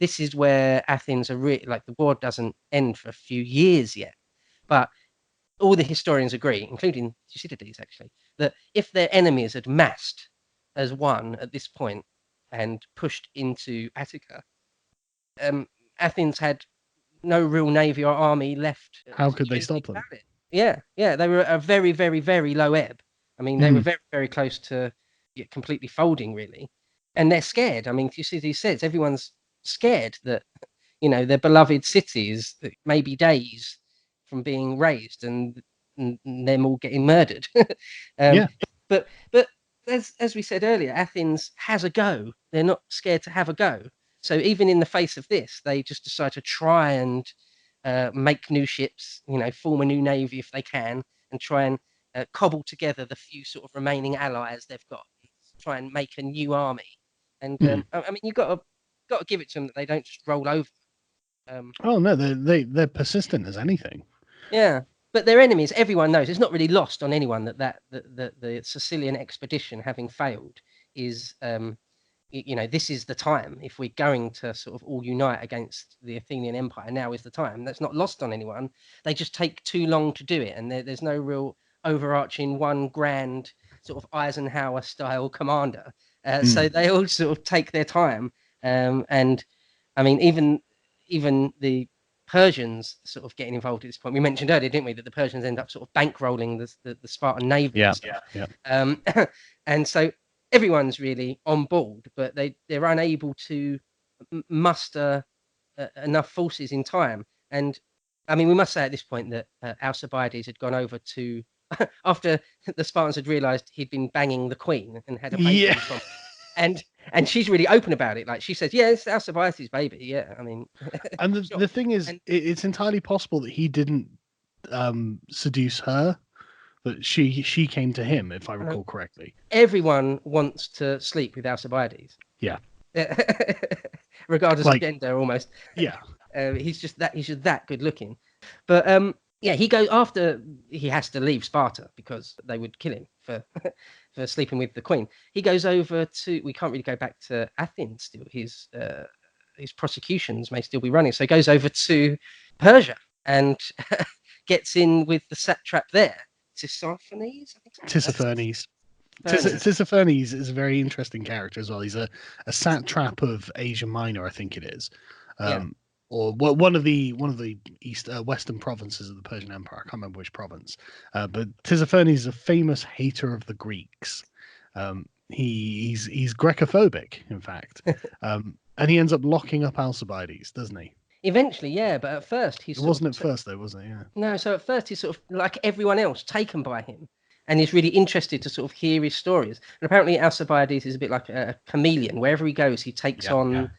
this is where Athens are really like the war doesn't end for a few years yet. But all the historians agree, including Thucydides actually, that if their enemies had massed as one at this point and pushed into Attica, Athens had no real navy or army left How to could do they anything stop them? about it. Yeah, yeah, they were at a very, very, very low ebb. I mean, they were very, very close to completely folding, really, and they're scared. I mean, Thucydides says everyone's scared that their beloved cities maybe days from being razed and them all getting murdered. Yeah. But as we said earlier, Athens has a go. They're not scared to have a go. So even in the face of this, they just decide to try and make new ships, form a new navy if they can, and try and cobble together the few sort of remaining allies they've got, try and make a new army. And I mean, you got to give it to them that they don't just roll over. Oh no, they're persistent as anything. Yeah, but their enemies, everyone knows. It's not really lost on anyone that the Sicilian expedition, having failed, is this is the time. If we're going to sort of all unite against the Athenian Empire, now is the time. That's not lost on anyone. They just take too long to do it, and there's no real overarching one grand sort of Eisenhower style commander. So they all sort of take their time, and I mean even the Persians sort of getting involved at this point. We mentioned earlier, didn't we, that the Persians end up sort of bankrolling the Spartan navy. Yeah. And so everyone's really on board, but they're unable to muster enough forces in time. And I mean, we must say at this point that Alcibiades had gone over to after the Spartans had realised he'd been banging the queen and had a baby Yeah. from, and she's really open about it. Like she says, "Yeah, it's Alcibiades' baby." Yeah, I mean, And sure. the thing is, And- it's entirely possible that he didn't seduce her, that she came to him, if I recall correctly. Everyone wants to sleep with Alcibiades. Yeah. Regardless Like- of gender, almost. Yeah. He's just that good looking. But yeah, he goes after he has to leave Sparta because they would kill him for for sleeping with the queen. He goes over to, we can't really go back to Athens still. His prosecutions may still be running. So he goes over to Persia and gets in with the satrap there, Tissaphernes, I think. Tissaphernes. Tissaphernes is a very interesting character as well. He's a satrap of Asia Minor, I think it is. Or one of the western provinces of the Persian Empire. I can't remember which province. But Tissaphernes is a famous hater of the Greeks. He's Grecophobic, in fact. And he ends up locking up Alcibiades, doesn't he? Eventually, yeah, but at first It wasn't at first, though, was it? Yeah. No, so at first he's sort of like everyone else, taken by him, and he's really interested to sort of hear his stories. And apparently, Alcibiades is a bit like a chameleon. Wherever he goes, he takes on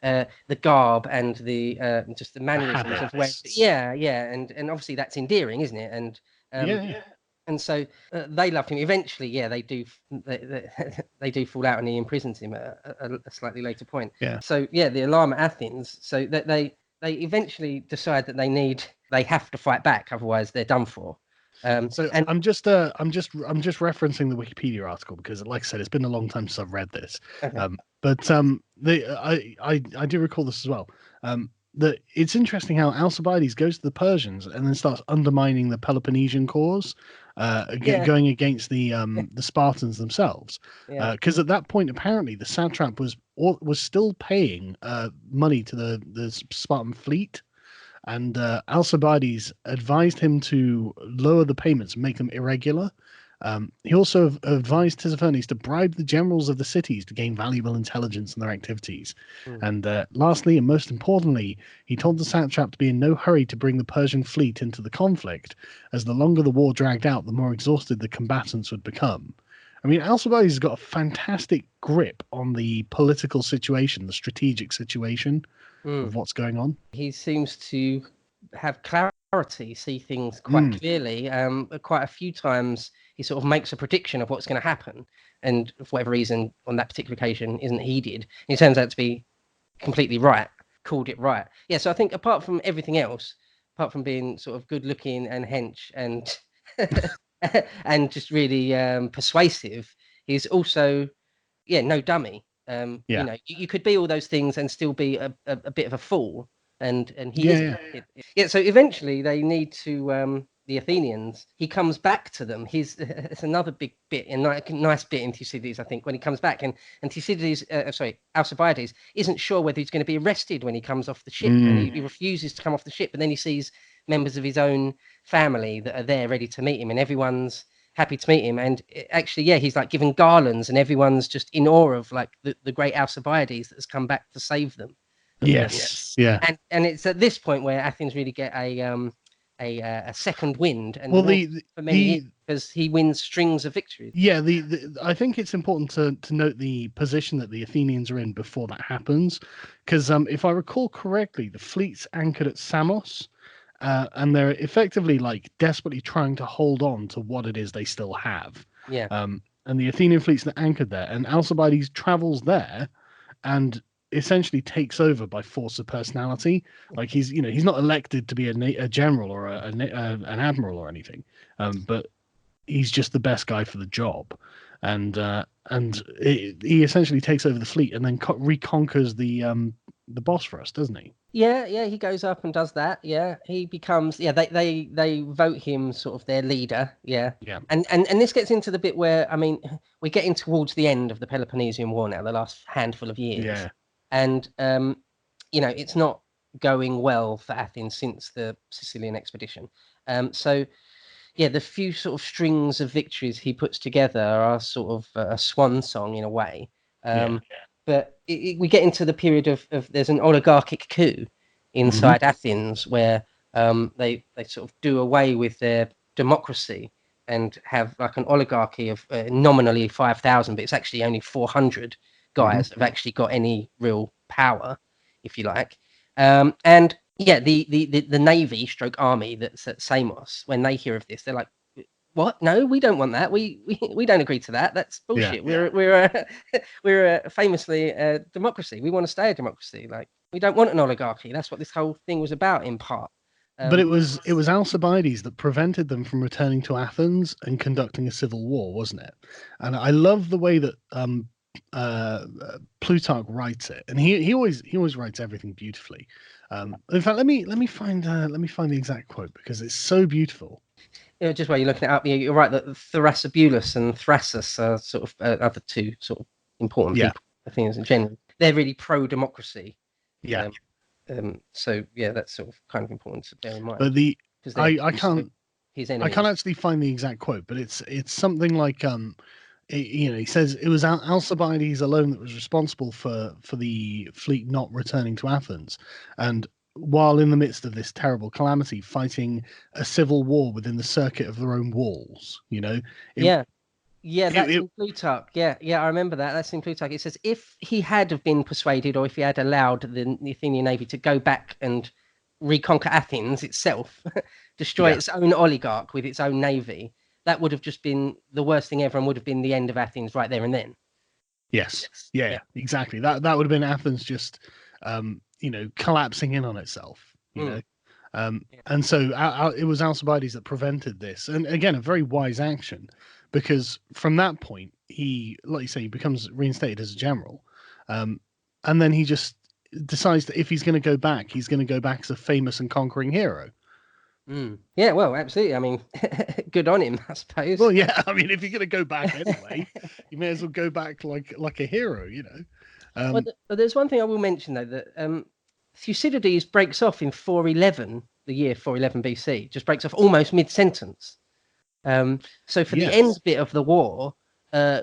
the garb and the just the mannerisms of where. Yeah, and obviously that's endearing, isn't it? And and so they love him. Eventually, yeah, they do fall out, and he imprisons him at a slightly later point. Yeah. So yeah, the alarm at Athens. So that they eventually decide that they have to fight back, otherwise they're done for. I'm just referencing the Wikipedia article because, like I said, it's been a long time since I've read this. Okay. But I do recall this as well. That it's interesting how Alcibiades goes to the Persians and then starts undermining the Peloponnesian cause, going against the Spartans themselves. Because at that point, apparently, the satrap was still paying money to the Spartan fleet. And Alcibiades advised him to lower the payments and make them irregular, He also advised Tissaphernes to bribe the generals of the cities to gain valuable intelligence on their activities. And lastly, and most importantly, he told the satrap to be in no hurry to bring the Persian fleet into the conflict, as the longer the war dragged out, the more exhausted the combatants would become. I mean, Alcibiades has got a fantastic grip on the political situation, the strategic situation of what's going on. He seems to have clarity, see things quite clearly. Quite a few times he sort of makes a prediction of what's going to happen, and for whatever reason on that particular occasion isn't heeded. He turns out to be completely right, called it right. Yeah, so I think apart from everything else, apart from being sort of good looking and hench and and just really persuasive, he's also no dummy. You know, you could be all those things and still be a bit of a fool, and he isn't. So eventually they need to the Athenians. He comes back to them. It's another big bit, a nice bit in Thucydides, I think, when he comes back, and Thucydides, Alcibiades isn't sure whether he's going to be arrested when he comes off the ship, and he refuses to come off the ship, but then he sees members of his own family that are there ready to meet him, and everyone's happy to meet him. And actually, he's like given garlands, and everyone's just in awe of like the great Alcibiades that has come back to save them. Yes. And it's at this point where Athens really get a second wind, and for many years, because he wins strings of victories. I think it's important to note the position that the Athenians are in before that happens, because if I recall correctly, the fleet's anchored at Samos. And they're effectively like desperately trying to hold on to what it is they still have. And the Athenian fleet's anchored there, and Alcibiades travels there and essentially takes over by force of personality. Like he's not elected to be a general or an admiral or anything, but he's just the best guy for the job. And he essentially takes over the fleet and then reconquers the Bosphorus, doesn't he? He goes up and does that. He becomes they vote him sort of their leader. And this gets into the bit where, I mean, we're getting towards the end of the Peloponnesian War now, the last handful of years. And it's not going well for Athens since the Sicilian expedition. So the few sort of strings of victories he puts together are sort of a swan song in a way. But we get into the period of there's an oligarchic coup inside Athens where they sort of do away with their democracy and have like an oligarchy of nominally 5,000, but it's actually only 400 guys that have actually got any real power, if you like. And the navy stroke army that's at Samos, when they hear of this, they're like, what? No, we don't want that. We don't agree to that. That's bullshit. We're famously a democracy. We want to stay a democracy. Like, we don't want an oligarchy. That's what this whole thing was about, in part. But it was Alcibiades that prevented them from returning to Athens and conducting a civil war, wasn't it? And I love the way that Plutarch writes it, and he always writes everything beautifully. In fact, let me find the exact quote, because it's so beautiful. Just while you're looking it up, you're right that Thrasybulus and Thrassus are sort of other two sort of important people, I think, in general. They're really pro-democracy. So that's sort of kind of important to bear in mind. But I can't actually find the exact quote, but it's something like he says it was Alcibiades alone that was responsible for the fleet not returning to Athens, and while in the midst of this terrible calamity, fighting a civil war within the circuit of their own walls. That's in Plutarch. I remember that. That's in Plutarch. It says if he had have been persuaded, or if he had allowed the Athenian navy to go back and reconquer Athens itself, destroy its own oligarch with its own navy, that would have just been the worst thing ever, and would have been the end of Athens right there and then. Yes. Exactly. That would have been Athens just collapsing in on itself. And so it was Alcibiades that prevented this, and again, a very wise action, because from that point he, like you say, he becomes reinstated as a general, and then he just decides that if he's going to go back, he's going to go back as a famous and conquering hero. Yeah, well, absolutely. I mean, good on him, I suppose. Well, yeah. I mean, if you're going to go back anyway, you may as well go back like a hero, But there's one thing I will mention, though, that Thucydides breaks off in 411, the year 411 BC, just breaks off almost mid-sentence. So for the Yes. end bit of the war,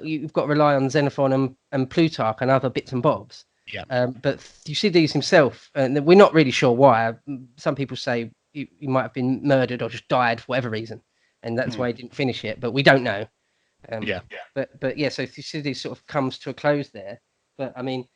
you've got to rely on Xenophon and Plutarch and other bits and bobs. Yeah. But Thucydides himself, and we're not really sure why. Some people say he might have been murdered or just died for whatever reason, and that's why he didn't finish it. But we don't know. Yeah. But yeah, so Thucydides sort of comes to a close there. But I mean,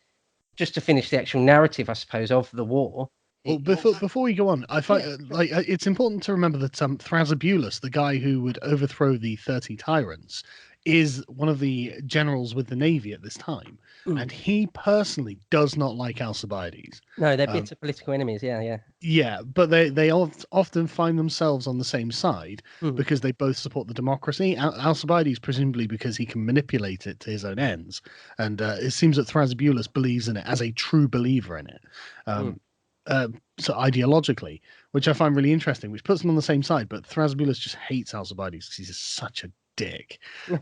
just to finish the actual narrative, I suppose, of the war. Well, before we go on, I find it's important to remember that Thrasybulus, the guy who would overthrow the 30 tyrants, is one of the generals with the navy at this time, and he personally does not like Alcibiades. No, they're bitter political enemies. Yeah. Yeah, but they often find themselves on the same side because they both support the democracy. Alcibiades, presumably because he can manipulate it to his own ends, and it seems that Thrasybulus believes in it as a true believer in it. So ideologically, which I find really interesting, which puts them on the same side, but Thrasybulus just hates Alcibiades because he's such a dick. He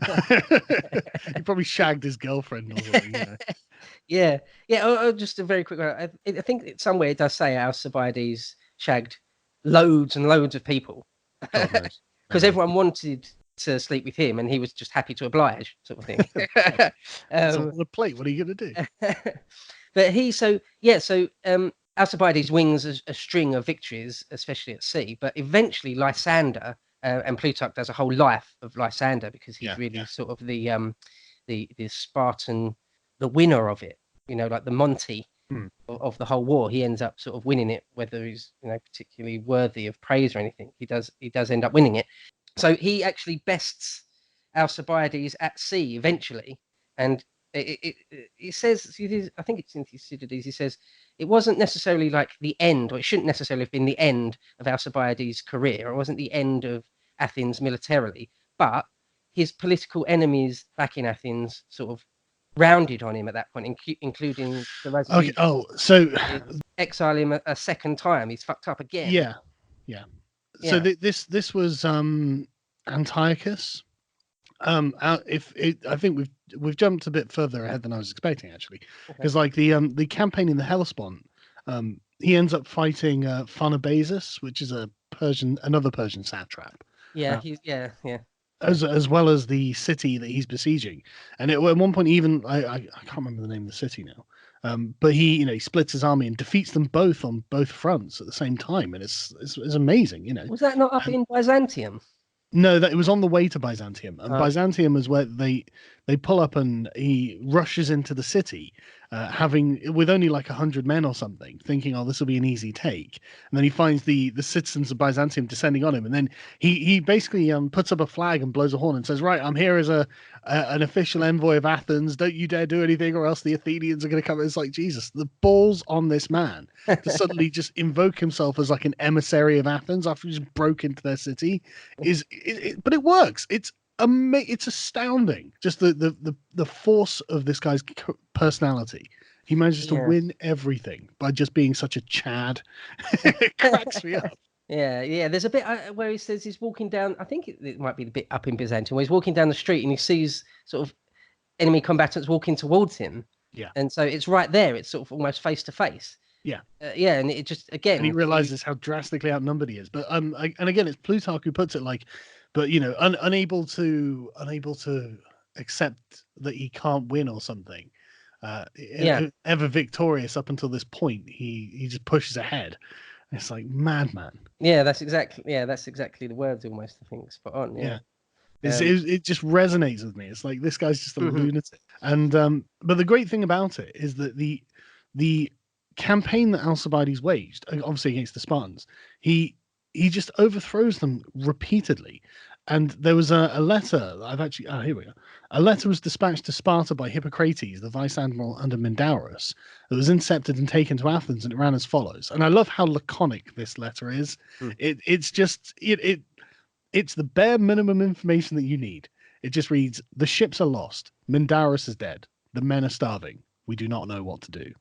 probably shagged his girlfriend or something. You know? Yeah. Just a very quick one. I think somewhere it does say Alcibiades shagged loads and loads of people because everyone wanted to sleep with him, and he was just happy to oblige, sort of thing. It's on the plate. What are you going to do? But Alcibiades wings a string of victories, especially at sea. But eventually, Lysander, and Plutarch does a whole life of Lysander because he's sort of the Spartan, the winner of it. You know, like the Monty of the whole war. He ends up sort of winning it, whether he's particularly worthy of praise or anything. He does end up winning it. So he actually bests Alcibiades at sea eventually, and it says, I think it's in Thucydides, he says it wasn't necessarily like the end, or it shouldn't necessarily have been the end of Alcibiades' career. It wasn't the end of Athens militarily, but his political enemies back in Athens sort of rounded on him at that point, including the resolution. So exile him a second time. He's fucked up again. Yeah. So this was Antiochus. I think we've jumped a bit further ahead than I was expecting, actually, because the campaign in the Hellespont, he ends up fighting Pharnabazus, which is another Persian satrap. As well as the city that he's besieging, and at one point, even I can't remember the name of the city now, but he splits his army and defeats them both on both fronts at the same time, and it's amazing. Was that not up in Byzantium? No, that it was on the way to Byzantium, and Byzantium is where they pull up, and he rushes into the city, with only like 100 men or something, thinking, "Oh, this will be an easy take." And then he finds the citizens of Byzantium descending on him, and then he basically puts up a flag and blows a horn and says, "Right, I'm here as an official envoy of Athens. Don't you dare do anything, or else the Athenians are going to come." It's like, Jesus, the balls on this man to suddenly just invoke himself as like an emissary of Athens after he just broke into their city but it works. It's astounding. Just the force of this guy's personality. He manages to win everything by just being such a Chad. It cracks me up. Yeah. There's a bit where he says he's walking down. I think it might be the bit up in Byzantium where he's walking down the street and he sees sort of enemy combatants walking towards him. Yeah. And so it's right there. It's sort of almost face to face. Yeah. And it just again. And he realizes how drastically outnumbered he is. But and again, it's Plutarch who puts it like, but unable to accept that he can't win or something. Ever victorious up until this point, he just pushes ahead. It's like madman. Yeah, that's exactly the words almost. I think spot on. Yeah. It just resonates with me. It's like this guy's just a lunatic. And but the great thing about it is that the campaign that Alcibiades waged, obviously against the Spartans, he just overthrows them repeatedly. And there was a letter here we are. A letter was dispatched to Sparta by Hippocrates, the vice admiral under Mindarus, that was intercepted and taken to Athens, and it ran as follows. And I love how laconic this letter is. It's the bare minimum information that you need. It just reads: "The ships are lost. Mindarus is dead. The men are starving. We do not know what to do."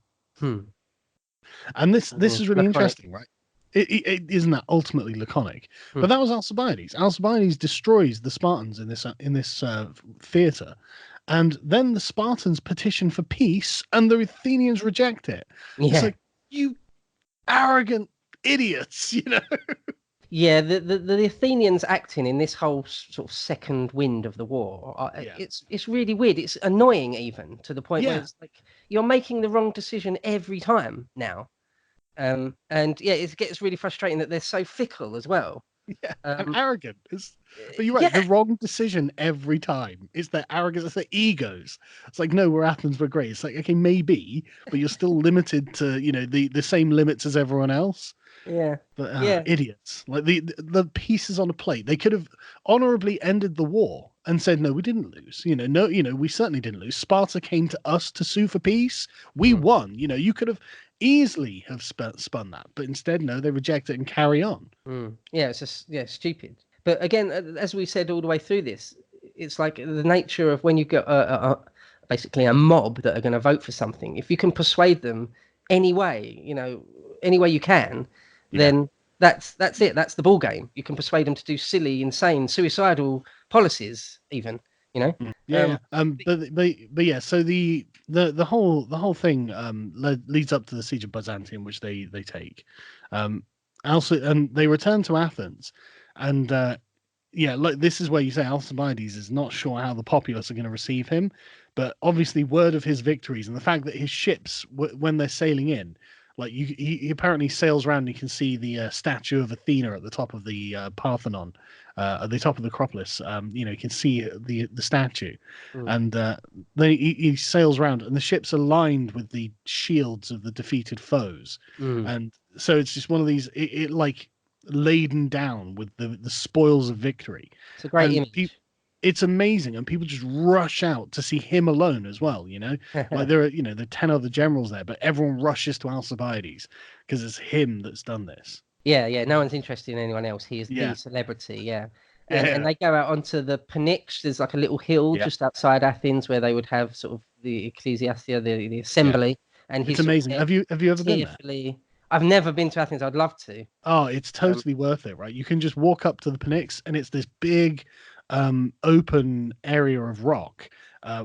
And this is really interesting, right? It isn't that ultimately laconic, but that was Alcibiades. Alcibiades destroys the Spartans in this theater, and then the Spartans petition for peace, and the Athenians reject it. It's like, you arrogant idiots, Yeah, the Athenians acting in this whole sort of second wind of the war, Yeah. it's really weird. It's annoying even to the point where Yeah. it's like you're making the wrong decision every time now. And yeah, it gets really frustrating that they're so fickle as well. Yeah, and Um, arrogant. But you're right. yeah, The wrong decision every time. It's their arrogance. It's their egos. It's like, no, we're Athens. We're great. It's like, okay, maybe, but you're still limited to the same limits as everyone else. yeah, But yeah, idiots. Like the pieces on a plate. They could have honorably ended the war and said, no, we didn't lose. No, we certainly didn't lose. Sparta came to us to sue for peace. We mm, won. You could have easily have spun that, but instead, no, they reject it and carry on. yeah. It's just stupid. But again, as we said all the way through this, it's like the nature of when you get basically a mob that are going to vote for something. If you can persuade them any way, any way you can, Yeah. then that's it. That's the ball game. You can persuade them to do silly, insane, suicidal policies, even. Yeah. But yeah. So the whole thing leads up to the siege of Byzantium, which they take. Also, and they return to Athens, and yeah, like this is where you say Alcibiades is not sure how the populace are going to receive him, but obviously word of his victories and the fact that his ships, when they're sailing in, like he apparently sails around and you can see the statue of Athena at the top of the Parthenon, at the top of the Acropolis. You can see the statue, Mm. and he sails around and the ships are lined with the shields of the defeated foes, and so it's just one of these it like laden down with the spoils of victory. It's a great And image. it's amazing, and people just rush out to see him alone as well. Like there are there are 10 other generals there, but everyone rushes to Alcibiades because it's him that's done this. Yeah. No one's interested in anyone else. He is the Yeah. celebrity. Yeah. And Yeah. they go out onto the Pnyx. There's like a little hill Yeah. just outside Athens where they would have sort of the ecclesiastia, the assembly, and It's he's sort of amazing. there Have you ever been there? tearfully. I've never been to Athens. I'd love to. Oh, it's totally worth it, right? You can just walk up to the Pnyx and it's this big open area of rock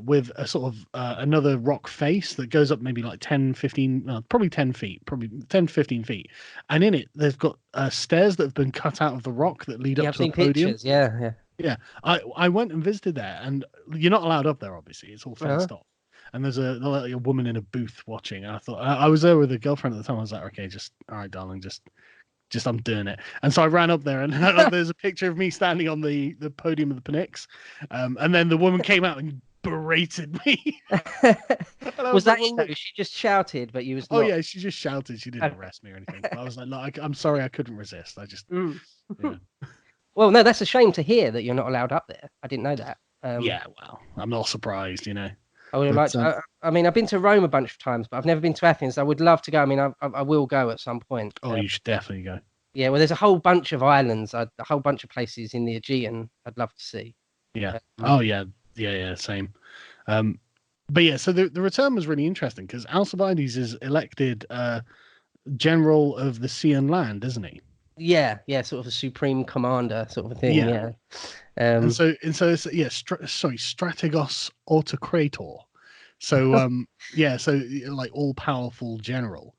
with a sort of another rock face that goes up maybe like 10, 15, probably 10 feet, probably 10, 15 feet. And in it, they've got stairs that have been cut out of the rock that lead Yeah, up I've to a seen podium. pictures. Yeah. Yeah, I went and visited there, and you're not allowed up there. Obviously, it's all fenced off. And there's a woman in a booth watching. And I thought I was there with a girlfriend at the time. I was like, okay, just all right, darling, just I'm doing it. And so I ran up there, and there's a picture of me standing on the podium of the Pnyx. And then the woman came out and berated me. Was that she just shouted, but you was Oh not... yeah, she just shouted. She didn't arrest me or anything. But I was like, no, I'm sorry, I couldn't resist. I just yeah. Well, no, that's a shame to hear that you're not allowed up there. I didn't know that. Yeah, well, I'm not surprised, I would have liked. I mean, I've been to Rome a bunch of times, but I've never been to Athens. I would love to go. I mean, I will go at some point. Oh, you should definitely go. Yeah, well, there's a whole bunch of islands, a whole bunch of places in the Aegean I'd love to see. Yeah. Oh, yeah. Same. But yeah, so the return was really interesting because Alcibiades is elected general of the sea and land, isn't he? Yeah, sort of a supreme commander sort of a thing. Yeah. And so it's strategos autocrator. So so like all powerful general.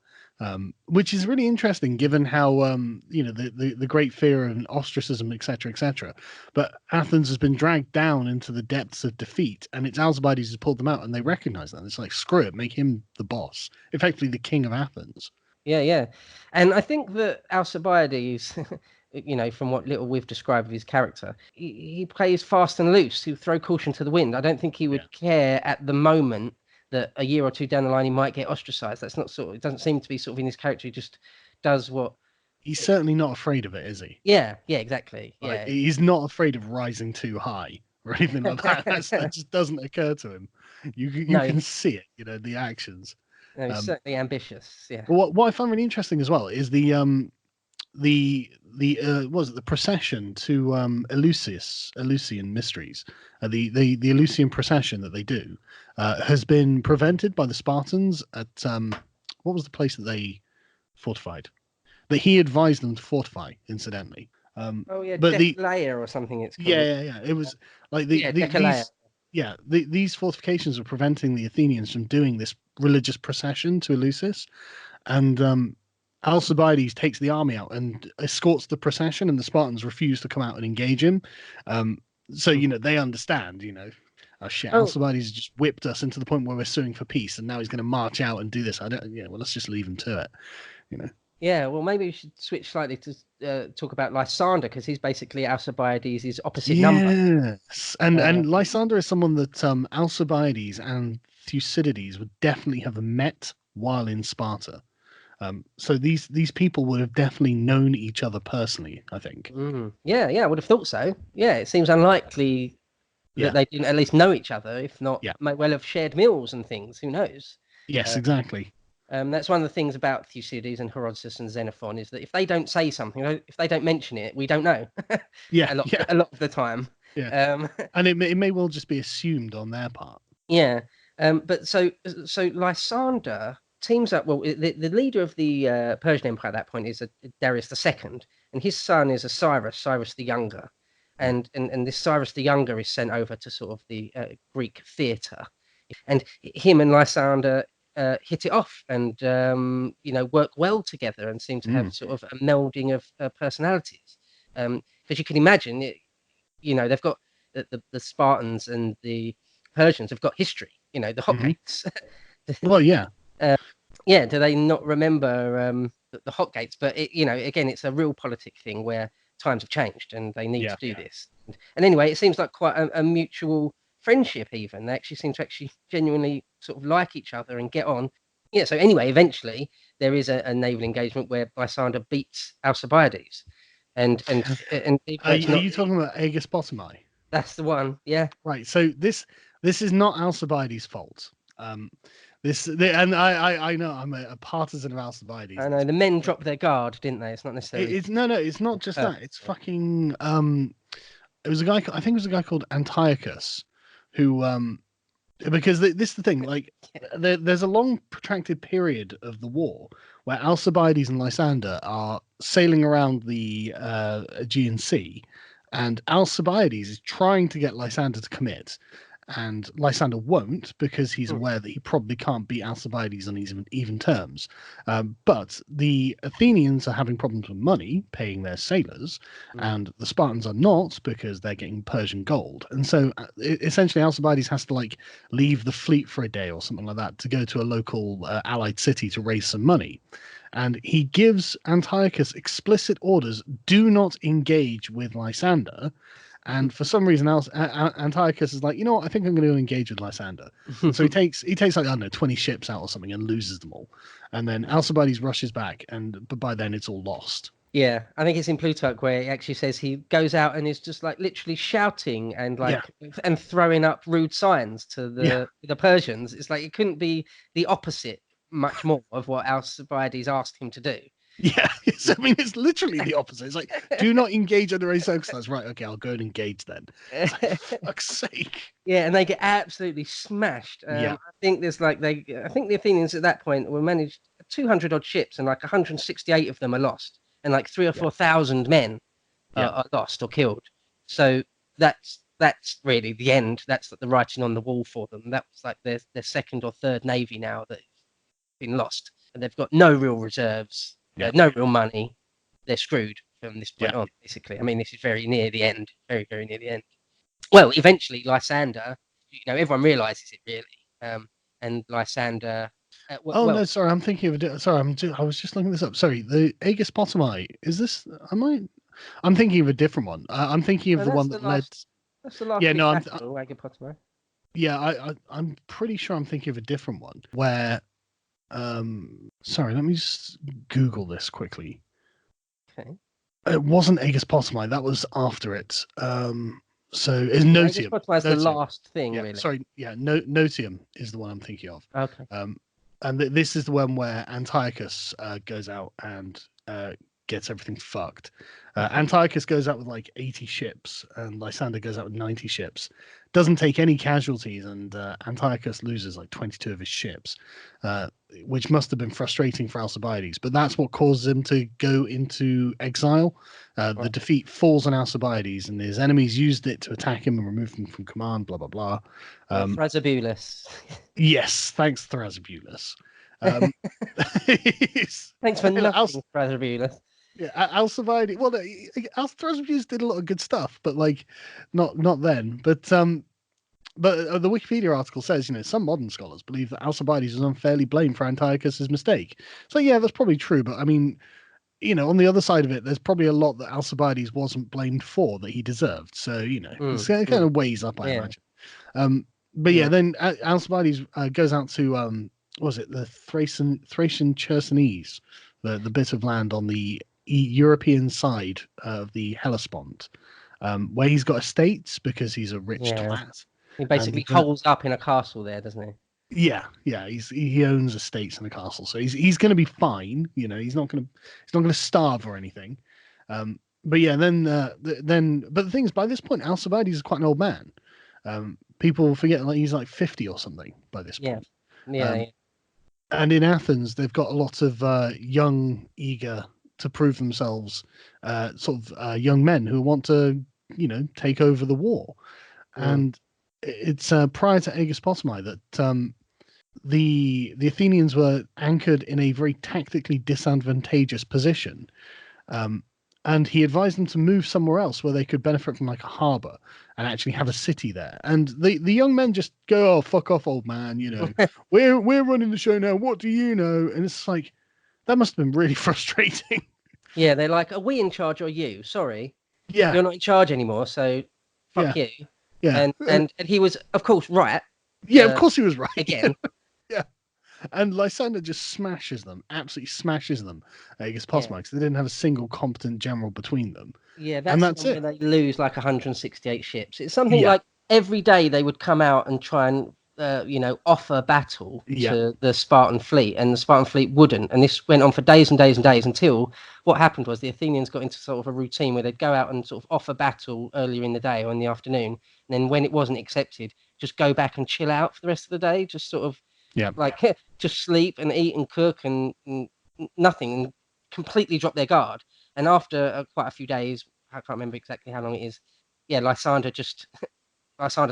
Which is really interesting given how the great fear and ostracism, etc. But Athens has been dragged down into the depths of defeat, and it's Alcibiades has pulled them out, and they recognize that. It's like, screw it, make him the boss, effectively the king of Athens. Yeah. And I think that Alcibiades, from what little we've described of his character, he plays fast and loose. He'll throw caution to the wind. I don't think he would care at the moment that a year or two down the line he might get ostracized. That's not it doesn't seem to be sort of in his character. He just does what... He's certainly not afraid of it, is he? Yeah, exactly. Like, he's not afraid of rising too high or anything like that. That just doesn't occur to him. You can see it, the actions. No, he's certainly ambitious. Yeah. What I find really interesting as well is the procession to Eleusinian mysteries, the Eleusinian procession that they do has been prevented by the Spartans at what was the place that they fortified? That he advised them to fortify, incidentally. Decalea or something. It's called. Yeah. It was like these fortifications were preventing the Athenians from doing this religious procession to Eleusis, and Alcibiades takes the army out and escorts the procession, and the Spartans refuse to come out and engage him. So they understand. Oh shit, Oh, Alcibiades just whipped us into the point where we're suing for peace, and now he's going to march out and do this. Well, let's just leave him to it. yeah. Well, maybe we should switch slightly to talk about Lysander, because he's basically Alcibiades' opposite number. Yes, and Lysander is someone that Alcibiades and Thucydides would definitely have met while in Sparta. So these people would have definitely known each other personally, I think. Yeah, I would have thought so. Yeah, it seems unlikely that they didn't at least know each other, if not, might well have shared meals and things. Who knows? Yes, exactly. That's one of the things about Thucydides and Herodotus and Xenophon, is that if they don't say something, if they don't mention it, we don't know. Yeah, a lot of the time. Yeah, and it may well just be assumed on their part. Yeah, but so Lysander teams up. Well, the leader of the Persian Empire at that point is Darius II, and his son is Cyrus the Younger, and this Cyrus the Younger is sent over to sort of the Greek theatre, and him and Lysander hit it off, and work well together, and seem to have sort of a melding of personalities. Because you can imagine, they've got the Spartans and the Persians have got history. The Hotgates. Well, yeah. Do they not remember the Hotgates? But again, it's a real politic thing where times have changed and they need to do this. And anyway, it seems like quite a mutual friendship. Even they actually seem to genuinely sort of like each other and get on. Yeah. So anyway, eventually there is a naval engagement where Lysander beats Alcibiades, and are you talking about Aegis Potami? That's the one. Yeah. Right. So this is not Alcibiades' fault. I know I'm a partisan of Alcibiades. I know the men dropped their guard, didn't they? It's not necessarily. It's not just that. It's fucking. It was a guy. I think it was a guy called Antiochus, who because this is the thing. Like, there's a long protracted period of the war where Alcibiades and Lysander are sailing around the Aegean Sea, and Alcibiades is trying to get Lysander to commit. And Lysander won't, because he's aware that he probably can't beat Alcibiades on even terms. But the Athenians are having problems with money, paying their sailors, and the Spartans are not, because they're getting Persian gold. And so essentially Alcibiades has to leave the fleet for a day or something like that to go to a local allied city to raise some money. And he gives Antiochus explicit orders: do not engage with Lysander. And for some reason else, Antiochus is like, you know what, I think I'm going to engage with Lysander. So he takes like, I don't know, 20 ships out or something and loses them all. And then Alcibiades rushes back, but by then it's all lost. Yeah, I think it's in Plutarch where he actually says he goes out and is just like literally shouting and and throwing up rude signs to the Persians. It's like it couldn't be the opposite much more of what Alcibiades asked him to do. Yeah, I mean, it's literally the opposite. It's like, do not engage under any circumstances. Right, okay, I'll go and engage then. Like, for fuck's sake. Yeah, and they get absolutely smashed. I think there's I think the Athenians at that point were managed 200 odd ships, and 168 of them are lost, and 3,000 or 4,000 men are lost or killed. So that's really the end. That's the writing on the wall for them. That was their second or third navy now that's been lost, and they've got no real reserves. No real money. They're screwed from this point on, basically. I mean, this is very near the end. Very, very near the end. Well, eventually, Lysander, everyone realizes it really. And Lysander. No, sorry, I'm thinking of it. Sorry, I was just looking this up. Sorry, the Aegis Potami. Is this? I'm thinking of a different one. I'm thinking of the one that led. That's the last. Aegis Potami. Yeah, I'm pretty sure I'm thinking of a different one where. Sorry, let me just Google this quickly. Okay. It wasn't Aegis Potami, that was after it. So it's Notium. Aegis Potami is the last thing, really. Sorry, Notium is the one I'm thinking of. Okay. And this is the one where Antiochus goes out and gets everything fucked. Antiochus goes out with 80 ships, and Lysander goes out with 90 ships. Doesn't take any casualties, and Antiochus loses 22 of his ships, which must have been frustrating for Alcibiades. But that's what causes him to go into exile. The defeat falls on Alcibiades, and his enemies used it to attack him and remove him from command. Blah blah blah. Thrasybulus. Yes, thanks, Thrasybulus. Thanks for Al- nothing, Thrasybules. Yeah, Alcibiades. Well, Thrasybules did a lot of good stuff, but like, not then. But the Wikipedia article says, some modern scholars believe that Alcibiades was unfairly blamed for Antiochus's mistake. So yeah, that's probably true. But I mean, on the other side of it, there's probably a lot that Alcibiades wasn't blamed for that he deserved. So it's kind of weighs up, I imagine. But yeah, then Alcibiades goes out to what was it, the Thracian Chersonese, the bit of land on the European side of the Hellespont, where he's got estates because he's a rich twat. He basically holes up in a castle there, doesn't he? Yeah, he owns estates in a castle, so he's going to be fine. He's not going to starve or anything. But yeah, but the thing is, by this point, Alcibiades is quite an old man. People forget he's like 50 or something by this point. Yeah. And in Athens, they've got a lot of young, eager to prove themselves, young men who want to, take over the war. And it's prior to Aegospotami that the Athenians were anchored in a very tactically disadvantageous position. And he advised them to move somewhere else where they could benefit from like a harbor and actually have a city there. And the young men just go, "Oh, fuck off, old man, we're running the show now. What do you know?" And it's like, that must have been really frustrating. Yeah, they're like, "Are we in charge or you? Sorry. Yeah. You're not in charge anymore, so fuck you." Yeah. And he was, of course, right. Yeah, of course he was right. Again. Yeah. And Lysander just smashes them, absolutely smashes them against Aegospotami, because they didn't have a single competent general between them. Yeah, that's it. They lose like 168 ships. It's something like every day they would come out and try and offer battle to the Spartan fleet, and the Spartan fleet wouldn't. And this went on for days and days and days until what happened was the Athenians got into sort of a routine where they'd go out and sort of offer battle earlier in the day or in the afternoon. And then when it wasn't accepted, just go back and chill out for the rest of the day, just sort of just sleep and eat and cook and nothing, and completely drop their guard. And after quite a few days, I can't remember exactly how long it is. Yeah, Lysander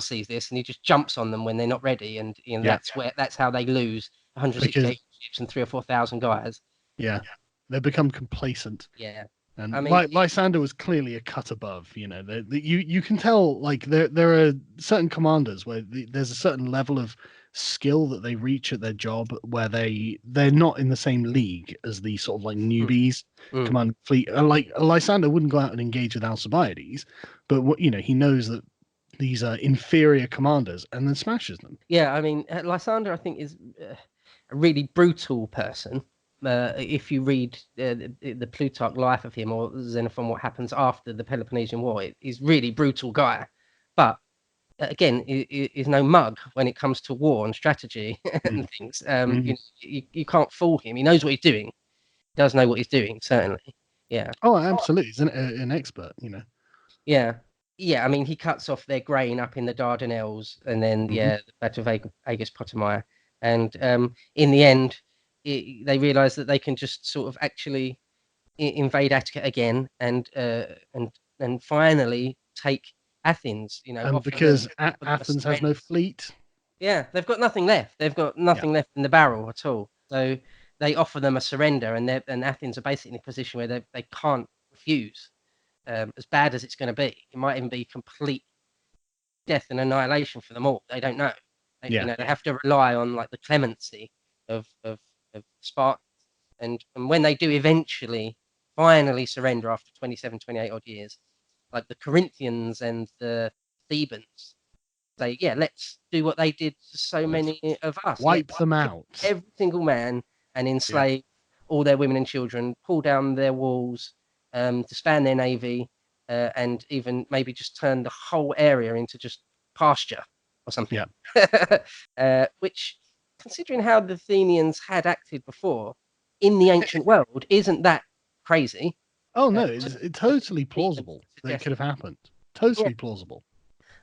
sees this and he just jumps on them when they're not ready, and that's how they lose 168 ships and 3,000 or 4,000 guys. Yeah, they become complacent. Yeah, and I mean, Lysander was clearly a cut above. You can tell like there are certain commanders where there's a certain level of skill that they reach at their job where they're not in the same league as the sort of like newbies command fleet. Like Lysander wouldn't go out and engage with Alcibiades, but he knows that these are inferior commanders and then smashes them. Yeah, I mean, Lysander, I think, is a really brutal person. If you read the Plutarch life of him or Xenophon, what happens after the Peloponnesian War, he's really brutal guy. But again, is no mug when it comes to war and strategy and things. You can't fool him. He knows what he's doing. He does know what he's doing, certainly. Yeah. Oh, absolutely. He's an expert, Yeah. Yeah, I mean, he cuts off their grain up in the Dardanelles, and then the Battle of Aegospotami, and in the end, they realise that they can just sort of actually invade Attica again, and finally take Athens. And because Athens has no fleet. Yeah, they've got nothing left. They've got nothing left in the barrel at all. So they offer them a surrender, and Athens are basically in a position where they can't refuse. As bad as it's going to be, it might even be complete death and annihilation for them all. They don't know. They have to rely on like the clemency of Spartans, and when they do finally surrender after 27, 28 odd years, like the Corinthians and the Thebans, say, let's do what they did to so many of us. Wipe them out, every single man, and enslave all their women and children, pull down their walls, disband their navy, and even maybe just turn the whole area into just pasture or something. Which, considering how the Athenians had acted before in the ancient world, isn't that crazy? Oh no, it's totally plausible that it could have happened. Totally plausible.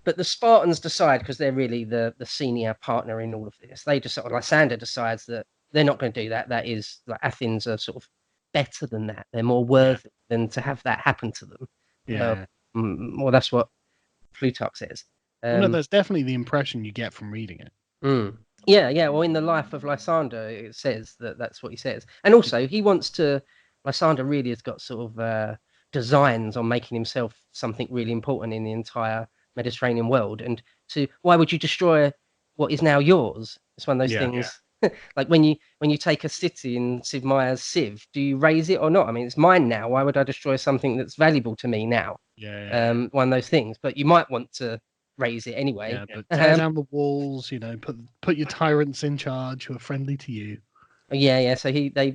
But the Spartans decide, because they're really the senior partner in all of this, they decide, Lysander decides that they're not going to do that. That is, like, Athens are sort of better than that. They're more worthy than to have that happen to them. Well, that's what Plutarch says. No, that's definitely the impression you get from reading it. Yeah, yeah. Well, in the life of Lysander, it says that that's what he says, and also he wants to. Lysander really has got sort of designs on making himself something really important in the entire Mediterranean world. And why would you destroy what is now yours? It's one of those Yeah. things. Like when you take a city in Sid Meier's Civ, do you raise it or not? I mean, it's mine now. Why would I destroy something that's valuable to me now? Yeah. One of those things. But you might want to raise it anyway. Yeah, but tear down the walls. Put your tyrants in charge who are friendly to you. Yeah, yeah. So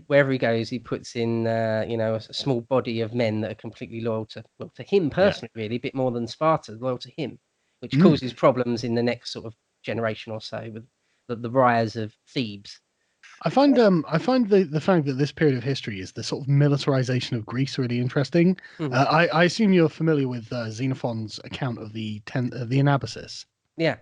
wherever he goes, he puts in a small body of men that are completely loyal to him personally, really, a bit more than Sparta, loyal to him, which causes problems in the next sort of generation or so with the rise of Thebes. I find the fact that this period of history is the sort of militarization of Greece really interesting. I assume you're familiar with Xenophon's account of the Anabasis. Yeah.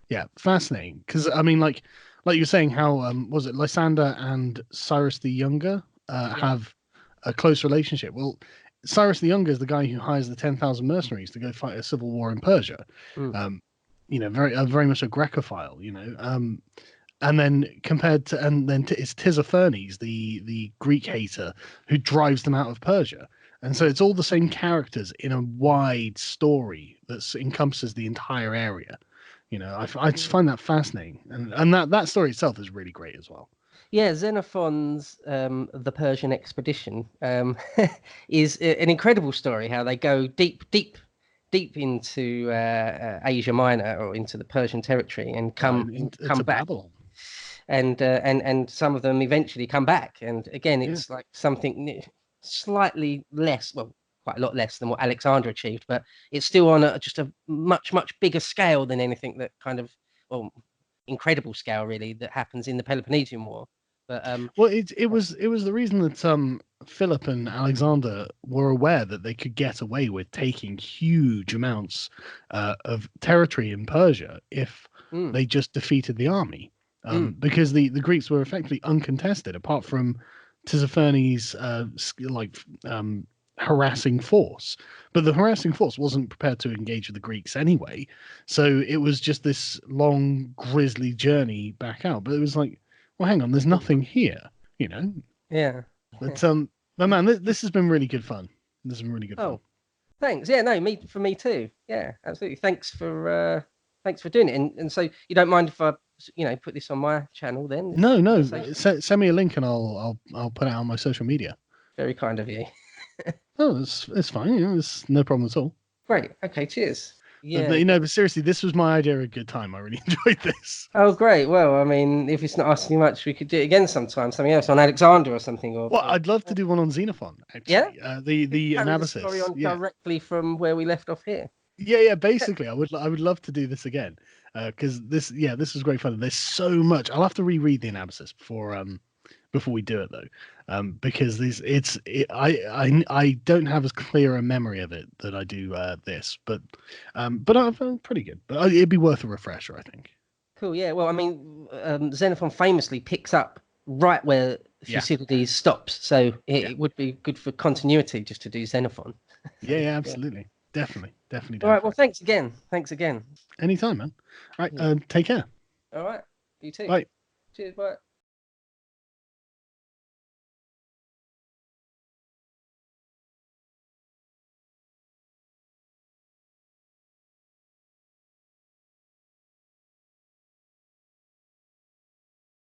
Yeah, fascinating. Because I mean, like you're saying, how was it Lysander and Cyrus the Younger have a close relationship? Well, Cyrus the Younger is the guy who hires the 10,000 mercenaries to go fight a civil war in Persia. Very much a Grecophile. And then it's Tissaphernes, the Greek hater, who drives them out of Persia. And so it's all the same characters in a wide story that encompasses the entire area. I just find that fascinating, and that story itself is really great as well. Yeah, Xenophon's The Persian Expedition is an incredible story. How they go deep into Asia Minor or into the Persian territory and come back. Babylon. And some of them eventually come back, and again it's like something slightly less, well, quite a lot less than what Alexander achieved, but it's still on just a much bigger scale than anything that kind of, well, incredible scale really that happens in the Peloponnesian War. But well, it was the reason that Philip and Alexander were aware that they could get away with taking huge amounts of territory in Persia if they just defeated the army. Because the Greeks were effectively uncontested, apart from Tissaphernes' harassing force. But the harassing force wasn't prepared to engage with the Greeks anyway, so it was just this long, grisly journey back out. But it was like, well, hang on, there's nothing here, Yeah. But man, this has been really good fun. This has been really good fun. Thanks. Yeah, no, for me too. Yeah, absolutely. Thanks for doing it. And so you don't mind if I put this on my channel then? No. Send me a link and I'll put it on my social media. Very kind of you. Oh, it's fine. It's no problem at all. Great. Okay. Cheers. Yeah. But seriously, this was my idea of a good time. I really enjoyed this. Oh, great. Well, I mean, if it's not asking much, we could do it again sometime. Something else on Alexander or something. I'd love to do one on Xenophon. Actually. Yeah. The Anabasis. Carry on directly from where we left off here. Yeah. Basically, I would love to do this again because this was great fun. There's so much. I'll have to reread the Anabasis before we do it though, because I don't have as clear a memory of it that I do this, but I'm pretty good. But it'd be worth a refresher, I think. Cool. Yeah. Well, I mean, Xenophon famously picks up right where Thucydides stops, so it would be good for continuity just to do Xenophon. Yeah, absolutely. Definitely. All right. Well, thanks again. Anytime, man. All right. Take care. All right. You too. Bye. Cheers. Bye.